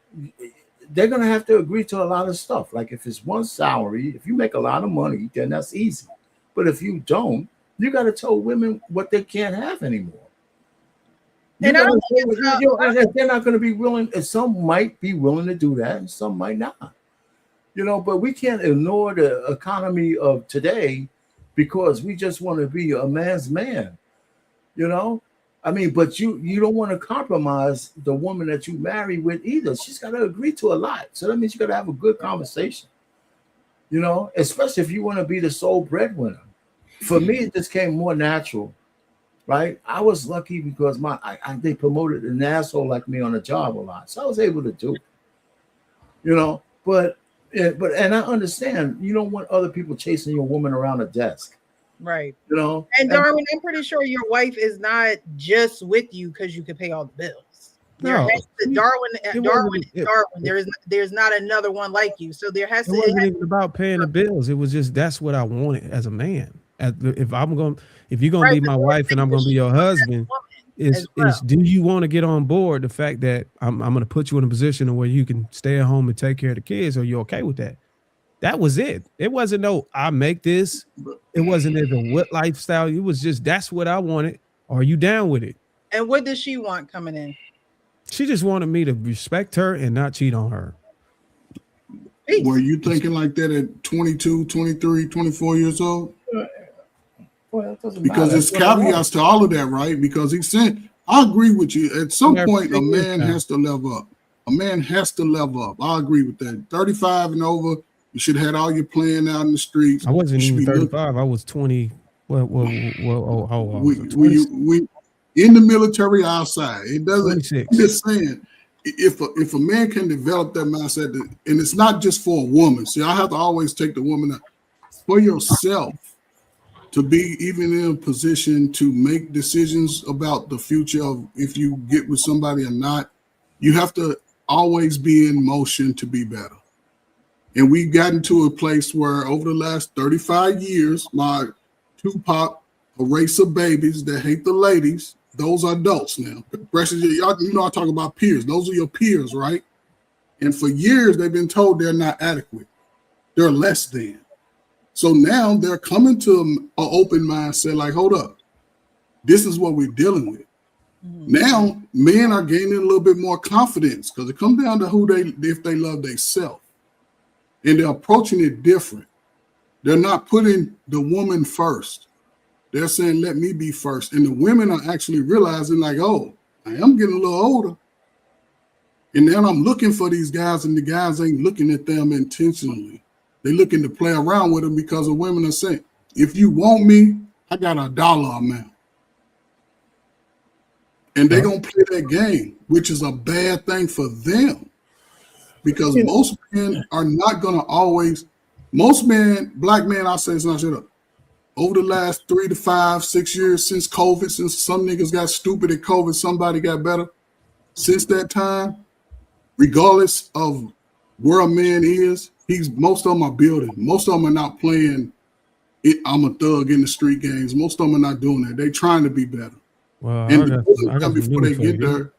they're going to have to agree to a lot of stuff. Like if it's one salary, if you make a lot of money, then that's easy. But if you don't, you got to tell women what they can't have anymore. And they're not going to be willing, and some might be willing to do that, and some might not. You know, but we can't ignore the economy of today because we just want to be a man's man. You know, I mean, but you don't want to compromise the woman that you marry with either. She's got to agree to a lot. So that means you got to have a good conversation, you know, especially if you want to be the sole breadwinner. For me, it just came more natural, right? I was lucky because they promoted an asshole like me on a job a lot. So I was able to do it, you know, but I understand you don't want other people chasing your woman around a desk. Right. You know, and Darwin, I'm pretty sure your wife is not just with you because you can pay all the bills. No, Darwin. There's not another one like you. So there has to. It wasn't even about paying the bills. It was just that's what I wanted as a man. If you're gonna be my wife and I'm gonna be your husband, is do you want to get on board the fact that I'm gonna put you in a position where you can stay at home and take care of the kids? Are you okay with that? That was it. It wasn't no, I make this. It wasn't even what lifestyle. It was just, that's what I wanted. Are you down with it? And what does she want coming in? She just wanted me to respect her and not cheat on her. Were you thinking like that at 22, 23, 24 years old? Well, because there's caveats to all of that, right? Because he said, I agree with you. At some point, a man has to level up. A man has to level up. I agree with that. 35 and over, you should have had all your playing out in the streets. I wasn't even 35. I was 20. We in the military outside. It doesn't. 26. I'm just saying, if a man can develop that mindset, and it's not just for a woman. See, I have to always take the woman out. For yourself to be even in a position to make decisions about the future of if you get with somebody or not, you have to always be in motion to be better. And we've gotten to a place where over the last 35 years, my Tupac, a race of babies that hate the ladies, those are adults now. You know, I talk about peers. Those are your peers, right? And for years, they've been told they're not adequate. They're less than. So now they're coming to an open mindset like, hold up, this is what we're dealing with. Now, men are gaining a little bit more confidence because it comes down to if they love themselves. And they're approaching it different. They're not putting the woman first. They're saying, let me be first. And the women are actually realizing like, oh, I am getting a little older. And now I'm looking for these guys, and the guys ain't looking at them intentionally. They're looking to play around with them because the women are saying, if you want me, I got $1 amount. And they're going to play that game, which is a bad thing for them. Because most men are not going to always, most men, black men, I'll say it's not shut up. Over the last 3 to 5, 6 years since COVID, since some niggas got stupid at COVID, somebody got better. Since that time, regardless of where a man is, most of them are building. Most of them are not playing I'm a thug in the street games. Most of them are not doing that. They're trying to be better. Well, and before they get there,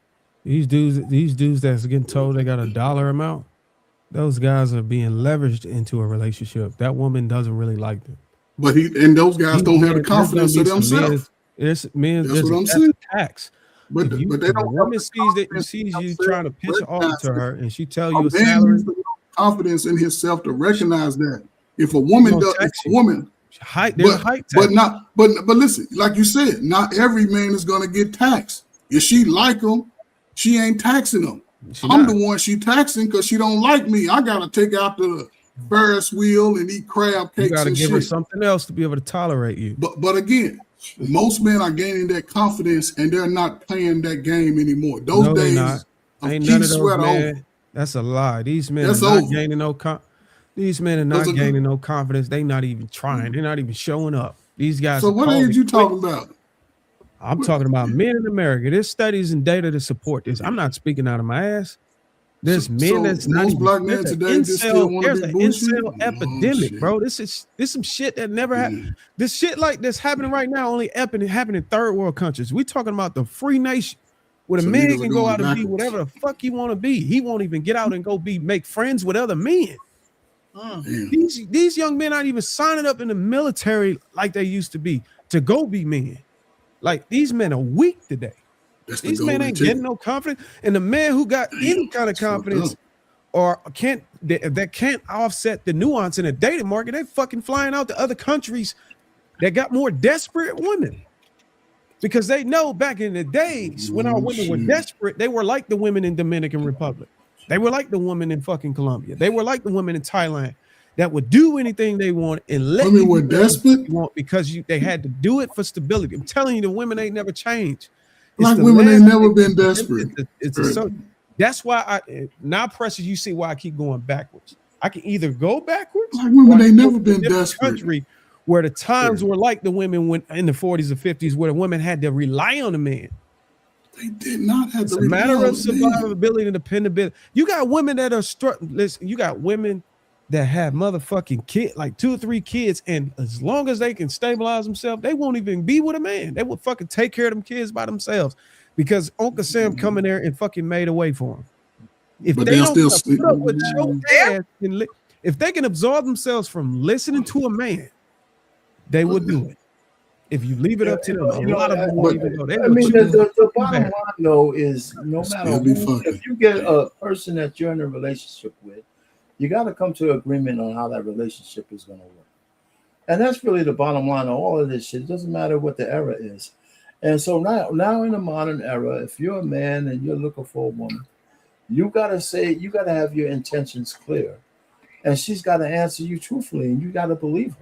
these dudes that's getting told they got $1 amount, those guys are being leveraged into a relationship. That woman doesn't really like them. But those guys don't have the confidence of themselves. That's what I'm saying. Tax. But they don't. Woman sees you trying to pitch an offer to her, and she tell you a salary. Confidence in himself to recognize that if a woman does, but listen, like you said, not every man is going to get taxed. If she like him, she ain't taxing him. I'm the one she taxing because she don't like me. I gotta take out the Ferris wheel and eat crab cakes. You gotta give her something else to be able to tolerate you. But again, most men are gaining that confidence and they're not playing that game anymore. Those days, ain't none of those men. That's a lie. These men That's are not over. gaining no These men are not Those are- gaining no confidence. They not even trying. They're not even showing up. These guys. So are what calling age you quick. talking about? I'm talking about men in America. There's studies and data to support this. I'm not speaking out of my ass. There's men that's not most even, black men there's an today just still want there's to an be bullshit. incel epidemic, bro. This some shit that never happened. This shit like this happening right now only happening in third world countries. We talking about the free nation where the So man niggas can are go going out and be backwards. whatever the fuck he want to be. He won't even get out and go make friends with other men. These young men aren't even signing up in the military like they used to be to go be men. Like these men are weak today. These men ain't getting no confidence. And the man who got any kind of confidence or that can't offset the nuance in the dating market, they fucking flying out to other countries that got more desperate women. Because they know back in the days when our women were desperate, they were like the women in Dominican Republic. They were like the women in fucking Colombia. They were like the women in Thailand that would do anything they want and let Women you were do anything desperate? you want because they had to do it for stability. I'm telling you, the women ain't never changed. Black the women ain't last never thing- been desperate. That's why now, Precious, you see why I keep going backwards. I can either go backwards. Black women or I ain't can go never to a been different desperate. country where the times were like the women went in the 40s or 50s, where the women had to rely on the man. They did not have It's to a rely matter on of the man. survivability and dependability. You got women that are listen, you got women that have motherfucking kids, like 2 or 3 kids, and as long as they can stabilize themselves, they won't even be with a man. They will fucking take care of them kids by themselves because Uncle Sam come in there and fucking made a way for them. If But they they'll don't still put up with your ass, if they can absorb themselves from listening to a man, they would do it. If you leave it up to them, a lot of them won't even go. They I will mean, choose the bottom line though is no matter Still be who, fucking. if you get a person that you're in a relationship with, you got to come to an agreement on how that relationship is going to work. And that's really the bottom line of all of this shit. It doesn't matter what the era is. And so now in the modern era, if you're a man and you're looking for a woman, you got to have your intentions clear. And she's got to answer you truthfully, and you got to believe her.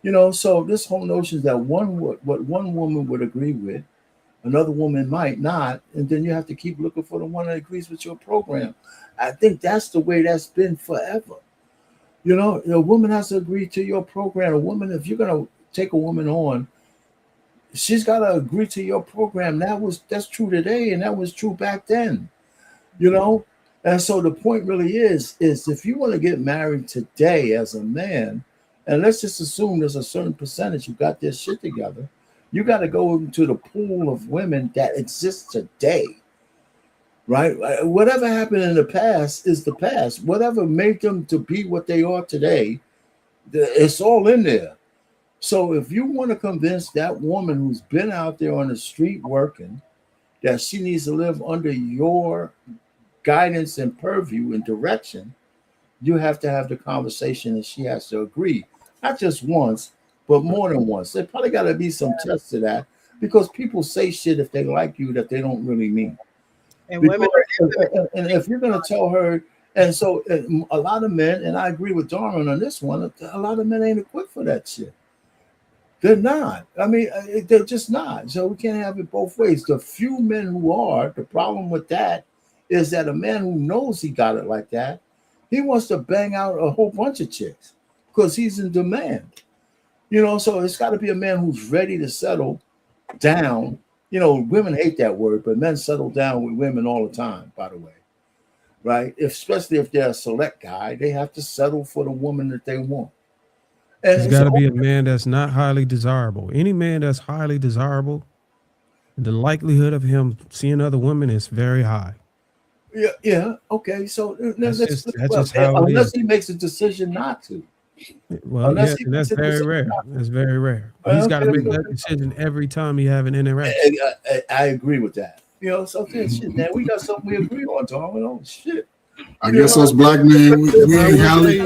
You know, so this whole notion that what one woman would agree with, another woman might not, and then you have to keep looking for the one that agrees with your program. I think that's the way that's been forever. You know, a woman has to agree to your program. A woman, if you're gonna take a woman on, she's got to agree to your program. That's true today, and that was true back then. You know, and so the point really is if you want to get married today as a man. And let's just assume there's a certain percentage who got their shit together. You got to go into the pool of women that exists today, right? Whatever happened in the past is the past. Whatever made them to be what they are today, it's all in there. So if you want to convince that woman who's been out there on the street working that she needs to live under your guidance and purview and direction, you have to have the conversation and she has to agree. Not just once, but more than once. There probably got to be some tests to that because people say shit if they like you that they don't really mean. And Because, women and if you're going to tell her, and so a lot of men, and I agree with Darwin on this one, a lot of men ain't equipped for that shit. They're not. I mean, they're just not. So we can't have it both ways. The few men who are, the problem with that is that a man who knows he got it like that, he wants to bang out a whole bunch of chicks because he's in demand. You know, so it's got to be a man who's ready to settle down. You know, women hate that word, but men settle down with women all the time, by the way. Right? Especially if they're a select guy, they have to settle for the woman that they want. And It's got to be a man that's not highly desirable. Any man that's highly desirable, the likelihood of him seeing other women is very high. Yeah. Okay. So That's just how it unless is. he makes a decision not to. Well, Unless yeah, he and that's makes a very decision rare. not to. That's very rare. He's got to make that decision every time he have an interaction. I agree with that. You know, so shit, man, we got something we agree on, Tom. Oh shit. I guess us black men, we ain't highly.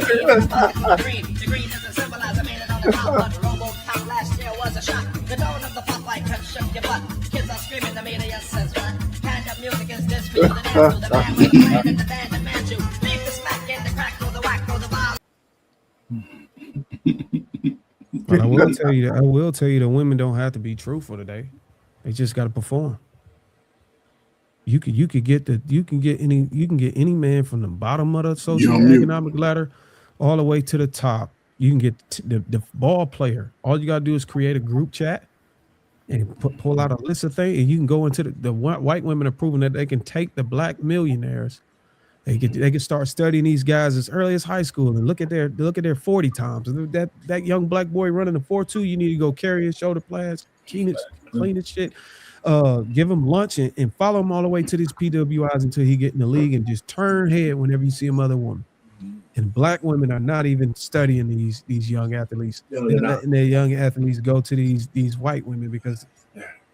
But I will tell you that women don't have to be truthful today. They just got to perform. You can get any man from the bottom of the You're on mute. socioeconomic ladder all the way to the top. You can get the ball player. All you gotta do is create a group chat and pull out a list of things, and you can go into the white women are proving that they can take the black millionaires. They can start studying these guys as early as high school and look at their 40 times. And that young black boy running the 4.2, you need to go carry his shoulder pads, clean his shit, give him lunch and follow him all the way to these PWIs until he get in the league and just turn head whenever you see a mother woman. And black women are not even studying these young athletes. They're letting their young athletes go to these white women because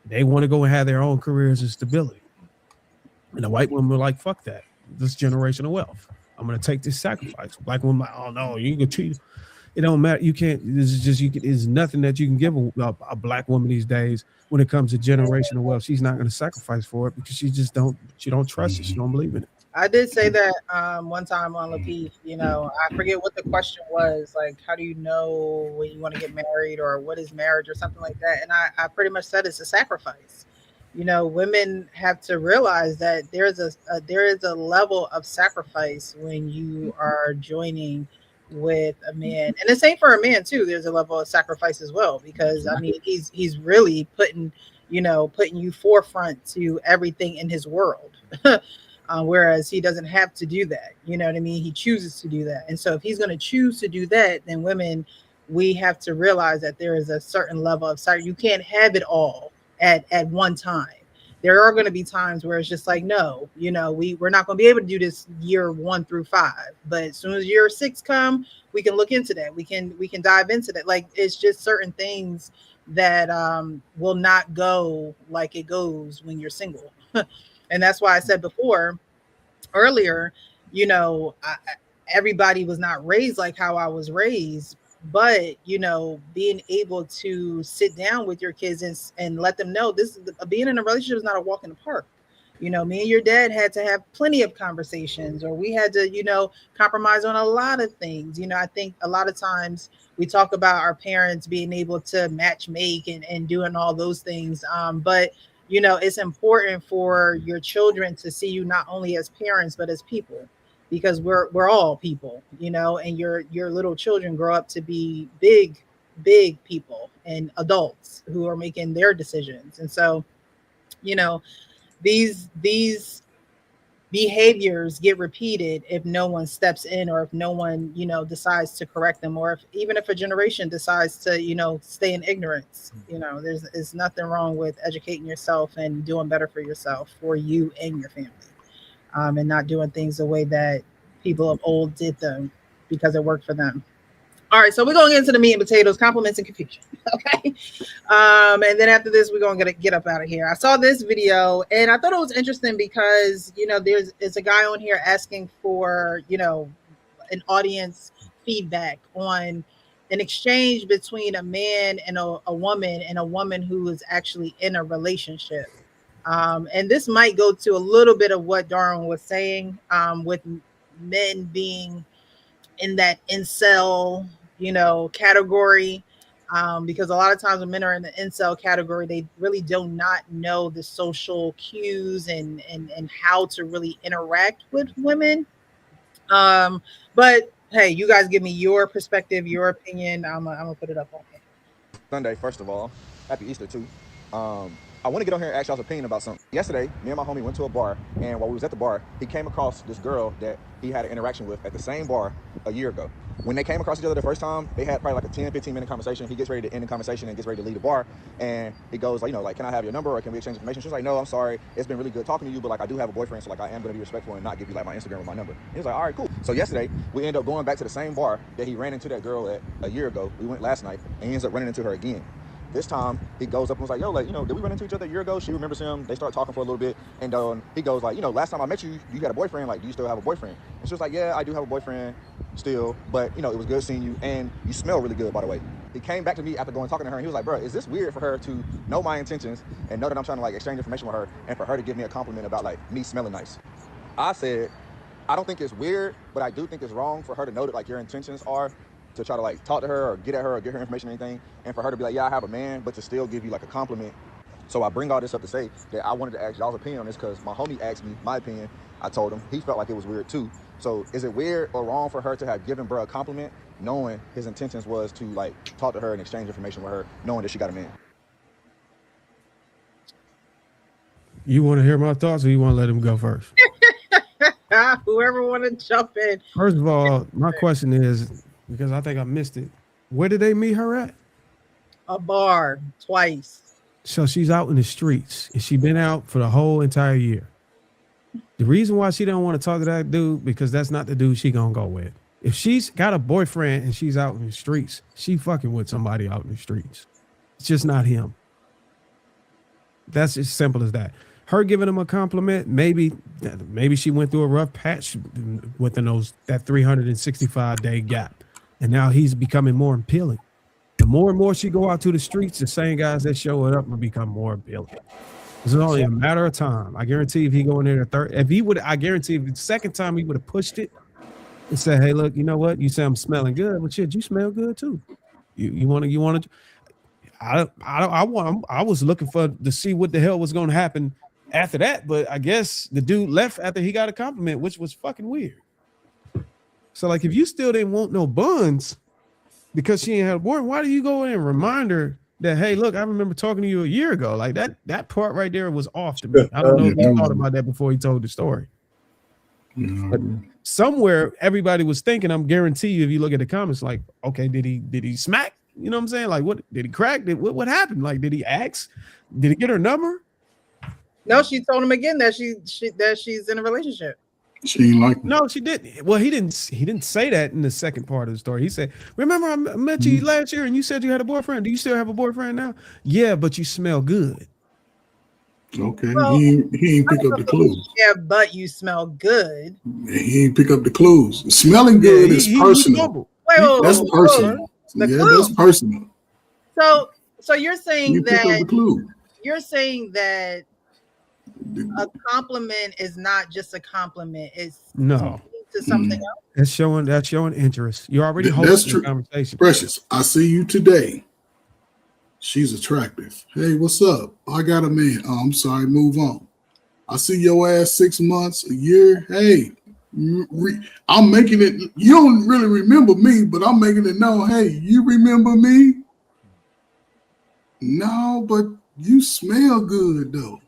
they want to go and have their own careers and stability. And the white women were like, fuck that. This generational wealth. I'm gonna take this sacrifice. Black women like, oh no, you can cheat. It don't matter. You can't. There's nothing that you can give a black woman these days when it comes to generational wealth. She's not gonna sacrifice for it because she don't trust it. She don't believe in it. I did say that one time on Lapeef. You know, I forget what the question was. Like, how do you know when you want to get married, or what is marriage, or something like that? And I pretty much said it's a sacrifice. You know, women have to realize that there is a level of sacrifice when you are joining with a man, and the same for a man too. There's a level of sacrifice as well, because I mean, he's really putting you forefront to everything in his world. Whereas he doesn't have to do that. You know what I mean? He chooses to do that. And so if he's going to choose to do that, then women, we have to realize that there is a certain level of sacrifice. You can't have it all at one time. There are going to be times where it's just like, no, you know, we're not going to be able to do this year 1 through 5. But as soon as year 6 come, we can look into that. We can dive into that. Like, it's just certain things that will not go like it goes when you're single. And that's why I said earlier, you know, everybody was not raised like how I was raised. But, you know, being able to sit down with your kids and let them know being in a relationship is not a walk in the park. You know, me and your dad had to have plenty of conversations, or we had to, you know, compromise on a lot of things. You know, I think a lot of times we talk about our parents being able to match make and doing all those things. But, you know, it's important for your children to see you not only as parents, but as people. Because we're all people, you know, and your little children grow up to be big people and adults who are making their decisions. And so, you know, these behaviors get repeated if no one steps in, or if no one, you know, decides to correct them, or even if a generation decides to, you know, stay in ignorance. You know, there's nothing wrong with educating yourself and doing better for yourself, for you and your family. And not doing things the way that people of old did them because it worked for them. All right, so we're going to get into the meat and potatoes, compliments and confusion. Okay. And then after this, we're going to get up out of here. I saw this video and I thought it was interesting because, you know, there's a guy on here asking for, you know, an audience feedback on an exchange between a man and a woman who is actually in a relationship. And this might go to a little bit of what Darwin was saying, with men being in that incel, you know, category, because a lot of times when men are in the incel category, they really do not know the social cues and how to really interact with women. But hey, you guys give me your perspective, your opinion. I'm gonna put it up on here. Sunday, first of all, happy Easter too. I want to get on here and ask y'all's opinion about something. Yesterday, me and my homie went to a bar, and while we was at the bar, he came across this girl that he had an interaction with at the same bar a year ago. When they came across each other the first time, they had probably like a 10, 15-minute conversation. He gets ready to end the conversation and gets ready to leave the bar, and he goes, like, you know, like, can I have your number or can we exchange information? She's like, no, I'm sorry. It's been really good talking to you, but like, I do have a boyfriend, so like, I am going to be respectful and not give you like my Instagram or my number. He was like, all right, cool. So yesterday, we ended up going back to the same bar that he ran into that girl at a year ago. We went last night, and he ends up running into her again. This time, he goes up and was like, yo, like, you know, did we run into each other a year ago? She remembers him. They start talking for a little bit. And he goes like, you know, last time I met you, you had a boyfriend. Like, do you still have a boyfriend? And she was like, yeah, I do have a boyfriend still. But, you know, it was good seeing you. And you smell really good, by the way. He came back to me after going talking to her. And he was like, bro, is this weird for her to know my intentions and know that I'm trying to, like, exchange information with her and for her to give me a compliment about, like, me smelling nice? I said, I don't think it's weird, but I do think it's wrong for her to know that, like, your intentions are to try to like talk to her or get at her or get her information or anything, and for her to be like, yeah, I have a man, but to still give you like a compliment So I bring all this up to say that I wanted to ask y'all's opinion on this because my homie asked me my opinion. I told him he felt like it was weird too. So is it weird or wrong for her to have given bro a compliment, knowing his intentions was to like talk to her and exchange information with her, knowing that she got a man? You want to hear my thoughts, or you want to let him go first? Whoever want to jump in. First of all, my question is, because I think I missed it, where did they meet her at? A bar twice. So she's out in the streets, and she's been out for the whole entire year. The reason why she don't want to talk to that dude, because that's not the dude she gonna go with. If she's got a boyfriend and she's out in the streets, she fucking with somebody out in the streets. It's just not him. That's as simple as that. Her giving him a compliment, maybe she went through a rough patch within that 365-day gap, and now he's becoming more appealing. The more and more she go out to the streets, the same guys that show it up will become more appealing. It's only a matter of time. I guarantee if he go in there the third, I guarantee if the second time he would have pushed it and said, "Hey, look, you know what? You say I'm smelling good, but shit, you smell good too. You want to." I was looking to see what the hell was going to happen after that, but I guess the dude left after he got a compliment, which was fucking weird. So, like, if you still didn't want no buns because she ain't had a boyfriend, why do you go in and remind her that, hey, look, I remember talking to you a year ago? Like that part right there was off to me. I don't know if you thought about that before he told the story. But somewhere everybody was thinking, I'm guarantee you, if you look at the comments, like, okay, did he smack? You know what I'm saying? Like, what did he crack? What happened? Like, did he ask? Did he get her number? No, she told him again that she's in a relationship. She ain't like me. No, she didn't. Well, he didn't say that in the second part of the story. He said, remember I met you last year and you said you had a boyfriend. Do you still have a boyfriend now? Yeah, but you smell good. Okay, well, he ain't pick up the clues. Yeah, but you smell good. He ain't pick up the clues. Smelling good is personal. That's personal. That's personal. So you're saying you're saying that a compliment is not just a compliment. It's to something else. That's showing interest. You already hosting the conversation. Precious, I see you today. She's attractive. Hey, what's up? I got a man. Oh, I'm sorry. Move on. I see your ass 6 months, a year. Hey, I'm making it. You don't really remember me, but I'm making it known. Hey, you remember me? No, but you smell good though.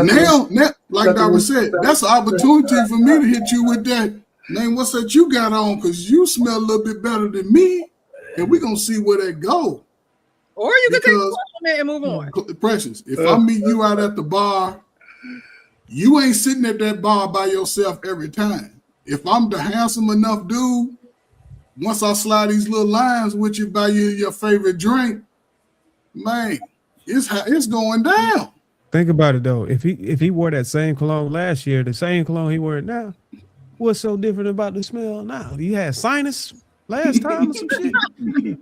now, like Dr. said, that's an opportunity for me to hit you with that. Man, what's that you got on? Because you smell a little bit better than me, and we're gonna see where that go. Or you can take a compliment and move on. Precious, if I meet you out at the bar, you ain't sitting at that bar by yourself every time. If I'm the handsome enough dude, once I slide these little lines with you, buy you your favorite drink, man, it's going down. Think about it though. If he wore that same cologne last year, the same cologne he wearing now, what's so different about the smell now? You had sinus last time or some shit.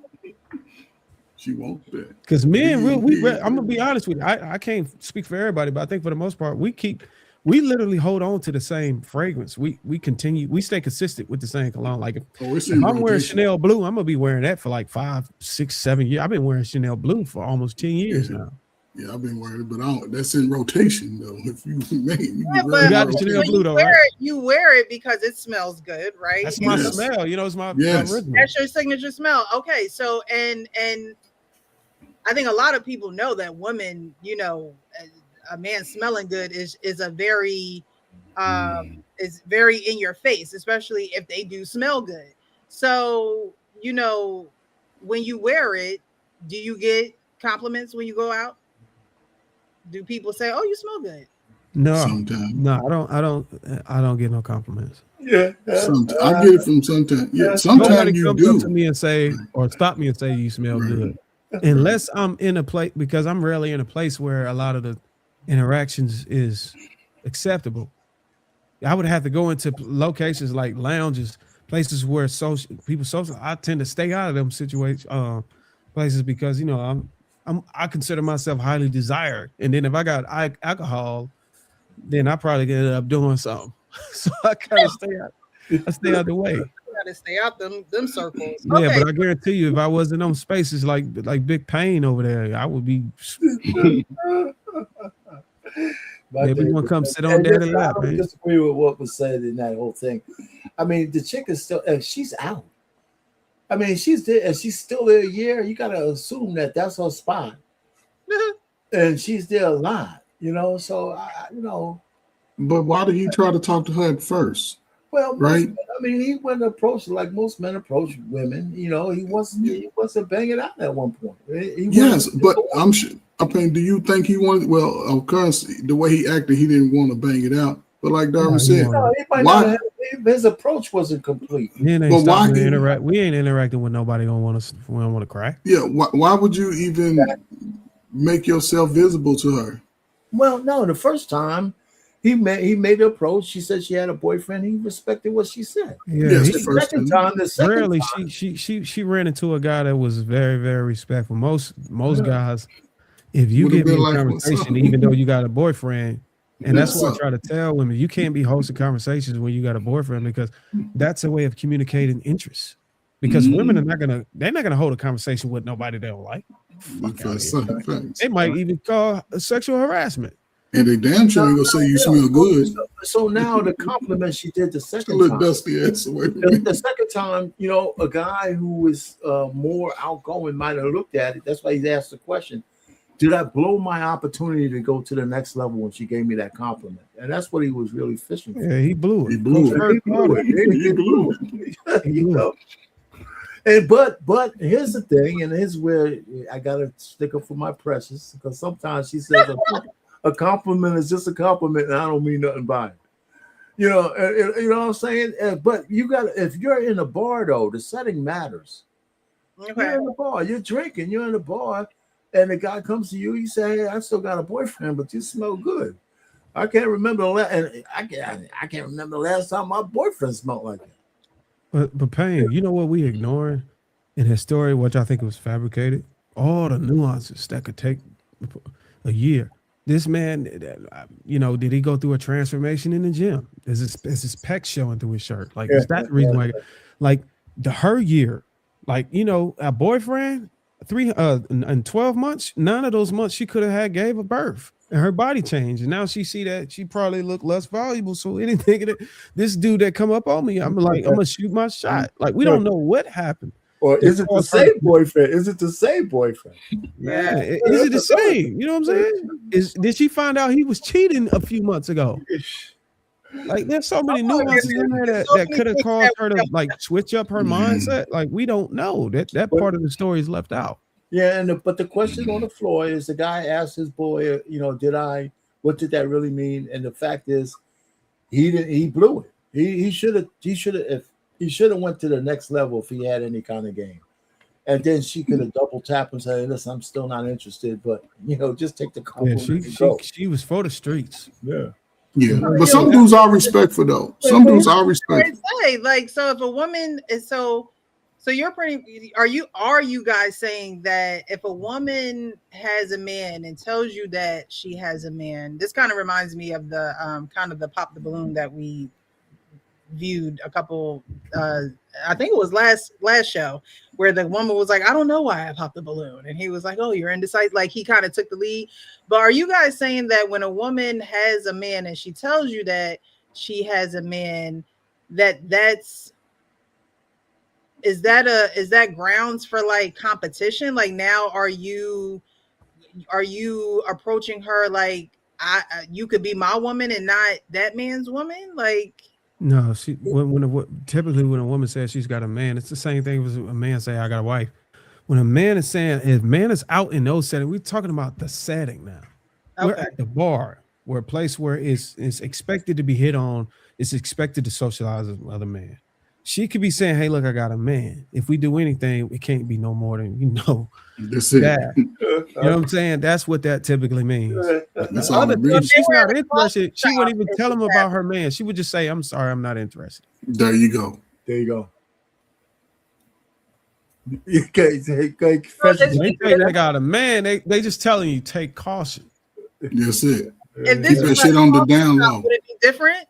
She won't bet. Because men, I'm gonna be honest with you. I can't speak for everybody, but I think for the most part, we literally hold on to the same fragrance. We stay consistent with the same cologne. Like if I'm wearing Chanel Blue, I'm gonna be wearing that for like 5, 6, 7 years. I've been wearing Chanel Blue for almost 10 years now. Yeah, I've been wearing it, but that's in rotation though. If you got the Chanel Blue though, right? You wear it because it smells good, right? That's my smell. You know, it's my original. That's your signature smell. Okay, so and I think a lot of people know that women, you know, a man smelling good is a very is very in your face, especially if they do smell good. So, you know, when you wear it, do you get compliments when you go out? Do people say, "Oh, you smell good"? No, I don't get no compliments. Yeah, I get it from sometimes. Yeah, sometimes you do. Up to me and say, or stop me and say, "You smell good." Unless I'm in a place, because I'm rarely in a place where a lot of the interactions is acceptable. I would have to go into locations like lounges, places where people social. I tend to stay out of them situations, places, because, you know, I consider myself highly desired, and then if I got alcohol, then I probably end up doing something. So I kind of stay out. I stay out the way. to stay out them circles. Yeah, Okay. but I guarantee you, if I wasn't on spaces like Big Pain over there, I would be. Everyone come sit on daddy's lap, I don't man. disagree with what was said in that whole thing. I mean, the chick is still, she's out. I mean, she's there, and she's still there a year. You got to assume that that's her spot, and she's there a lot. You know, so But why did he try to talk to her at first? Well, right? I mean, he went approach like most men approach women. You know, he wants to bang it out at one point. Yes, but I'm sure. I mean, do you think he wanted? Well, of course, the way he acted, he didn't want to bang it out. But like Darwin said, his approach wasn't complete. But why we ain't interacting with nobody who don't want to crack. Yeah, why would you even make yourself visible to her? Well, no, the first time he made the approach. She said she had a boyfriend. He respected what she said. Yeah, the second rarely time, she ran into a guy that was very, very respectful. Most guys, if you get me a conversation, even though you got a boyfriend, and that's what I try to tell women, you can't be hosting conversations when you got a boyfriend, because that's a way of communicating interests. Because women are not gonna hold a conversation with nobody they don't like. They might even call sexual harassment. And they damn sure ain't gonna say you smell good. So now the compliment she did the second look time. dusty ass away. The second time, you know, a guy who was more outgoing might have looked at it. That's why he's asked the question: did I blow my opportunity to go to the next level when she gave me that compliment? And that's what he was really fishing for. Yeah, he blew it. He blew it. You know? And but here's the thing, and here's where I gotta stick up for my precious, because sometimes she says a compliment is just a compliment, and I don't mean nothing by it. You know what I'm saying? But you got, if you're in a bar though, the setting matters. Okay. You're in the bar, you're drinking, you're in the bar, and the guy comes to you, you say, "Hey, I still got a boyfriend, but you smell good." I can't remember I can't remember the last time my boyfriend smelled like that. But Payne, you know what we ignoring in his story, which I think was fabricated? All the nuances that could take a year. This man, you know, did he go through a transformation in the gym? Is his pecs showing through his shirt? Like, is that the reason why? Like, her year, like, you know, a boyfriend, in 12 months, none of those months she could have had gave a birth. And her body changed, and now she see that she probably look less valuable. So anything that this dude that come up on me, I'm gonna shoot my shot. Like, we don't know what happened. Or is it the same boyfriend? Is it the same boyfriend? Yeah, is it the same? You know what I'm saying? Did she find out he was cheating a few months ago? Like, there's so many nuances in there that could have caused her to like switch up her mindset. Like, we don't know that part of the story is left out. Yeah, but the question on the floor is, the guy asked his boy, you know, what did that really mean? And the fact is, he blew it. He should have went to the next level if he had any kind of game. And then she could have double tapped and said, "Listen, I'm still not interested, but you know, just take the compliment." Yeah, she was for the streets. Yeah. Yeah, but some dudes are respectful though. Some dudes are respectful. Like, so if a woman is so you're pretty, are you guys saying that if a woman has a man and tells you that she has a man, this kind of reminds me of the kind of the pop the balloon that we viewed a couple I think it was last show, where the woman was like, "I don't know why I popped the balloon," and he was like, "Oh, you're indecisive." Like, he kind of took the lead. But are you guys saying that when a woman has a man and she tells you that she has a man, is that grounds for like competition? Like, now are you approaching her like, you could be my woman and not that man's woman? Like, no, typically when a woman says she's got a man, it's the same thing as a man say, "I got a wife." When a man is saying, if man is out in those settings, we're talking about the setting now. Okay. We're at the bar, where a place where it's expected to be hit on, it's expected to socialize with other man. She could be saying, "Hey, look, I got a man. If we do anything, it can't be no more than, you know, that." You know what I'm saying? That's what that typically means. If she's not interested, she wouldn't even tell him about her man. She would just say, "I'm sorry, I'm not interested." There you go. They got a man. They just telling you, take caution. That's it. If this Keep that shit on the down low. Would it be different?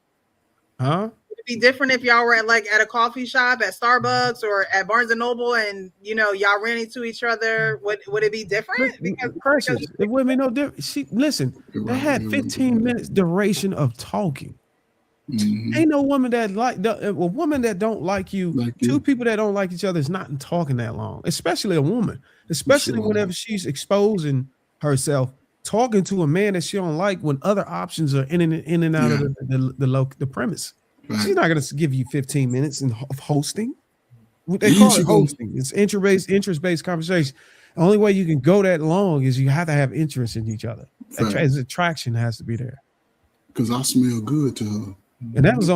Huh? Would it be different if y'all were at a coffee shop, at Starbucks, or at Barnes and Noble, and y'all ran into each other? Would it be different? Precious, it wouldn't be no different. They had 15 minutes duration of talking. Ain't no woman that a woman that don't like you. Two people that don't like each other is not talking that long, especially a woman, especially whenever she's exposing herself, talking to a man that she don't like when other options are in and out of the premise. Right. She's not going to give you 15 minutes of hosting. They call it hosting. It's interest-based conversation. The only way you can go that long is you have to have interest in each other. Attraction has to be there. Because I smell good to her. And that was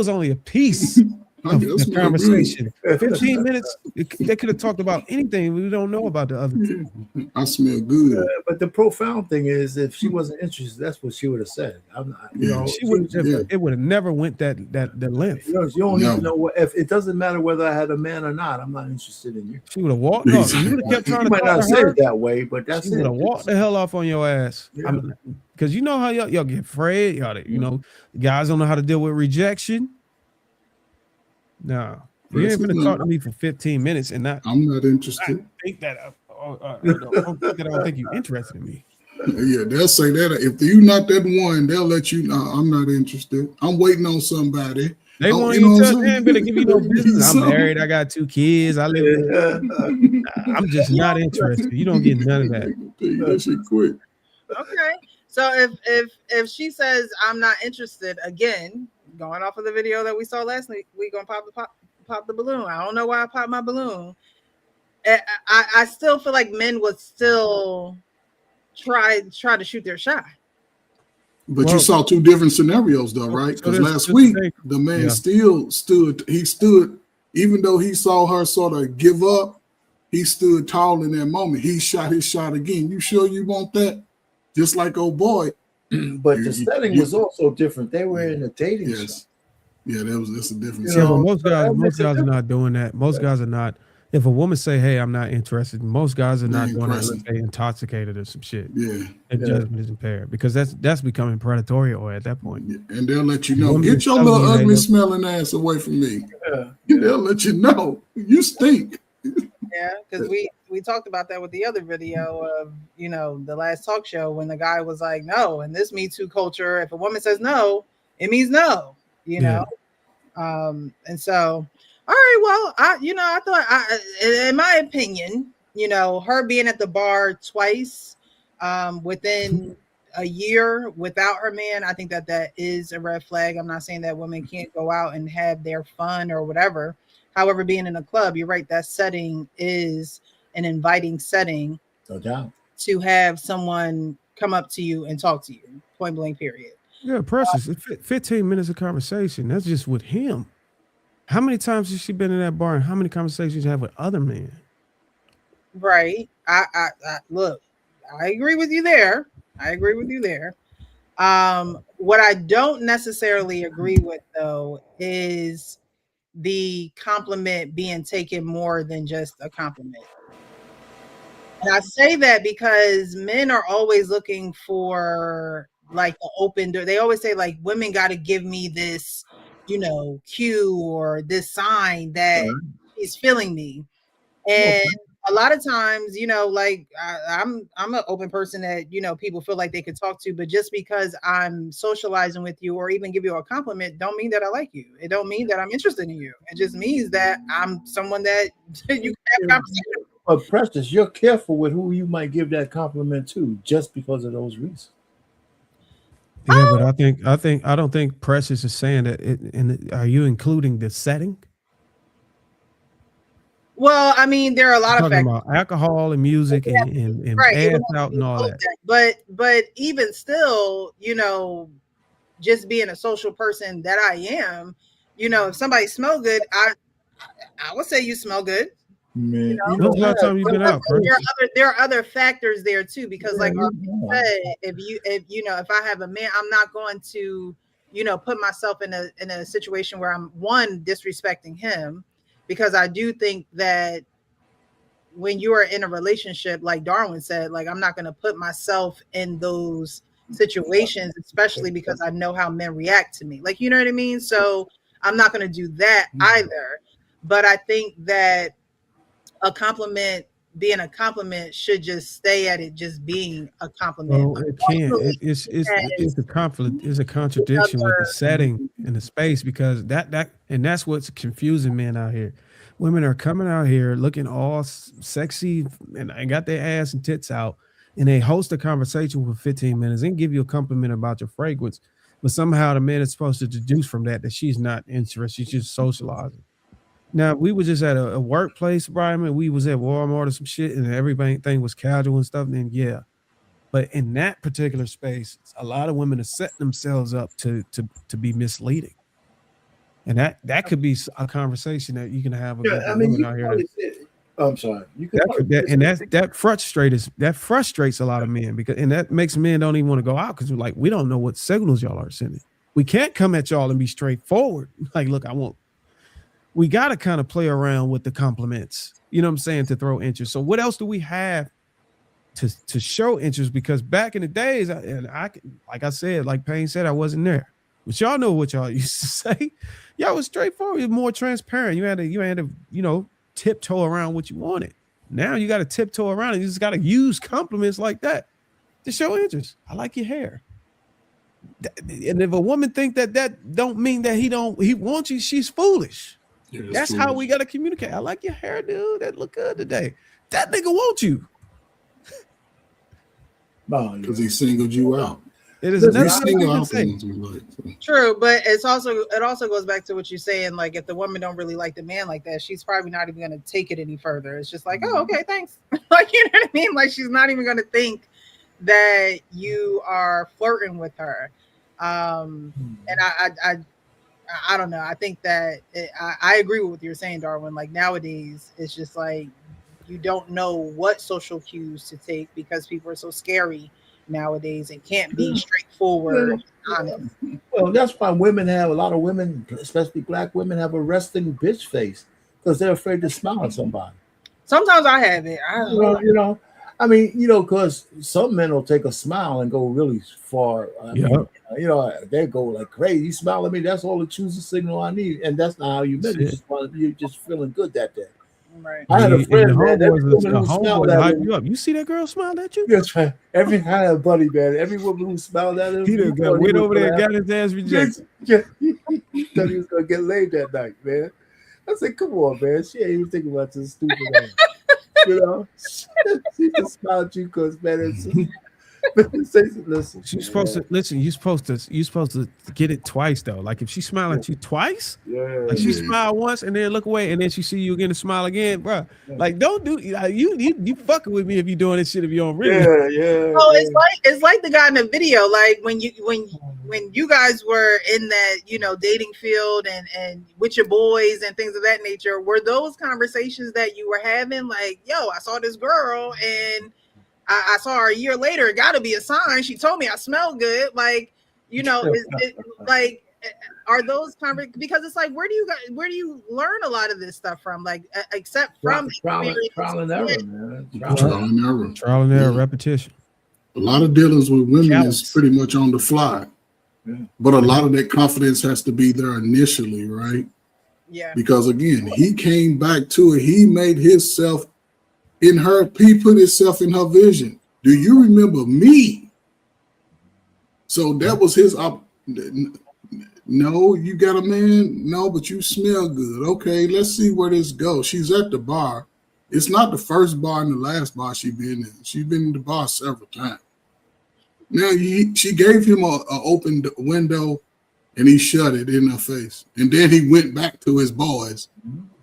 only a piece of the conversation. 15 minutes, they could have talked about anything. We don't know about the other two. I smell good. But the profound thing is, if she wasn't interested, that's what she would have said. I'm not, it would have never went that length. You don't even know what. If it doesn't matter whether I had a man or not, I'm not interested in you. She would have walked off. You would have kept trying to. Might not say it that way, but that's she would have walked the hell off on your ass. Yeah. Because you know how y'all get afraid. Guys don't know how to deal with rejection. No, you ain't gonna talk to me for 15 minutes and not. I'm not interested. I don't think you're interested in me. Yeah, they'll say that if you're not that one, they'll let you know. I'm not interested. I'm waiting on somebody. They want you to tell them, better give you no business. I'm married. I got 2 kids. I live. I'm just not interested. You don't get none of that. That shit quick. Okay, so if she says I'm not interested, again, going off of the video that we saw last week, we gonna pop the balloon. I don't know why I popped my balloon. I still feel like men would still try to shoot their shot. But you saw 2 different scenarios though, right? Because last week the man still stood. He stood, even though he saw her sort of give up, he stood tall in that moment. He shot his shot again. You sure you want that? Just like old boy. But the setting was also different. They were in a dating show. Yeah, that's a different. Yeah, but most guys are not doing that. Most guys are not. If a woman say, "Hey, I'm not interested," most guys are not doing that unless they intoxicated or some shit. Yeah, and judgment is impaired because that's becoming predatory at that point. Yeah. And they'll let you know, get your little ugly smelling ass away from me. They'll let you know you stink. Yeah, because we talked about that with the other video of the last talk show when the guy was like, no, in this Me Too culture, if a woman says no, it means no, and so all right, well, I thought in my opinion, her being at the bar twice within a year without her man, I think that is a red flag. I'm not saying that women can't go out and have their fun or whatever. However, being in a club, you're right, that setting is an inviting setting. No doubt. To have someone come up to you and talk to you, point blank, period. Yeah, Precious, 15 minutes of conversation. That's just with him. How many times has she been in that bar and how many conversations you have with other men? Right. I look, I agree with you there. What I don't necessarily agree with, though, is the compliment being taken more than just a compliment. And I say that because men are always looking for like the open door. They always say like women got to give me this, cue or this sign that he's feeling me. And a lot of times, like I'm an open person that, people feel like they could talk to, but just because I'm socializing with you or even give you a compliment, don't mean that I like you. It don't mean that I'm interested in you. It just means that I'm someone that you can have conversation. But Precious, you're careful with who you might give that compliment to just because of those reasons. Yeah, but I don't think Precious is saying that. Are you including the setting? Well, I mean, there are a lot of factors. Talking about alcohol and music and ass out and all that. But even still, just being a social person that I am, if somebody smell good, I would say you smell good. Man, when's the last time you've been out? There are other factors there too, because like I said, if I have a man, I'm not going to, put myself in a situation where I'm disrespecting him, because I do think that when you are in a relationship, like Darwin said, like I'm not going to put myself in those situations, especially because I know how men react to me. Like, you know what I mean? So I'm not going to do that either. But I think that a compliment being a compliment should just stay at it just being a compliment. Well, it can't. It's a conflict. It's a contradiction with the setting and the space, because that's what's confusing men out here. Women are coming out here looking all sexy and got their ass and tits out, and they host a conversation for 15 minutes and give you a compliment about your fragrance, but somehow the man is supposed to deduce from that she's not interested. She's just socializing. Now, we were just at a workplace, Brian, and we was at Walmart or some shit, and everything was casual and stuff. Then yeah, but in that particular space, a lot of women are setting themselves up to be misleading, and that could be a conversation that you can have with women out here. I'm sorry. That frustrates a lot of men, because that makes men don't even want to go out, because like, we don't know what signals y'all are sending. We can't come at y'all and be straightforward. Like, look, we got to kind of play around with the compliments, you know what I'm saying, to throw interest. So what else do we have to show interest? Because back in the days, like I said, like Payne said, I wasn't there, but y'all know what y'all used to say. Y'all was straightforward, more transparent. You had to, tiptoe around what you wanted. Now you got to tiptoe around, and you just got to use compliments like that to show interest. I like your hair. And if a woman think that don't mean that he wants you, she's foolish. Yeah, that's how we got to communicate. I like your hair, dude. That look good today. That nigga wants you. Because he singled you out. It is true, but it also goes back to what you're saying. Like, if the woman don't really like the man like that, she's probably not even going to take it any further. It's just like, oh, okay, thanks. Like, you know what I mean? Like, she's not even going to think that you are flirting with her. And I don't know. I think that I agree with what you're saying, Darwin. Like, nowadays, it's just like you don't know what social cues to take, because people are so scary nowadays and can't be straightforward, honest. Well, that's why a lot of women, especially black women, have a resting bitch face, because they're afraid to smile at somebody. Sometimes I have it. Because some men will take a smile and go really far. They go like crazy. You smile at me, that's all the choosing signal I need, and that's not how you meant it. You're just feeling good that day. Right. I had a friend, man. Hype you up. You see that girl smiled at you? That's right. I had a buddy, man. Every woman who smiled at him, he went over there and got his ass rejected. He thought he was gonna get laid that night, man. I said, "Come on, man. She ain't even thinking about this stupid ass." She just smiled at you because, man, listen. You're supposed to listen. You're supposed to get it twice, though. Like, if she smile at you twice, like she smiled once and then look away, and then she see you again and smile again, bro. Like, don't do you fucking with me if you doing this shit if you don't really. Yeah. Oh, it's like the guy in the video. Like, when you guys were in that dating field and with your boys and things of that nature, were those conversations that you were having? Like, yo, I saw this girl and I saw her a year later. It got to be a sign. She told me I smell good. Like, like, are those conversations? Because it's like, where do you learn a lot of this stuff from? Like, except from trial and error, man. Trial and error, repetition. A lot of dealings with women is pretty much on the fly. Yeah. But a lot of that confidence has to be there initially, right? Yeah. Because again, he came back to it. He made himself in her. He put himself in her vision. Do you remember me? So that was his. No, you got a man. No, but you smell good. Okay, let's see where this goes. She's at the bar. It's not the first bar and the last bar she's been in. She's been in the bar several times. Now she gave him an open window, and he shut it in her face. And then he went back to his boys.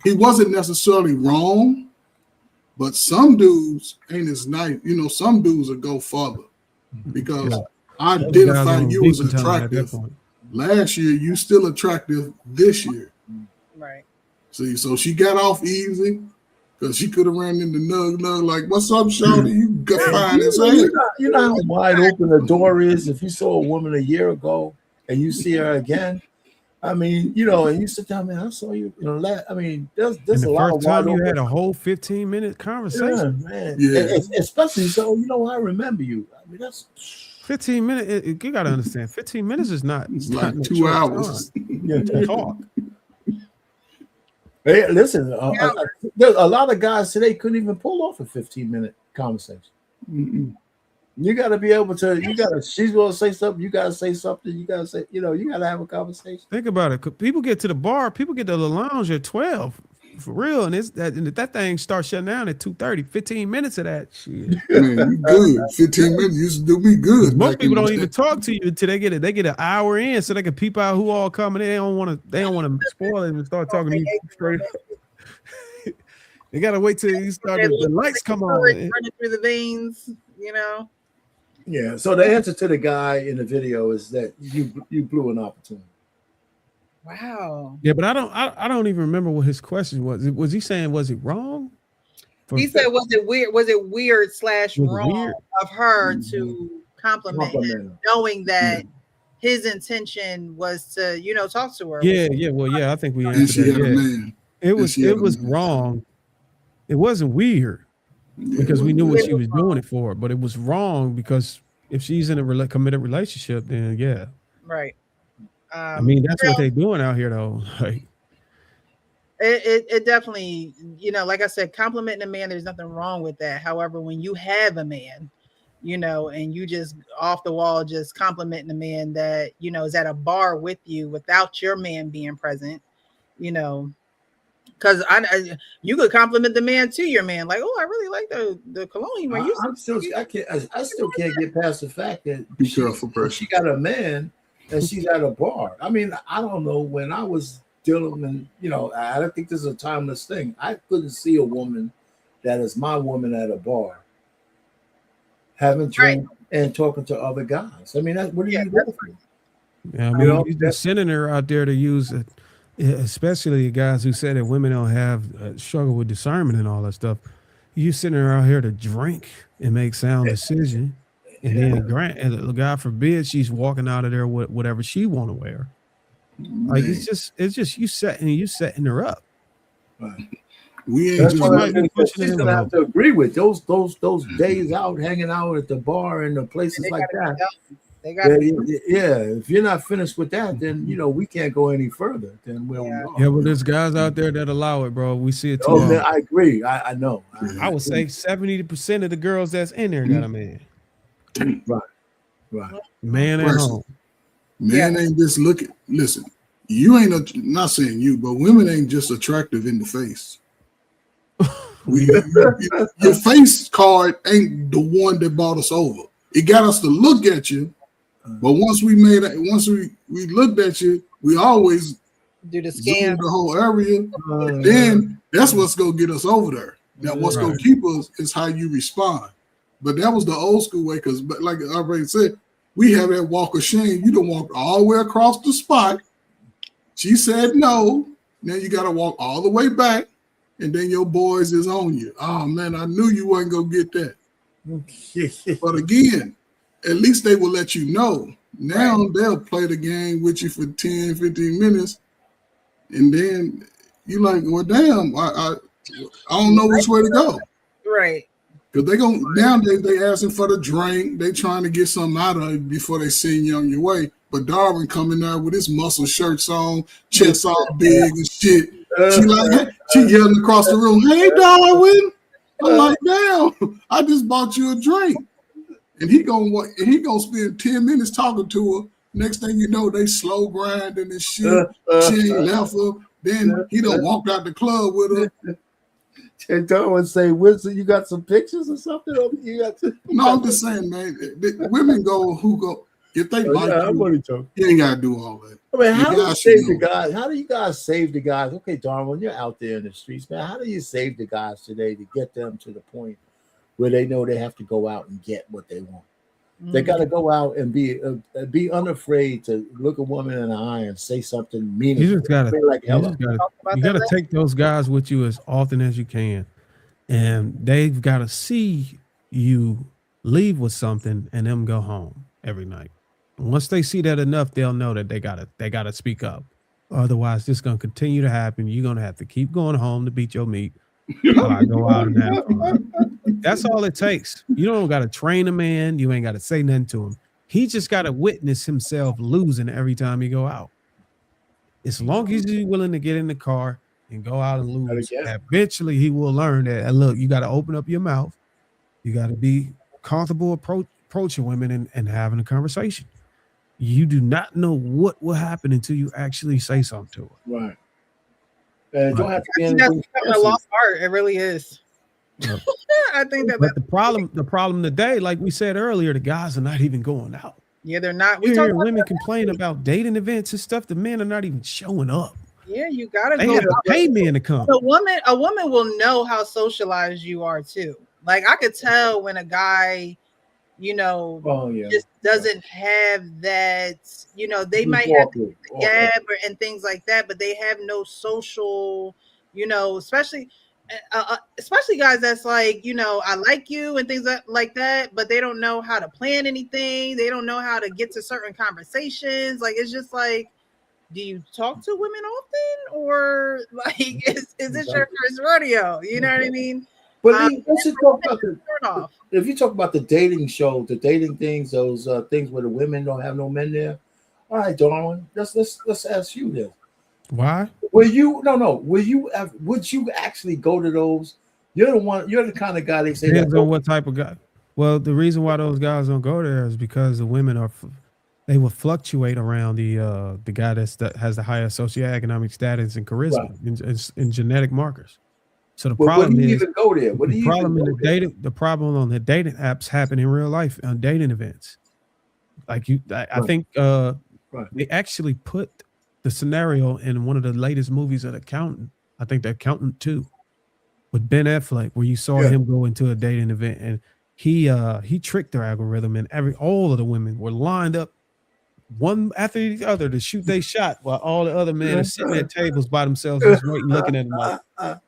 He wasn't necessarily wrong, but some dudes ain't as nice. Some dudes will go further because I identified you as attractive. Last year, you still attractive this year. Right. See, so she got off easy. Because she could have ran into Nug like, "What's up, shawty? You got fine as hell." You know how wide open the door is. If you saw a woman a year ago and you see her again, I mean, and you sit down, man, I saw you. I mean, there's a lot of wide open. You had a whole 15-minute conversation, man. Yeah. Especially so, I remember you. I mean, that's 15 minutes. You got to understand. 15 minutes is not. It's not like no 2 short hours. time to talk. Hey, listen, there's a lot of guys today couldn't even pull off a 15-minute conversation. Mm-mm. You got to be able to. She's going to say something. You got to say something. You got to say. You got to have a conversation. Think about it. 'Cause people get to the bar. People get to the lounge at 12. For real, and that thing starts shutting down at 2:30. 15 minutes of that shit. Man, you good. 15 minutes used to do me good. Most people don't even talk to you until they get an hour in, so they can peep out who all coming in. They don't want to spoil it and start talking to you straight up. They gotta wait till you start the lights come on. Running through the veins, Yeah. So the answer to the guy in the video is that you blew an opportunity. Wow. Yeah, but I don't even remember what his question was. Was he saying was it wrong? He said, was it weird? Was it weird / wrong weird? of her to compliment him, knowing that his intention was to, talk to her? Yeah. Well, yeah, I think we And answered she had that. a Yeah. man. It was wrong. It wasn't weird because we knew what she was doing it for, but it was wrong because if she's in a committed relationship, then yeah. Right. I mean, that's what they're doing out here, though. Like, it definitely, like I said, complimenting a man, there's nothing wrong with that. However, when you have a man, and you just off the wall, just complimenting a man that, is at a bar with you without your man being present, because you could compliment the man to your man, like, oh, I really like the cologne you wear. I still can't get past the fact that Be careful, person. she got a man and she's at a bar. I mean, I don't know, when I was dealing, and I don't think this is a timeless thing. I couldn't see a woman that is my woman at a bar having drink and talking to other guys. I mean, what are you doing? Yeah, I mean, you're just sending her out there to use it, especially guys who say that women don't have struggle with discernment and all that stuff. You sending her out here to drink and make sound decisions. And then, God forbid, she's walking out of there with whatever she want to wear. Like it's just you setting her up. Right. We ain't That's just what she's gonna have to agree with those days out hanging out at the bar and the places like that. If you're not finished with that, then we can't go any further than where we are. Yeah, but there's guys out there that allow it, bro. We see it too. Oh, man, I agree. I know. I would say 70% of the girls that's in there got a man. Right. Man at home. Man ain't just looking. Listen, you ain't not saying you, but women ain't just attractive in the face. Your face card ain't the one that brought us over. It got us to look at you, but once we looked at you, we always do the scan, the whole area. Then that's what's gonna get us over there. Now, what's gonna keep us is how you respond. But that was the old school way, because, like I already said, we have that walk of shame. You done walked all the way across the spot. She said no. Now you got to walk all the way back, and then your boys is on you. Oh, man, I knew you wasn't going to get that. But again, at least they will let you know. Now they'll play the game with you for 10, 15 minutes, and then you like, well, damn, I don't know which way to go. Right. Because nowadays they asking for the drink, they trying to get something out of it before they send you on your way. But Darwin coming there with his muscle shirts on, chest all big and shit. She yelling across the room, "Hey Darwin!" I'm like, "Damn, I just bought you a drink." And he gonna spend 10 minutes talking to her. Next thing you know, they slow grinding and shit. She ain't left her. Then he done walked out the club with her. And Darwin say, "Wilson, you got some pictures or something?" No, I'm just saying, man. Women go if they like you ain't gotta do all that. I mean, how do you save the guys? How do you guys save the guys? Okay, Darwin, you're out there in the streets, man. How do you save the guys today to get them to the point where they know they have to go out and get what they want? They got to go out and be unafraid to look a woman in the eye and say something meaningful. You gotta take those guys with you as often as you can, and they've got to see you leave with something and them go home every night. Once they see that enough, they'll know that they gotta speak up. Otherwise, this is gonna continue to happen. You're gonna have to keep going home to beat your meat. I go out and have fun. That's all it takes. You don't got to train a man. You ain't got to say nothing to him. He just got to witness himself losing every time he go out. As long as he's willing to get in the car and go out and lose, eventually he will learn that, look, you got to open up your mouth. You got to be comfortable approaching women and having a conversation. You do not know what will happen until you actually say something to her. Right. Don't have to be that's becoming a lost art. It really is. Yep. I think that. But the problem today, like we said earlier, the guys are not even going out. Yeah, they're not. We hear women complain about dating events and stuff. The men are not even showing up. Yeah, you gotta They go. have to pay men to come. A woman will know how socialized you are too. Like I could tell when a guy, just doesn't have that. They might have the gab and things like that, but they have no social. Especially guys that's like, I like you and things like that, but they don't know how to plan anything. They don't know how to get to certain conversations. Like, it's just like, do you talk to women often, or like, is this your first rodeo? You know what I mean? But let's just talk about if you talk about the dating show, the dating things, those things where the women don't have no men there. All right, Darwin, let's ask you this. Why? Would you actually go to those? You're the kind of guy they say. Depends on what type of guy. Well, the reason why those guys don't go there is because the women they will fluctuate around the guy that has the higher socioeconomic status and charisma and genetic markers. So the problem is, even go there? The problem on the dating apps happen in real life on dating events. Like I think they actually put the scenario in one of the latest movies of The Accountant. I think The Accountant 2 with Ben Affleck, where you saw him go into a dating event and he tricked their algorithm, and all of the women were lined up one after the other to shoot their shot, while all the other men are sitting at tables by themselves just waiting, looking at them. Like,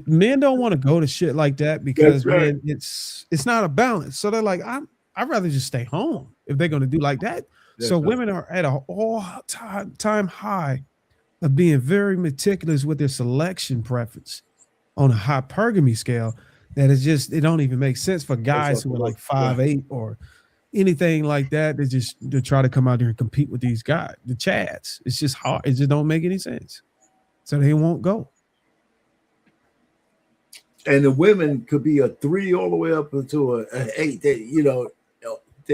men don't want to go to shit like that because man, it's not a balance. So they're like, I'd rather just stay home if they're going to do like that. So women are at an all-time high of being very meticulous with their selection preference on a hypergamy scale that is just, it don't even make sense for guys who are like 5'8" or anything like that to try to come out there and compete with these guys, the Chads. It's just hard. It just don't make any sense. So they won't go. And the women could be a 3 all the way up into an 8.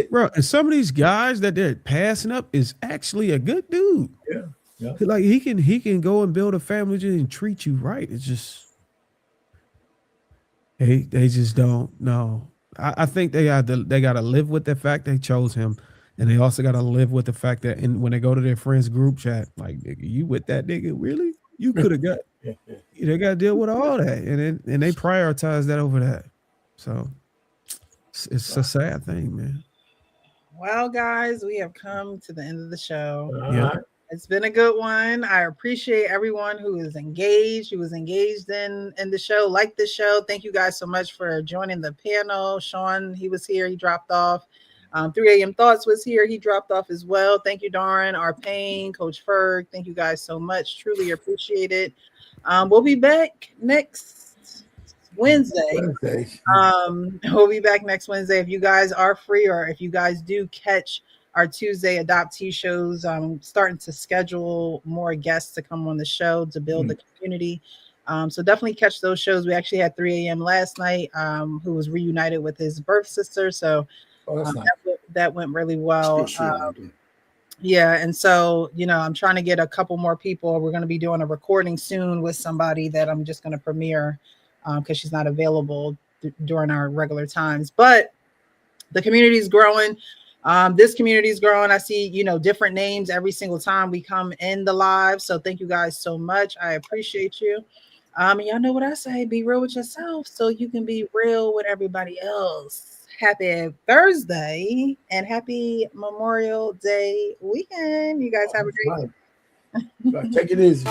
Bro, and some of these guys that they're passing up is actually a good dude. Yeah. Like he can go and build a family and treat you right. It's just they just don't know. I think they got to live with the fact they chose him, and they also got to live with the fact that when they go to their friends group chat, like, nigga, you with that nigga? Really? You could have got. They got to deal with all that, and they prioritize that over that. So it's a sad thing, man. Well, guys, we have come to the end of the show. Yeah. It's been a good one. I appreciate everyone who is engaged, in the show, like the show. Thank you guys so much for joining the panel. Sean, he was here. He dropped off. 3 a.m. Thoughts was here. He dropped off as well. Thank you, Darren, Arpain, Coach Ferg. Thank you guys so much. Truly appreciate it. We'll be back next Wednesday. We'll be back next Wednesday. If you guys are free, or if you guys do catch our Tuesday adoptee shows, starting to schedule more guests to come on the show to build the community. So definitely catch those shows. We actually had 3 a.m. last night, who was reunited with his birth sister. So that went really well. Yeah. And so, I'm trying to get a couple more people. We're going to be doing a recording soon with somebody that I'm just going to premiere because she's not available during our regular times. But the community is growing. This community is growing. I see, different names every single time we come in the live. So thank you guys so much. I appreciate you. Y'all know what I say, be real with yourself so you can be real with everybody else. Happy Thursday and happy Memorial Day weekend. You guys have a great Take it easy.